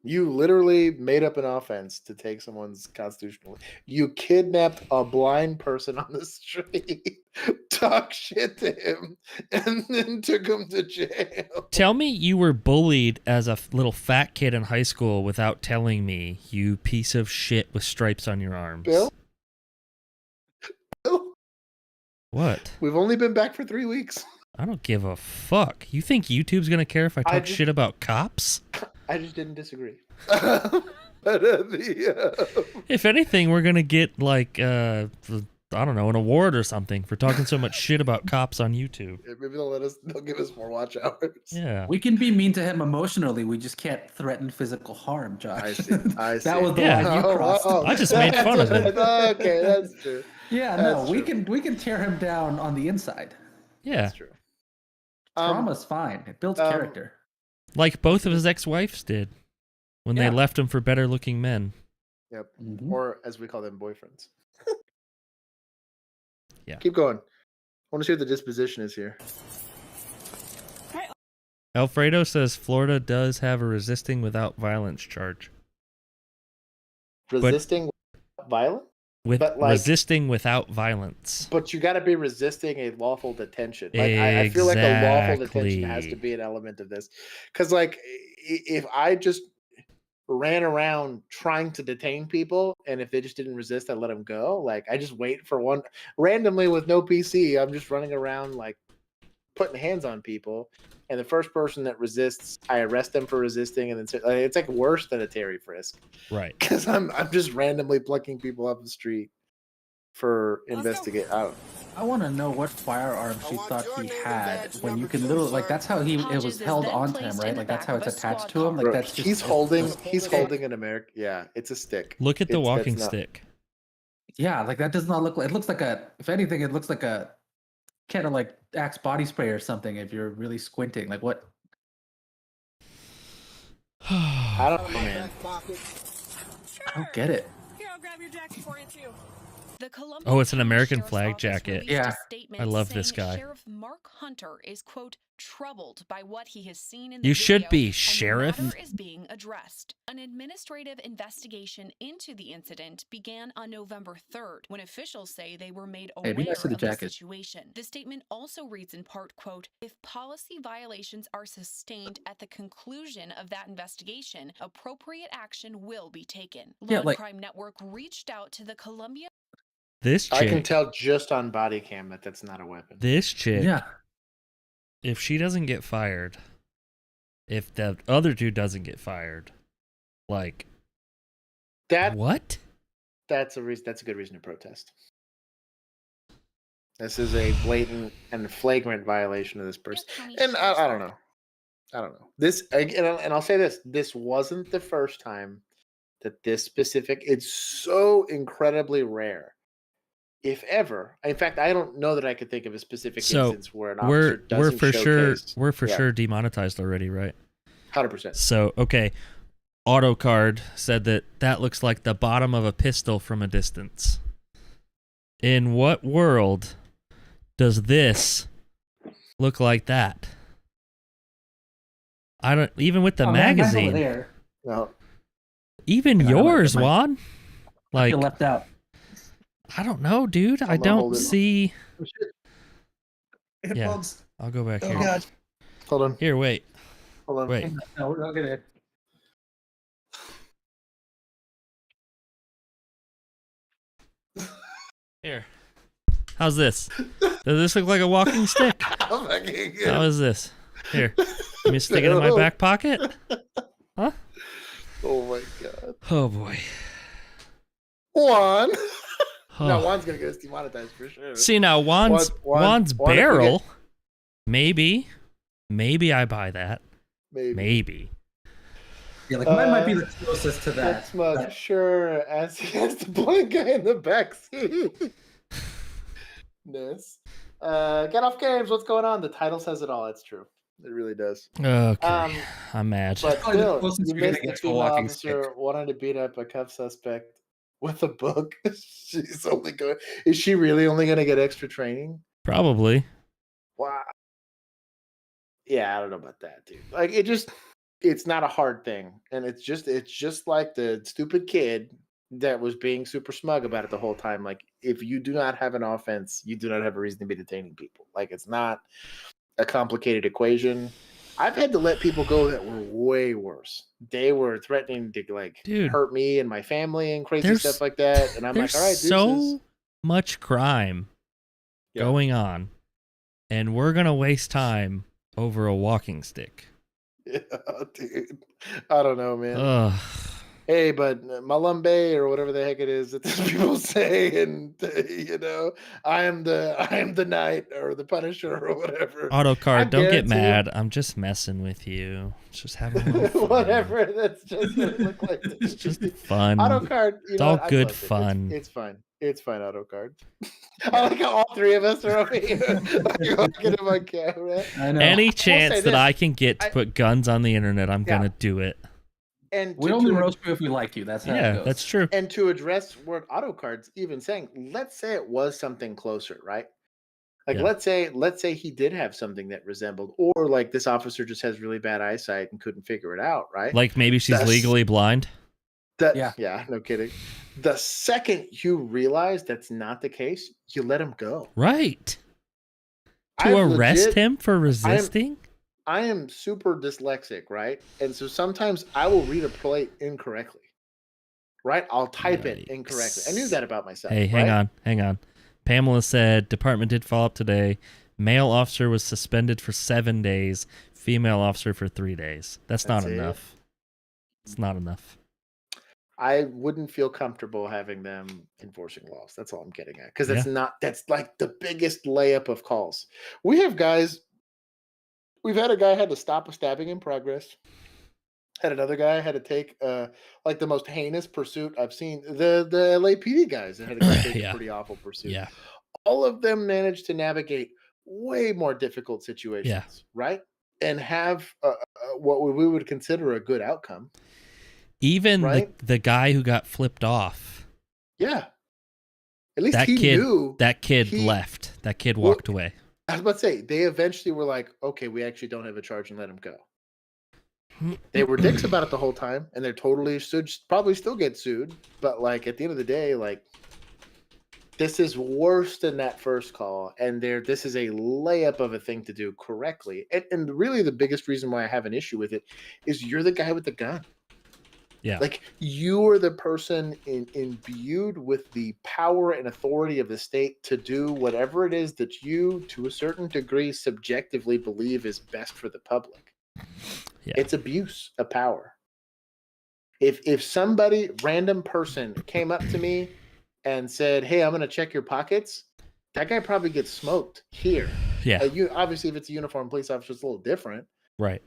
You literally made up an offense to take someone's constitutional. You kidnapped a blind person on the street, talk shit to him, and then took him to jail. Tell me you were bullied as a little fat kid in high school without telling me, you piece of shit with stripes on your arms. Bill? What? We've only been back for 3 weeks. I don't give a fuck. You think YouTube's gonna care if I talk shit about cops? I just didn't disagree. If anything, we're gonna get like I don't know, an award or something for talking so much shit about cops on YouTube. Maybe they'll give us more watch hours. Yeah. We can be mean to him emotionally. We just can't threaten physical harm, Josh. I see. I see. That was the line you crossed. I just made fun of him. Okay, that's true. Yeah, That's no, true. we can tear him down on the inside. Yeah. That's true. Trauma's fine. It builds character. Like both of his ex-wives did when they Yeah. left him for better-looking men. Yep. Mm-hmm. Or as we call them, boyfriends. Yeah. Keep going. I want to see what the disposition is here. Alfredo says Florida does have a resisting without violence charge. Resisting violence? With But, like- resisting without violence. But you got to be resisting a lawful detention. Like I feel like a lawful detention has to be an element of this. Because like if I just ran around trying to detain people, and if they just didn't resist, I let them go. Like I just wait for one randomly with no PC. I'm just running around like putting hands on people, and the first person that resists, I arrest them for resisting, and then it's like worse than a Terry frisk. Right. Because I'm just randomly plucking people off the street for investigate. I want to know what firearm she thought he had when you can literally like that's how it was held onto him, right? Like that's how it's attached to him. Like Bro, that's just he's holding an American. Yeah, it's a stick. Look at the That's walking not- stick. Yeah, like that does not look like. It looks like a. If anything, it looks like a kind of like Axe body spray or something. If you're really squinting, like what? I don't know, man. I don't get it. Here, I'll grab your jacket for you too. The Columbia Oh, it's an County American Sheriff's flag Office jacket. released a Yeah. statement I love this saying guy. Sheriff Mark Hunter is, quote, troubled by what he has seen in the You should video, be, and Sheriff. The matter is being addressed. An administrative investigation into the incident began on November 3rd, when officials say they were made Hey, aware be nice to the of the jacket. situation. The statement also reads in part, quote, if policy violations are sustained at the conclusion of that investigation, appropriate action will be taken. Yeah, Law like- Crime Network reached out to the Columbia This I can chick, tell just on body cam that that's not a weapon. this chick, Yeah. if she doesn't get fired, if the other dude doesn't get fired, like, That what? that's a reason. That's a good reason to protest. This is a blatant and flagrant violation of this person. And I don't know. I don't know. This again, and I'll say this: this wasn't the first time that this specific. It's so incredibly rare, if ever. In fact, I don't know that I could think of a specific So instance where an officer doesn't we're for Yeah. sure demonetized already, right? 100%. So okay, AutoCard said that looks like the bottom of a pistol from a distance. In what world does this look like that? I don't even with the magazine. Man, there. No. Even yours, Juan. I Like feel left out. I don't know, dude. I don't see. Yeah, Headphones. I'll go back Oh, here. God. Hold on. Here, wait. Hold on. Wait. No, we're not gonna. Here. How's this? Does this look like a walking stick? How is this? Here. Let me stick it in my back pocket. Huh? Oh my god. Oh boy. Juan. Oh. No, Juan's gonna get us demonetized for sure. See now, Juan's Juan, barrel. Maybe I buy that. Maybe. Yeah, like mine might be the closest to that. That's much sure as he has the blind guy in the back seat. This. Get off games. What's going on? The title says it all. It's true. It really does. Okay. I'm mad. But still, closest you you're missed gonna the get to a female walking officer wanting to beat up a cuff suspect with a book. She's only going. Is she really only going to get extra training? Probably. Wow. Yeah, I don't know about that, dude. Like it's not a hard thing, and it's just like the stupid kid that was being super smug about it the whole time. Like, if you do not have an offense, you do not have a reason to be detaining people. Like, it's not a complicated equation. I've had to let people go that were way worse. They were threatening to hurt me and my family and crazy stuff like that. And I'm like, all right, so much crime going on, and we're gonna waste time over a walking stick. Yeah, dude. I don't know, man. Ugh. Hey, but Malambe or whatever the heck it is that these people say, and I am the knight or the Punisher or whatever. Autocard, don't get mad. I'm just messing with you. Just having a little fun. Whatever. That's just what it looked like. It's just fun. Autocard. It's all good fun. It's fine. It's fine, Autocard. I like how all three of us are over here looking at my camera. I know. Any chance that I can get to put guns on the internet, I'm gonna do it. And we only roast you if we like you. That's how it goes. That's true. And to address what Autocard's even saying, let's say it was something closer, right? Like let's say he did have something that resembled, or like this officer just has really bad eyesight and couldn't figure it out, right? Like maybe she's legally blind. Yeah, no kidding. The second you realize that's not the case, you let him go. Right. To arrest him for resisting? I am super dyslexic, right? And so sometimes I will read a plate incorrectly, right? I'll type it incorrectly. I knew that about myself. Hey, hang on. Pamela said, department did follow up today. Male officer was suspended for 7 days. Female officer for 3 days. That's not enough. It's not enough. I wouldn't feel comfortable having them enforcing laws. That's all I'm getting at. Because that's like the biggest layup of calls. We've had a guy had to stop a stabbing in progress. Had another guy had to take like the most heinous pursuit I've seen. The LAPD guys that had to take a pretty awful pursuit. Yeah. All of them managed to navigate way more difficult situations, right? And have what we would consider a good outcome. Even the guy who got flipped off. Yeah. At least he knew. That kid left. That kid walked away. I was about to say, they eventually were like, okay, we actually don't have a charge and let him go. They were dicks about it the whole time, and they're totally should probably still get sued. But like at the end of the day, like this is worse than that first call, and this is a layup of a thing to do correctly. And really, the biggest reason why I have an issue with it is you're the guy with the gun. Yeah, like you are the person imbued with the power and authority of the state to do whatever it is that you, to a certain degree, subjectively believe is best for the public. Yeah. It's abuse of power. If somebody, random person, came up to me and said, "Hey, I'm going to check your pockets," that guy probably gets smoked here. Yeah. Obviously, if it's a uniformed police officer, it's a little different. Right.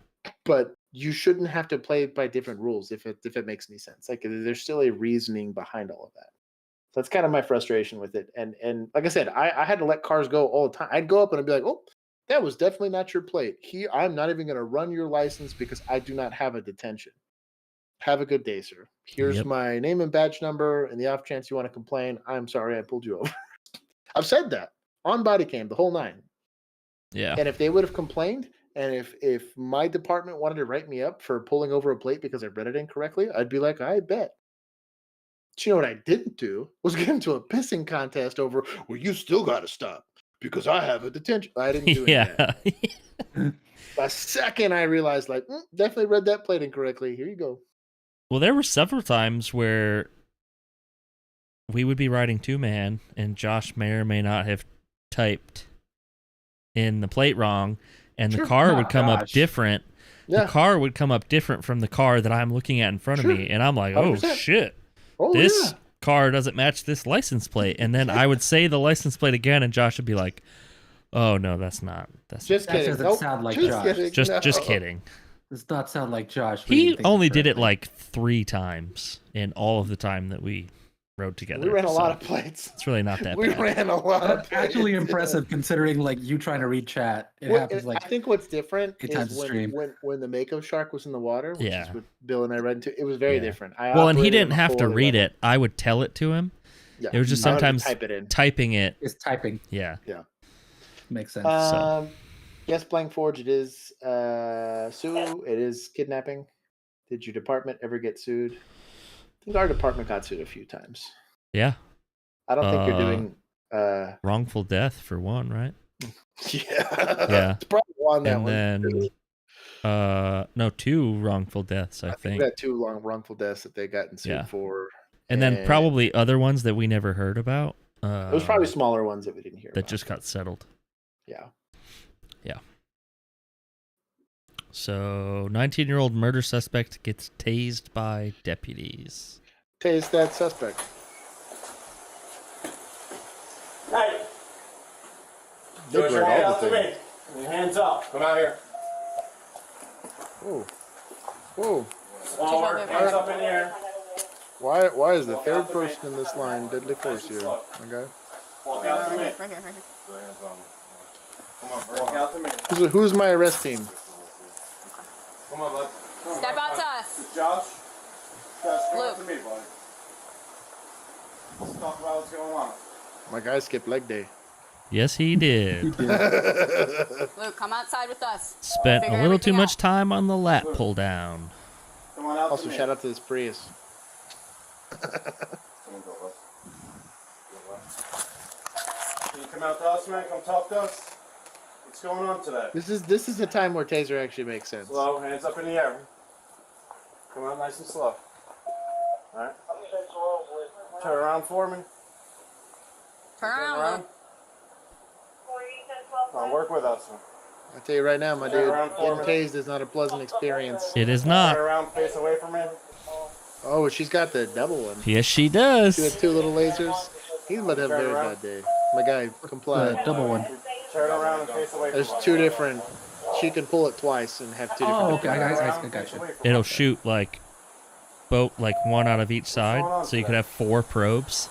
But you shouldn't have to play by different rules if it makes any sense. Like there's still a reasoning behind all of that. So that's kind of my frustration with it. And like I said, I had to let cars go all the time. I'd go up and I'd be like, "Oh, that was definitely not your plate. I'm not even going to run your license because I do not have a detention. Have a good day, sir. Here's my name and badge number. And the off chance you want to complain, I'm sorry I pulled you over." I've said that on body cam, the whole 9. Yeah. And if they would have complained, and if my department wanted to write me up for pulling over a plate because I read it incorrectly, I'd be like, I bet. But you know what I didn't do was get into a pissing contest over, well, you still got to stop because I have a detention. I didn't do any of that. The second I realized, like, definitely read that plate incorrectly. Here you go. Well, there were several times where we would be riding 2-man, and Josh may or may not have typed in the plate wrong, and the car would come up different. Yeah. The car would come up different from the car that I'm looking at in front of me, and I'm like, oh, 100%. shit. Oh, This yeah. car doesn't match this license plate. And then I would say the license plate again, and Josh would be like, oh, no, that's not. That's Just That kidding. doesn't Nope. sound like Just Josh. kidding. just No. kidding. Does not sound like Josh. He reading things only did it correctly. like 3 times in all of the time that we rode together. We ran a so lot of plates. It's really not that We bad. ran a lot of That's plates. actually impressive considering like you trying to read chat. It Well, happens like I think what's different 8 times is a stream. when the Mako shark was in the water, which Yeah. is what Bill and I read into. It was very Yeah. different. I Well, and he operated on didn't a have to whole other read level. it. I would tell it to him. Yeah. It was just I would sometimes type it in. typing it. It's typing. Yeah. Yeah. Makes sense. Yes, Blank Forge. It is Sue. It is kidnapping. Did your department ever get sued? I think our department got sued a few times. Yeah. I don't think you're doing. Wrongful death for one, right? Yeah. Yeah. It's probably on that And one. then, no, 2 wrongful deaths, I We think. got 2 long wrongful deaths that they got sued Yeah. for. And then probably other ones that we never heard about. It was probably smaller ones that we didn't hear that about. just got settled. Yeah. Yeah. So, 19-year-old murder suspect gets tased by deputies. Tase that suspect. Hey, They put your break hand all out the to me. things. Your hands up. Come out here. Whoa. Whoa. One more. Hands up in the air. Why is the third person in this line deadly force here? Okay. Walk out to me. Right here. Come on, walk out to me. Who's my arrest team? Come on, bud. Step out to us. Josh. Josh, come Luke. out to me, buddy. Let's talk about what's going on. My guy skipped leg day. Yes, he did. Luke, come outside with us. Spent Figure a little too everything much time on the lap pull down. Come on out Also, to me. shout out to this Prius. Can you come out to us, man? Come talk to us. What's going on today? This is a time where taser actually makes sense. Slow, hands up in the air. Come out nice and slow. Alright? Turn around for me. Turn around, Luke. Now work with us. I tell you right now, my Turn dude, around getting for me. tased is not a pleasant experience. It is not. Turn around, face away from me. Oh, she's got the double one. Yes, she does. She had 2 little lasers. He's about to have a very bad day. My guy complied. Double one. Turn around and face away There's from me. 2 different. She can pull it twice and have 2 different. Oh, okay. I got you. It'll shoot like one out of each side, so you could have 4 probes.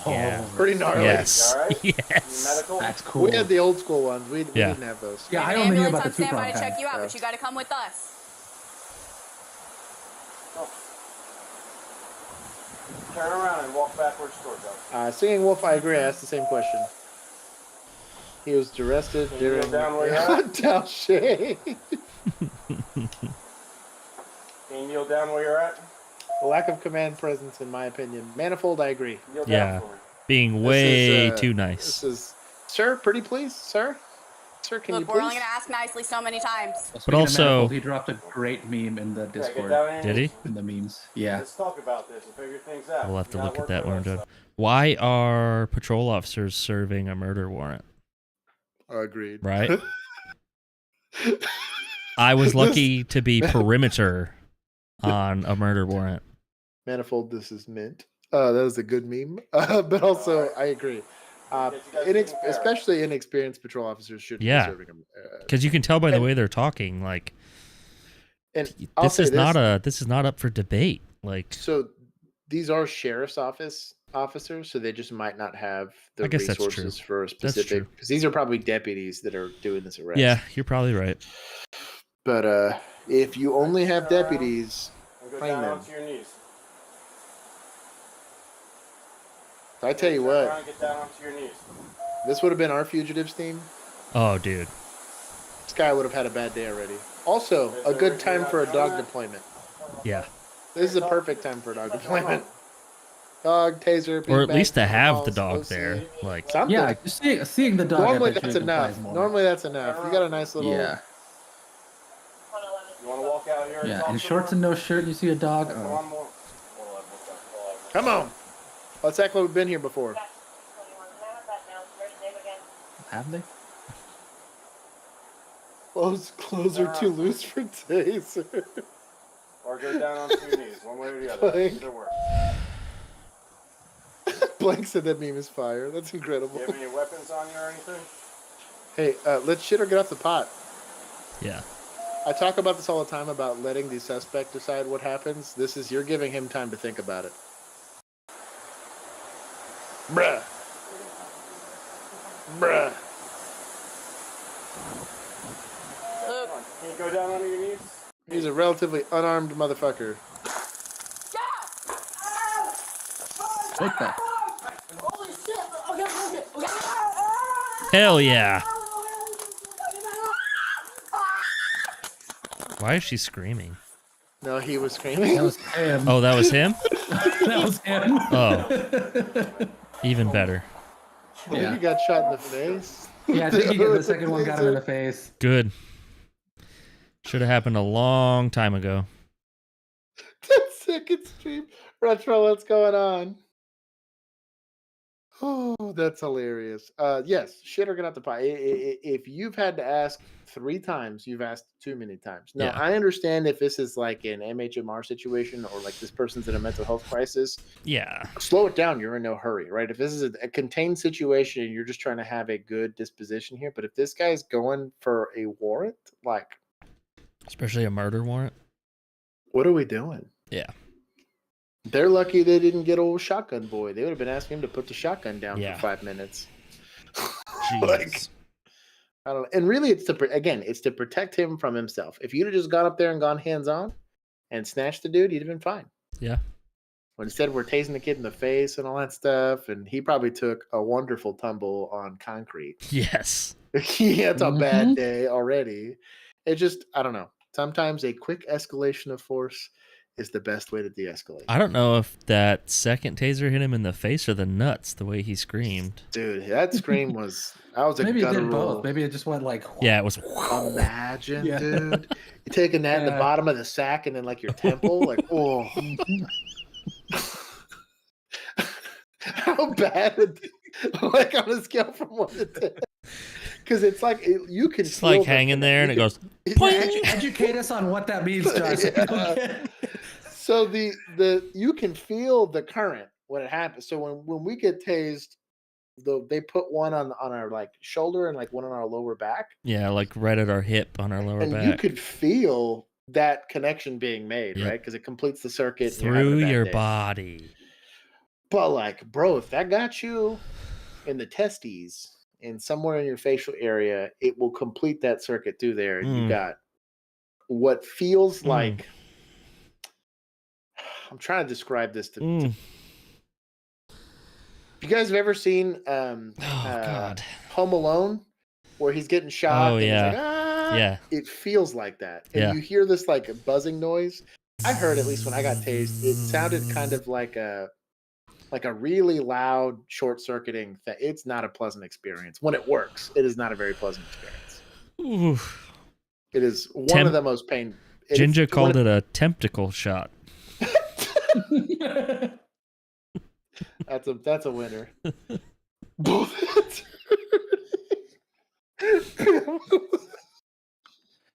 Yeah. Pretty gnarly. Yes. Alright? Yes. Medical? That's cool. We had the old school ones. We Yeah. didn't have those. Yeah, I An only knew ambulance about the on standby 2-prong to check kind. you out, but you got to come with us. Turn around and walk backwards towards us. Singing Wolf, I agree. I asked the same question. He was arrested Can you during kneel down where you're at? down shade. Can you kneel down where you're at? Lack of command presence, in my opinion. Manifold, I agree. Kneel down Yeah. for me. Being This way is, too This nice. is, sir, pretty please, sir. Sir, can Look, you we're only please? going to ask nicely so many times. Speaking of also- medical, he dropped a great meme in the Yeah, get Discord. down here. Did he? In the memes. Yeah. Let's talk about this and figure things out. We'll have to You look gotta at that work when we're with done. us. Why are patrol officers serving a murder warrant? Agreed. Right? I was lucky to be perimeter on a murder warrant. Manifold, this is mint. That was a good meme. But also, I agree. Especially inexperienced patrol officers should Yeah. be serving them. Because you can tell by the way they're talking, like And I'll this say is not up for debate. Like, So these are sheriff's office officers, so they just might not have the I guess that's true. resources for a That's specific. true. Because these are probably deputies that are doing this arrest. yeah, you're probably right. But if you only have deputies, And go train down them. onto your knees. I tell you Turn around what, and get down onto your knees. this would have been our fugitives team. Oh, dude. This guy would have had a bad day already. Also, a good time for a dog deployment. Yeah. This is a perfect time for a dog deployment. Dog, taser, Or at beanbag, least to have the balls, dog there. OC. Like, Something. Yeah, just seeing the dog. Normally eventually that's enough. implies more. Normally that's enough. You got a nice little. Yeah. You want to walk out here? And Yeah, talk in to shorts them? and no shirt, you see a dog. Come Oh, on, more. Come on. Let's act like we've been here before. have they? Clothes are too loose for taser. Or go down onto your knees, one way or the other. Blank. Either works. Blank said that meme is fire. That's incredible. Do you have any weapons on you or anything? Hey, let's shit or get off the pot. yeah. I talk about this all the time about letting the suspect decide what happens. This is, you're giving him time to think about it. Bruh. Bruh. Can you go down on your knees? He's a relatively unarmed motherfucker. What the? Hell yeah. Why is she screaming? No, he was screaming. That was him. Oh, that was him? That was him. Oh. Even better. I think he got shot in the face. Yeah, I think the second one got him in the face. Good. Should have happened a long time ago. That's second stream. Retro, what's going on? Oh, that's hilarious. Yes, shit or get out the pot. If you've had to ask 3 times, you've asked too many times. Now, Yeah. I understand if this is like an MHMR situation or like this person's in a mental health crisis. Yeah. Slow it down. You're in no hurry, right? If this is a contained situation and you're just trying to have a good disposition here, but if this guy's going for a warrant, like, Especially a murder warrant. what are we doing? Yeah. They're lucky they didn't get old shotgun boy. They would have been asking him to put the shotgun down Yeah. for 5 minutes. Jeez. Like, I don't know. And really, it's it's to protect him from himself. If you'd have just gone up there and gone hands on and snatched the dude, he'd have been fine. Yeah. But instead, we're tasing the kid in the face and all that stuff. And he probably took a wonderful tumble on concrete. Yes. It's a bad day already. It just, I don't know. Sometimes a quick escalation of force is the best way to de-escalate. I don't know if that second taser hit him in the face or the nuts, the way he screamed. Dude, that scream was, that was a Maybe it did guttural. both. Maybe it just went like. Yeah, it was. Imagine, Yeah. dude. You're taking that in the Yeah. bottom of the sack and then like your temple. Like, oh. How bad would, like on a scale from 1 to 10? Because it's like, you can It's feel like the- hanging there and it goes. Educate us on what that means, Josh. Yeah. So you can feel the current when it happens. So when we get tased, they put one on our like shoulder and like one on our lower back, Yeah, like right at our hip on our lower and back. you could feel that connection being made, Yep. right? Because it completes the circuit and you're having Through a bad your day. body. But like, bro, if that got you in the testes and somewhere in your facial area, it will complete that circuit through there, and you got what feels like. I'm trying to describe this to. You guys have ever seen God. Home Alone, where he's getting shot? Oh, and he's yeah. like, "Ah!" Yeah. It feels like that, and Yeah. you hear this like buzzing noise. I heard, at least when I got tased, it sounded kind of like a really loud short circuiting thing. It's not a pleasant experience when it works. It is not a very pleasant experience. Oof. It is one of the most pain. it is Ginger one called of- it a tempticle shot. That's a winner.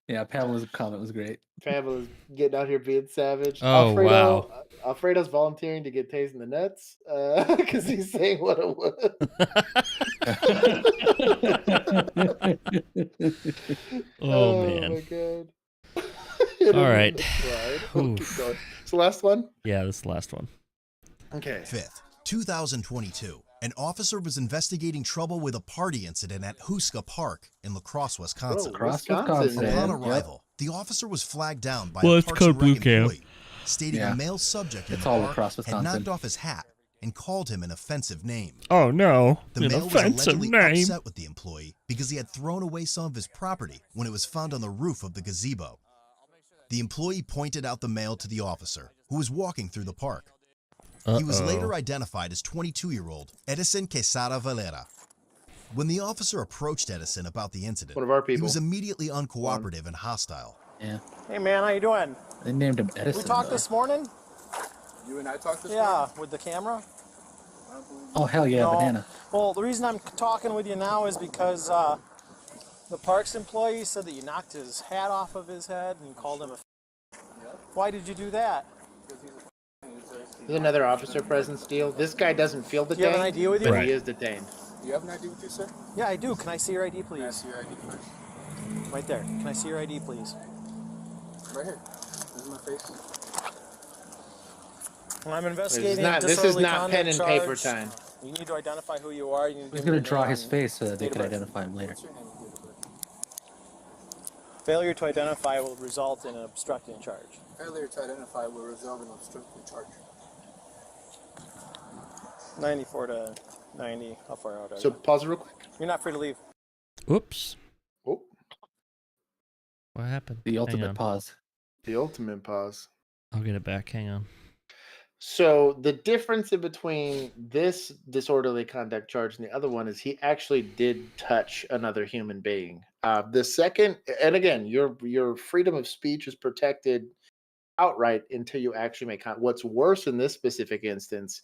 Yeah, Pamela's comment was great. Pamela's getting out here being savage. Oh, wow. Alfredo's volunteering to get tased in the nuts because he's saying what it was. Oh, man. my god. All right. We'll keep going. It's the last one? Yeah, this is the last one. Okay. 5th, 2022. An officer was investigating trouble with a party incident at Huska Park in La Crosse, Wisconsin. Wisconsin, Upon man. arrival, the officer was flagged down by Well, a it's Parks called and Rec BODYCAM. employee, stating Yeah. a male subject in It's the all car across had Wisconsin. knocked off his hat and called him an offensive name. Oh no, The an male was offensive allegedly name. upset with the employee because he had thrown away some of his property when it was found on the roof of the gazebo. The employee pointed out the male to the officer, who was walking through the park. He was later identified as 22-year-old Edison Quesada Valera. When the officer approached Edison about the incident, One of our he people. was immediately uncooperative and hostile. Yeah. Hey man, how you doing? They named him Edison. We talked though. this morning? You and I talked this Yeah, with the camera. Oh hell yeah, No. banana. Well, the reason I'm talking with you now is because the parks employee said that you knocked his hat off of his head and called him a Why did you do that? There's another officer presence deal. This guy doesn't feel Do detained, you have an ID with you? but he is detained. Do you have an ID with you, sir? Yeah, I do. Can I see your ID, please? Can I see your ID first? Right there. Can I see your ID, please? Right here. This is my face. I'm investigating This is disorderly not pen and conduct paper charge. time. You need to identify who you are. You need to He's give me gonna your draw name his and face so that they date of can birth. identify him later. Failure to identify will result in an obstructing charge. Failure to identify will result in obstructing charge. 94 to 90. How far out are So you? pause it real quick. You're not free to leave. Oops. Oh. What happened? The Hang ultimate on. pause. The ultimate pause. I'll get it back. Hang on. So the difference in between this disorderly conduct charge and the other one is he actually did touch another human being. The second, and again, your freedom of speech is protected outright until you actually make contact. What's worse in this specific instance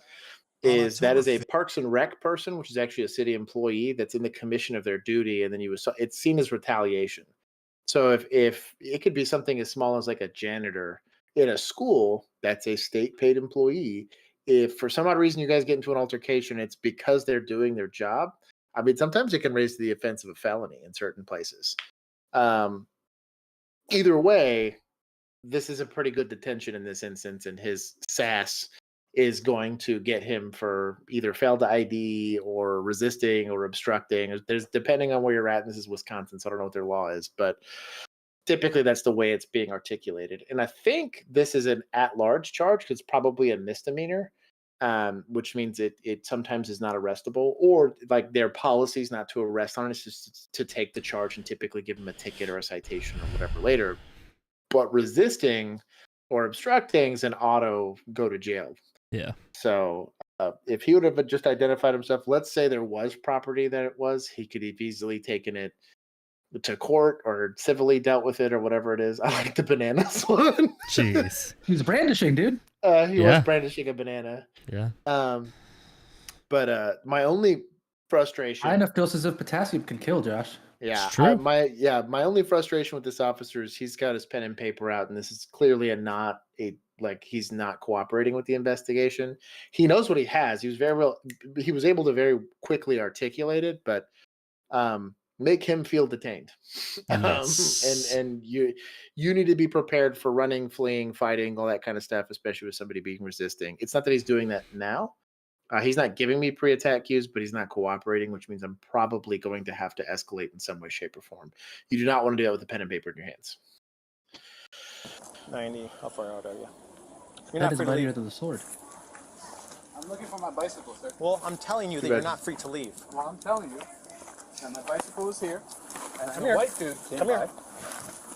is that is a Parks and Rec person, which is actually a city employee that's in the commission of their duty, and then it's seen as retaliation. So if it could be something as small as like a janitor in a school that's a state paid employee, if for some odd reason you guys get into an altercation, it's because they're doing their job. I mean, sometimes it can raise to the offense of a felony in certain places. Either way, this is a pretty good detention in this instance, and his sass is going to get him for either failed to ID or resisting or obstructing. There's depending on where you're at. And this is Wisconsin, so I don't know what their law is, but typically that's the way it's being articulated. And I think this is an at-large charge because it's probably a misdemeanor, which means it sometimes is not arrestable, or like their policy is not to arrest on it, it's just to take the charge and typically give them a ticket or a citation or whatever later. But resisting or obstructing is an auto go to jail. Yeah. So if he would have just identified himself, let's say there was property that it was, he could have easily taken it to court or civilly dealt with it or whatever it is. I like the bananas one. Jeez. He's brandishing, dude. He was brandishing a banana. Yeah. But my only frustration. High enough doses of potassium can kill, Josh. Yeah, It's true. my only frustration with this officer is he's got his pen and paper out, and this is clearly he's not cooperating with the investigation. He knows what he has. He was able to very quickly articulate it, but make him feel detained. Yes. And you need to be prepared for running, fleeing, fighting, all that kind of stuff, especially with somebody being resisting. It's not that he's doing that now. He's not giving me pre-attack cues, but he's not cooperating, which means I'm probably going to have to escalate in some way, shape, or form. You do not want to do that with a pen and paper in your hands. 90. How far out are you? That You're not is free to mightier leave. than the sword. I'm looking for my bicycle, sir. Well, I'm telling you that you're not free to leave. Well, I'm telling you that my bicycle is here, and Come I'm here. a white dude. Come here.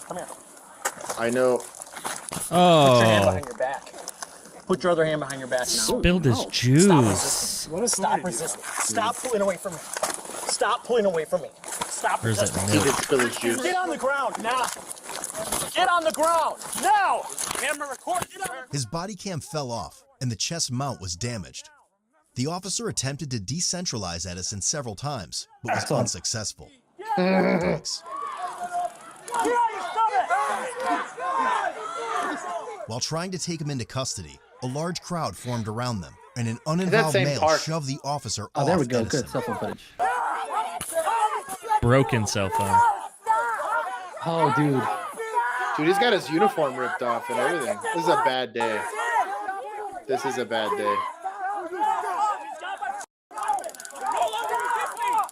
Come here. I know. Put your hand Oh. behind your back. Put your other hand behind your back now. Spilled his Stop juice. resisting. Stop resisting. Stop pulling away from me. Stop pulling away from me. Stop Where's that resisting. He did spill his juice. Get on the ground now. Get on the ground now. Camera record. Get on. His body cam fell off, and the chest mount was damaged. The officer attempted to decentralize Edison several times, but was unsuccessful. Thanks. While trying to take him into custody, a large crowd formed around them, and an uninvolved same male park. shoved the officer Oh, off there we go. Edison. Good cell phone footage. Broken cell phone. Oh, dude. Dude, he's got his uniform ripped off and everything. This is a bad day. This is a bad day.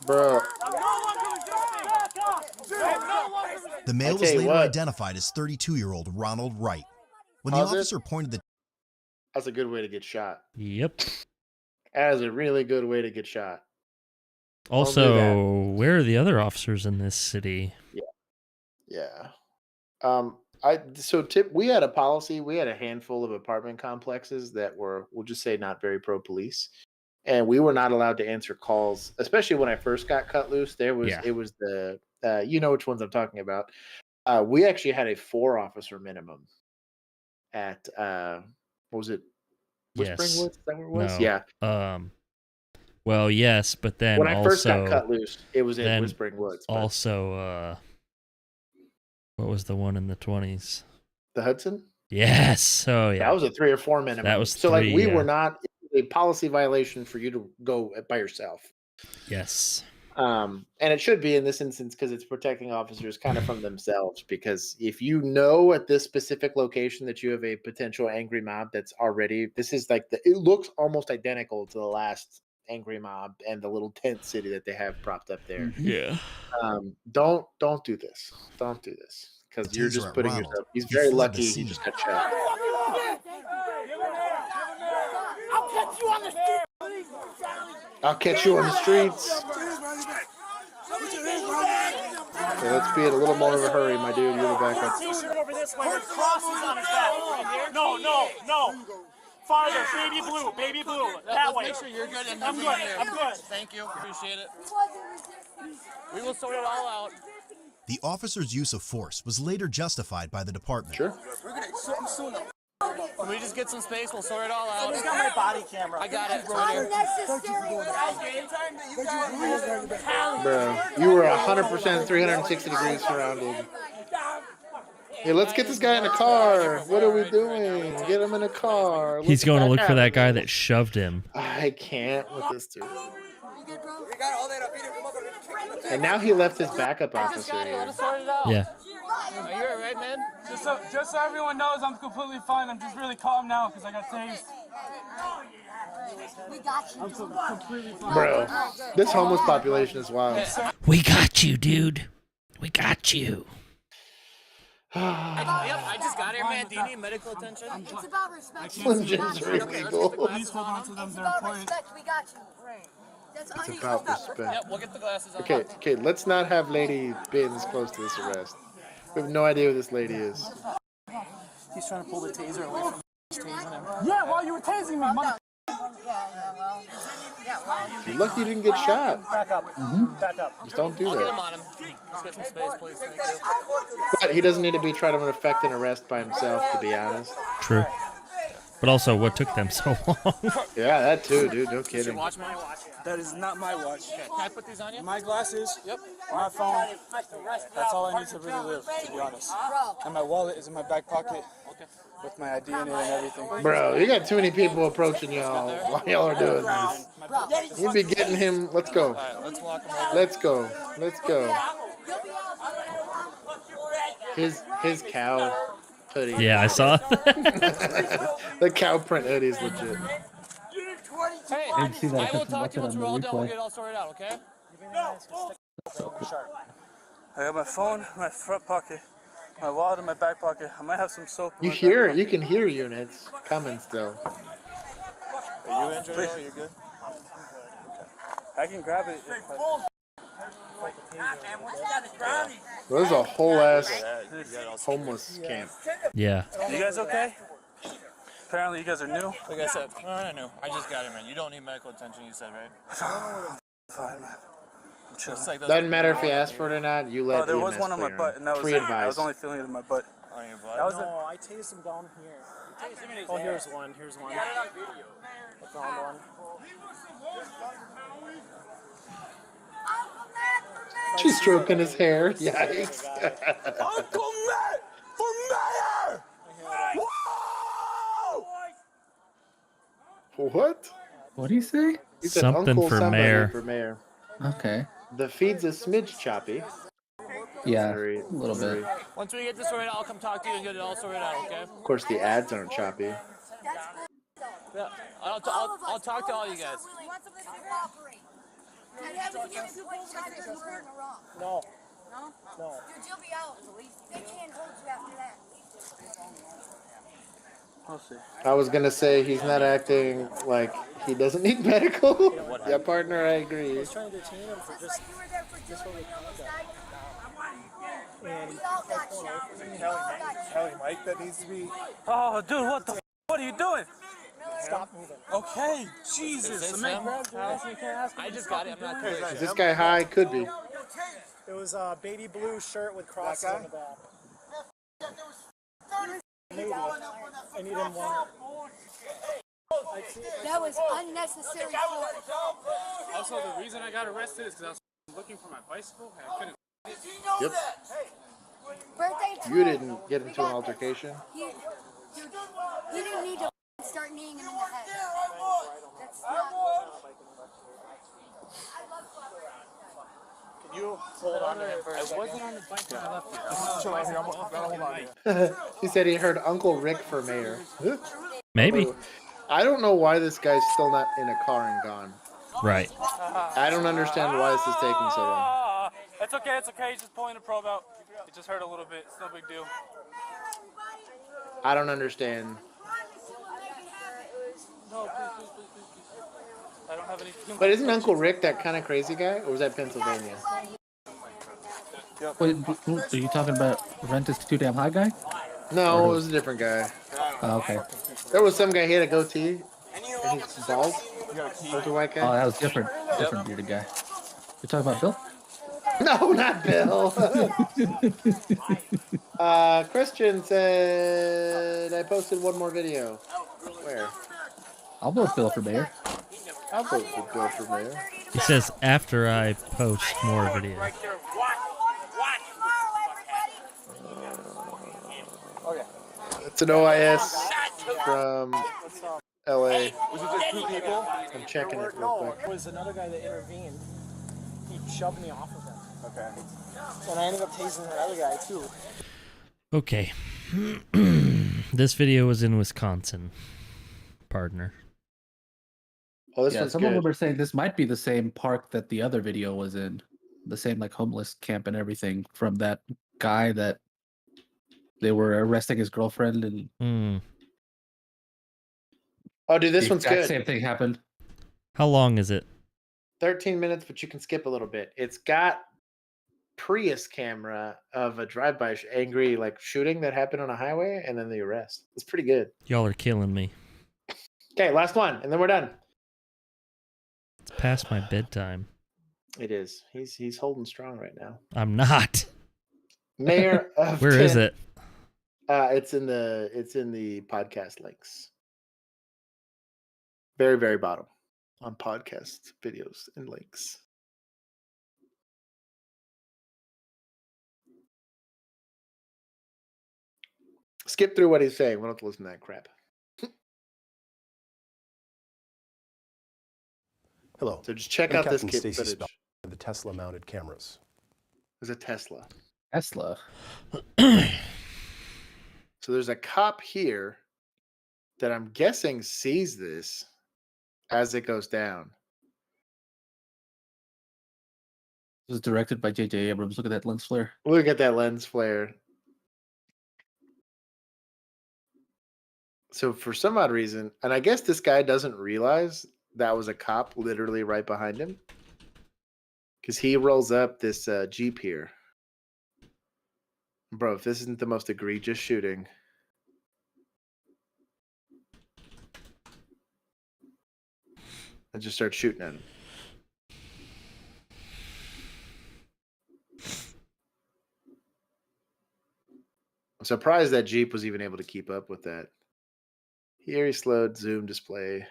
Bro. The male was later identified as 32-year-old Ronald Wright. When the Pause it. officer pointed the That's a good way to get shot. Yep. That is a really good way to get shot. Also, where are the other officers in this city? Yeah. We had a policy. We had a handful of apartment complexes that were, we'll just say, not very pro police, and we were not allowed to answer calls, especially when I first got cut loose. It was the you know which ones I'm talking about. We actually had a 4-officer minimum at what was it? Whispering Yes. Woods? Is that where it was? No. Yeah. Well, yes, but then When I also, first got cut loose, it was in then Whispering Woods. But Also, what was the one in the 20s? the Hudson? Yes. Oh, yeah. That was a 3 or 4 minimum. That was so like 3, we yeah. were not a policy violation for you to go by yourself. Yes. And it should be in this instance because it's protecting officers kind of from themselves. Because if you know at this specific location that you have a potential angry mob that's already, this is like it looks almost identical to the last angry mob and the little tent city that they have propped up there. Yeah. Don't do this. Don't do this because you're Taser just at putting Ronald. yourself. He's He very fled the lucky he scene. just got shot. I'll catch you on the street. I'll catch you on the streets. Okay, let's be in a little more of a hurry, my dude. You're the backup. T-shirt over this way. There's crosses on his back. Right here. No. Farther, baby blue. That way. Make sure you're good. And I'm good. Thank you. Appreciate it. We will sort it all out. The officer's use of force was later justified by the department. Sure. We're gonna something soon. Can we just get some space? We'll sort it all out. He's got my body camera. I got it. Bro, you were 100% 360 degrees surrounded. Hey, let's get this guy in a car. What are we doing? Get him in a car. He's going to look for that guy that shoved him. I can't with this dude. And now he left his backup officer here. Yeah. Are you alright, man? Just so everyone knows, I'm completely fine. I'm just really calm now because I got tased. I'm completely fine. Bro, this homeless population is wild. We got you, dude. We got you. Yep, I just got here, man. Do you need medical attention? It's about respect. Slim Jims are illegal. Please hold on to them. They're important. We got you. That's all It's you about need. respect. Yep, we'll get the glasses on. Okay, let's not have Lady Bins close to this arrest. We have no idea who this lady is. He's trying to pull the taser away from me. Tasing him. Yeah, while you were tasing me, mother. You're lucky you didn't get shot. Back up. Back up. Just don't do Get him that. on him. Let's get some space, please. Thank you. But he doesn't need to be trying to effect an arrest by himself, to be honest. True. But also, what took them so long? Yeah, that too, dude. No kidding. Watch my watch. That is not my watch. Okay, can I put these on you? My glasses, Yep. my phone, that's all I need to really live, to be honest. And my wallet is in my back pocket with my ID in it and everything. Bro, you got too many people approaching y'all while y'all are doing this. You be getting him. Let's go. Alright, let's walk him over. Let's go. Let's go. His cow hoodie. Yeah, I saw that. The cow print hoodie is legit. Hey, I didn't see that. I I will just talk watched to you it once on we're the all done. We'll replay. get it all sorted out, okay? I got my phone in my front pocket, my wallet in my back pocket. I might have some soap. in You my back hear it. pocket. You can hear units coming still. Are you injured? Are you good? I can grab it. There's a whole ass homeless camp. Yeah. You guys okay? Apparently you guys are new. Like I said, no, not new. I just got it, man. You don't need medical attention, you said, right? Fine, man. I'm chilling. It's like those Doesn't matter if you ask for it or not. You let. Oh, there was EMS one on my clear butt, him. and that was Free it. I advice. was only feeling it in my butt. on your butt. That was No, I tased him down here. Oh, here's one. Here's one. I found one. She's stroking his hair. Yikes. Uncle Matt for mayor! What? What do you say? He said Something Uncle for somebody mayor. For mayor. Okay. The feed's a smidge choppy. Yeah, Very- a little bit. Once we get this sorted out, I'll come talk to you and get it all sorted out, okay? Of course, the ads aren't choppy. Yeah, I'll talk to all you guys. No. No? No. Dude, you'll be out. They can't hold you after that. We'll see. I was gonna say he's not acting like He doesn't need medical. Yeah, partner, I agree. I was trying to detain him for just disorderly conduct. And he kept going away from me. Kelly Mike, that needs to be. Oh, dude, what are you doing? Stop moving. Okay, Jesus. The man grabbed your ass and you can't ask him. I just got it. I'm not doing Is this guy high? Could be. It was a baby blue shirt with crosses on the back. Maybe. I need him one. That was unnecessary force. Also, the reason I got arrested is because I was looking for my bicycle and I couldn't. Yep. Birthday You didn't get into an altercation. You didn't need to start kneeing him in the head. That's not. Can you hold on to him for a second? I wasn't on the bike when I left here. Chill out here. Hold on here. He said he heard Uncle Rick for mayor. Maybe. I don't know why this guy's still not in a car and gone. Right. I don't understand why this is taking so long. It's okay. It's okay. He's just pulling the probe out. It just hurt a little bit. It's no big deal. I don't understand. No, please. I don't have any. But isn't Uncle Rick that kind of crazy guy, or was that Pennsylvania? Wait, are you talking about Rent is Too Damn High guy? No, it was a different guy. Oh, okay. There was some guy, he had a goatee, and he's bald. Was a white Oh, guy? that was different bearded guy. You're talking about Bill? No, not Bill. Christian said I posted one more video. Where? I'll vote Bill for mayor. I'll vote for Bill for mayor. He says after I post more video. It's an OIS from LA. Was it just 2 people? I'm checking it real No, quick. it was another guy that intervened. He shoved me off of him. Okay. And I ended up tasing that other guy too. Okay. This video was in Wisconsin, partner. Oh, this Yeah, one's some of good. them are saying this might be the same park that the other video was in. The same like homeless camp and everything from that guy that they were arresting his girlfriend and Oh, dude, this the one's exact good. same thing happened. How long is it? 13 minutes, but you can skip a little bit. It's got Prius camera of a drive-by angry like shooting that happened on a highway, and then the arrest. It's pretty good. Y'all are killing me. Okay, last one, and then we're done. It's past my bedtime. It is. He's holding strong right now. I'm not. Mayor of Where is it? It's in the podcast links. Very, very bottom on podcast videos and links. Skip through what he's saying. We don't have to listen to that crap. Hello. So just check I'm out this Captain kid Stacy footage. Spell of the Tesla-mounted cameras. There's a Tesla. Tesla. So there's a cop here that I'm guessing sees this as it goes down. This was directed by J.J. Abrams. Look at that lens flare. Look at that lens flare. So for some odd reason, and I guess this guy doesn't realize that was a cop literally right behind him, because he rolls up this Jeep here. Bro, if this isn't the most egregious shooting. And just start shooting at him. I'm surprised that Jeep was even able to keep up with that. Here he slowed zoom display.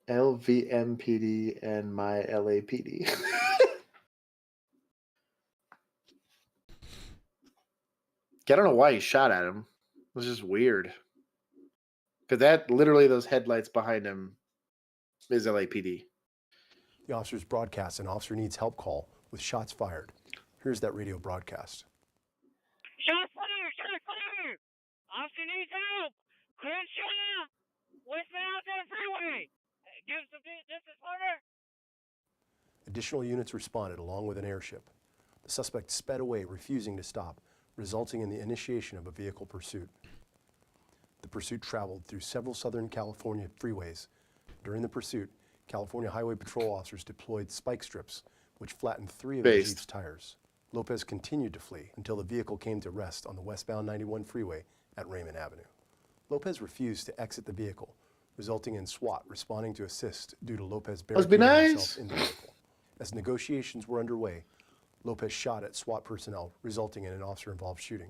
LVMPD and my LAPD. I don't know why he shot at him. It was just weird. Because that literally those headlights behind him is LAPD. The officer's broadcast an officer needs help call with shots fired. Here's that radio broadcast. Shots fired! Shots fired! Officer needs help! Crenshaw! Westbound on the freeway! Give us some distance, partner! Additional units responded along with an airship. The suspect sped away, refusing to stop, resulting in the initiation of a vehicle pursuit. The pursuit traveled through several Southern California freeways. During the pursuit, California Highway Patrol officers deployed spike strips, which flattened 3 of the Jeep's tires. Lopez continued to flee until the vehicle came to rest on the westbound 91 freeway at Raymond Avenue. Lopez refused to exit the vehicle, resulting in SWAT responding to assist due to Lopez barricading himself in the vehicle. As negotiations were underway, Lopez shot at SWAT personnel, resulting in an officer-involved shooting.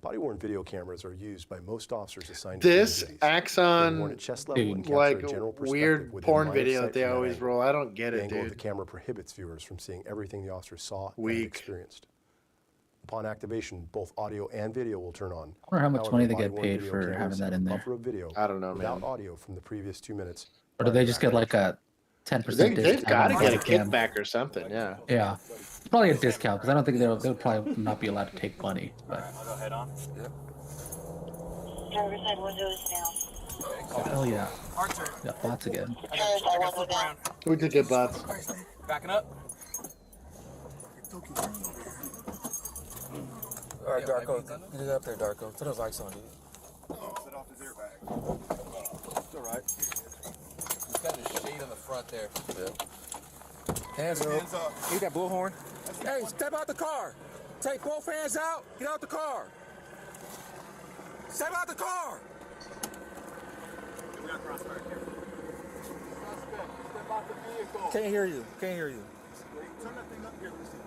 Body-worn video cameras are used by most officers assigned to This duties. Axon, Worn at chest level and capture like a general weird perspective within porn line of video sight that they from that always angle. roll. I don't get The it, angle of the dude. camera prohibits viewers from seeing everything the officer saw and experienced. Upon activation, both audio and video will turn on. I wonder how much However, money they get body-worn paid video for cameras having that have in a there. buffer of video I don't know, without man. audio from the previous 2 minutes. Or do they just get like a 10% They've discount? got to on get a BODYCAM? kickback or something, yeah. Yeah, it's probably a discount because I don't think they would probably not be allowed to take money. But I'll go head on. Yep. Driver's side window is down. oh hell yeah, Archer. got bots again. I got flip around. We could get bots. Backing up. All right, Darko, get it up there, Darko. Put those lights on, dude. Set off his airbag. It's all right. He's got his shade on the front there. Yeah. Hands up. Hands up. Hear that bullhorn? Hey, step out the car. Take both hands out. Get out the car. Step out the car. We got crossfire here. Suspect, step out the vehicle. Can't hear you. Can't hear you. Turn that thing up here, Lucy.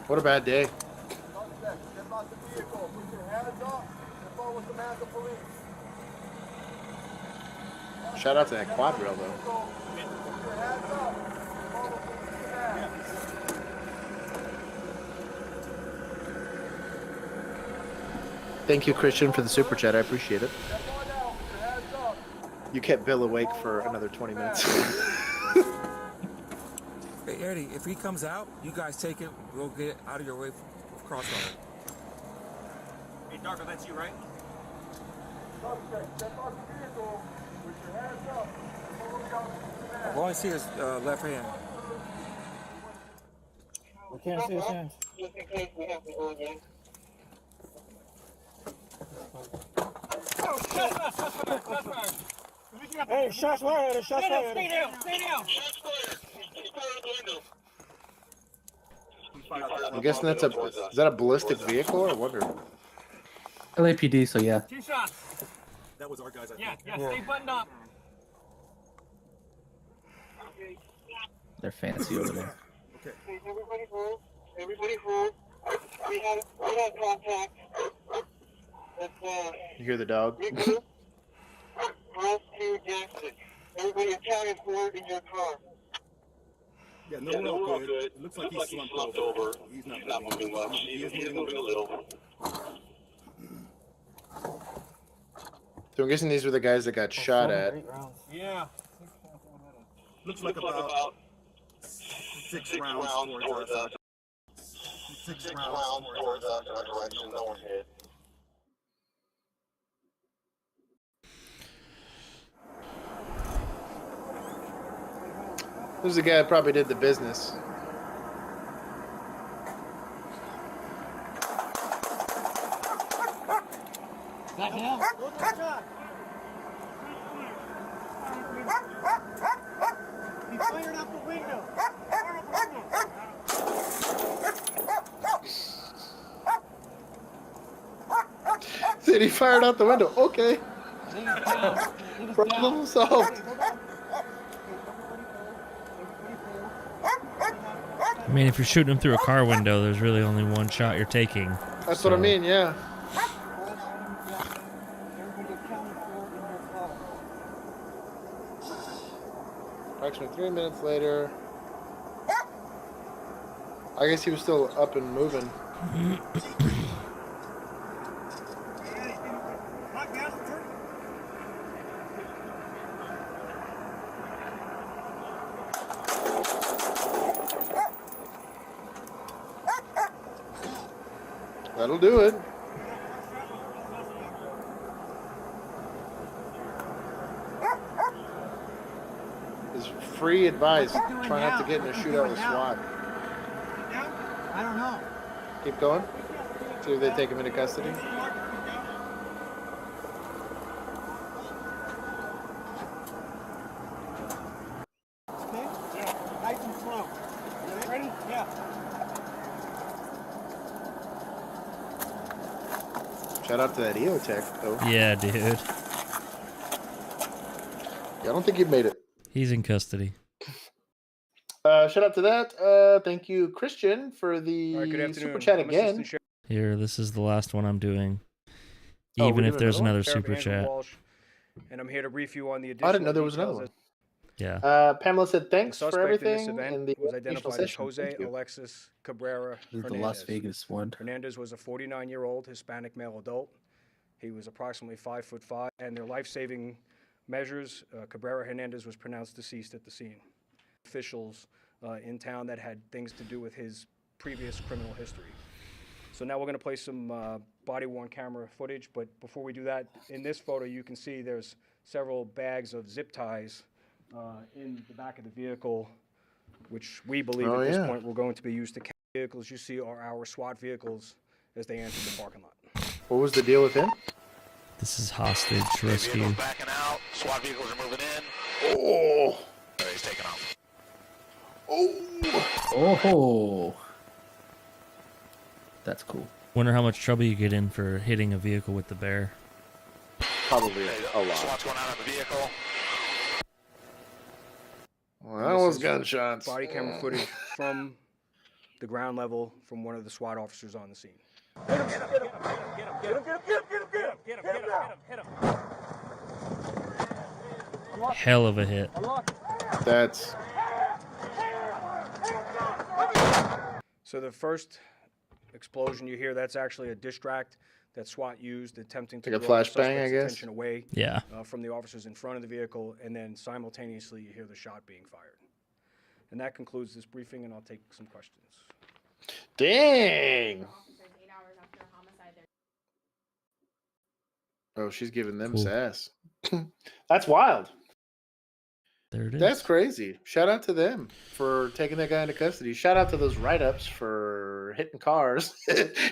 What a bad day. Suspect, step out the vehicle. Put your hands up and follow with the man of police. Shout out to that quad rail, though. Put your hands up and follow with the man. Thank you, Christian, for the super chat. I appreciate it. You kept Bill awake for another 20 minutes. Hey, Eddie, if he comes out, you guys take him. We'll get it out of your way for crossfire. Hey, Darko, that's you, right? Suspect, step out the vehicle. Put your hands up. Follow down with the man. All I see is left hand. We can't see his hands. Just in case we have to go again. Hey, shots fired! Shots fired! Stay down! Stay down! Shots fired! He's fired the window. I'm guessing that's is that a ballistic vehicle? I wonder. LAPD, so yeah. 2 shots. That was our guys, I Yeah, think. yeah, stay buttoned up. They're fancy over there. Okay. Everybody hold. Everybody hold. We have contact. That's You hear the dog? Nicholas, Ross to Jackson. Everybody accounted for in your car. Yeah, no, we're all good. It looks like he's slumped over. He's not moving much. He is moving a little. So I'm guessing these were the guys that got shot at. Yeah. Looks like about 6 rounds towards us. 6 rounds towards us in our direction. No one hit. Who's the guy that probably did the business? That him? He fired out the window. Said he fired out the window. Okay. Problem solved. I mean, if you're shooting them through a car window, there's really only one shot you're taking. That's what I mean, yeah. Approximately 3 minutes later. I guess he was still up and moving. That'll do it. It's free advice. Try not to get in a shootout with SWAT. I don't know. Keep going. See if they take him into custody. Okay? Yeah. Nice and slow. Ready? Yeah. Shout out to that EO tech, though. Yeah, dude. Yeah, I don't think he made it. He's in custody. Shout out to that. Thank you, Christian, for the super chat again. Here, this is the last one I'm doing. Oh, Even we're if doing there's another another one? super chat. And I'm here to brief you on the I additional didn't know there was another details one. Yeah. Pamela said thanks The for suspect in this everything. event in the was educational identified as session. Jose Thank you. Alexis Cabrera This is the Hernandez. Las Vegas one. Hernandez was a 49-year-old Hispanic male adult. He was approximately 5'5", and their life-saving measures, Cabrera Hernandez was pronounced deceased at the scene. Officials in town that had things to do with his previous criminal history. So now we're going to play some body-worn camera footage, but before we do that, in this photo you can see there's several bags of zip ties in the back of the vehicle, which we believe at this point were going to be used to catch vehicles you see are our SWAT vehicles as they enter the parking lot. What was the deal with him? This is hostage rescue. Backing out. SWAT vehicles are moving in. Oh. He's taking off. Oh. That's cool. Wonder how much trouble you get in for hitting a vehicle with the bear. Probably a lot. SWAT's going out of the vehicle. Well, that was gunshots. Body camera footage from the ground level from one of the SWAT officers on the scene. Hell of a hit. That's... So the first explosion you hear, that's actually a distract that SWAT used, attempting to Like a draw the flashbang, I suspect's guess? attention away Yeah. from the officers in front of the vehicle, and then simultaneously you hear the shot being fired. And that concludes this briefing, and I'll take some questions. Dang! Oh, she's giving them sass. That's wild. There it is. That's crazy. Shout out to them for taking that guy into custody. Shout out to those write-ups for hitting cars.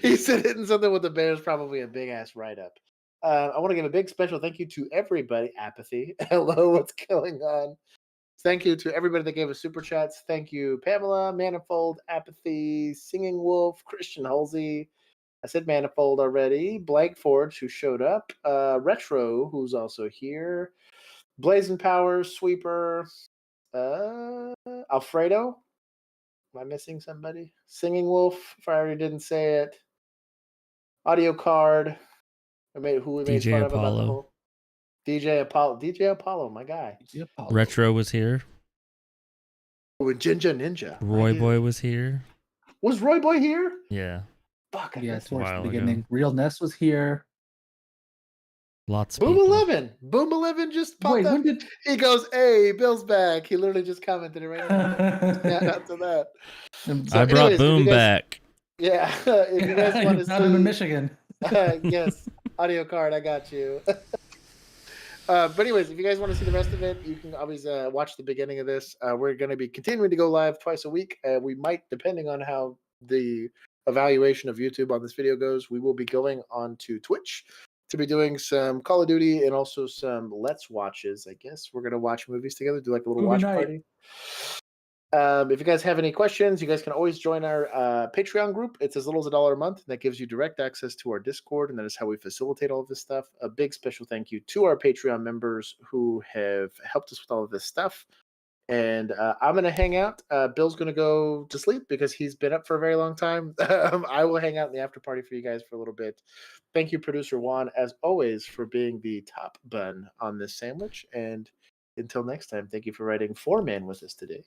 He said hitting something with the bear is probably a big-ass write-up. I want to give a big special thank you to everybody. Apathy. Hello, what's going on? Thank you to everybody that gave us super chats. Thank you, Pamela, Manifold, Apathy, Singing Wolf, Christian Halsey. I said Manifold already. Blank Forge, who showed up. Retro, who's also here. Blazing Powers, Sweeper. Alfredo. Am I missing somebody? Singing Wolf, if I already didn't say it. Audio Card. Who we made DJ fun of about the Apollo. whole... DJ Apollo, my guy. Retro was here. With Jinja Ninja. Roy Boy was here. Was Roy Boy here? Yeah. Fuck. Yeah, a towards the while beginning. ago. Real Ness was here. Lots of Boom people. 11. Boom 11 just popped Wait, up. when did... He goes, hey, Bill's back. He literally just commented it right now. Shout out to that. I brought Boom back. Yeah. If you guys want to Not in Michigan. yes. Audio Card, I got you. But anyways, if you guys want to see the rest of it, you can always watch the beginning of this. We're going to be continuing to go live twice a week. We might, depending on how the evaluation of YouTube on this video goes, we will be going on to Twitch to be doing some Call of Duty and also some Let's Watches. I guess we're going to watch movies together, do like a little watch party. If you guys have any questions, you guys can always join our Patreon group. It's as little as $1 a month, and that gives you direct access to our Discord, and that is how we facilitate all of this stuff. A big special thank you to our Patreon members who have helped us with all of this stuff. And I'm going to hang out. Bill's going to go to sleep because he's been up for a very long time. I will hang out in the after party for you guys for a little bit. Thank you, Producer Juan, as always, for being the top bun on this sandwich. And until next time, thank you for writing 4-Man with us today.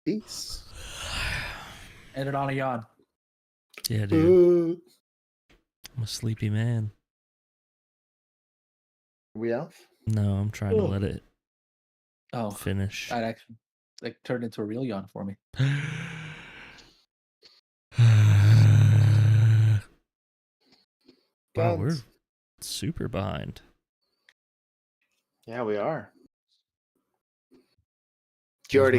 Peace. Edit on a yawn. Yeah, dude. I'm a sleepy man. We off? No, I'm trying to let it finish. That actually turned into a real yawn for me. Wow, we're super behind. Yeah, we are. You already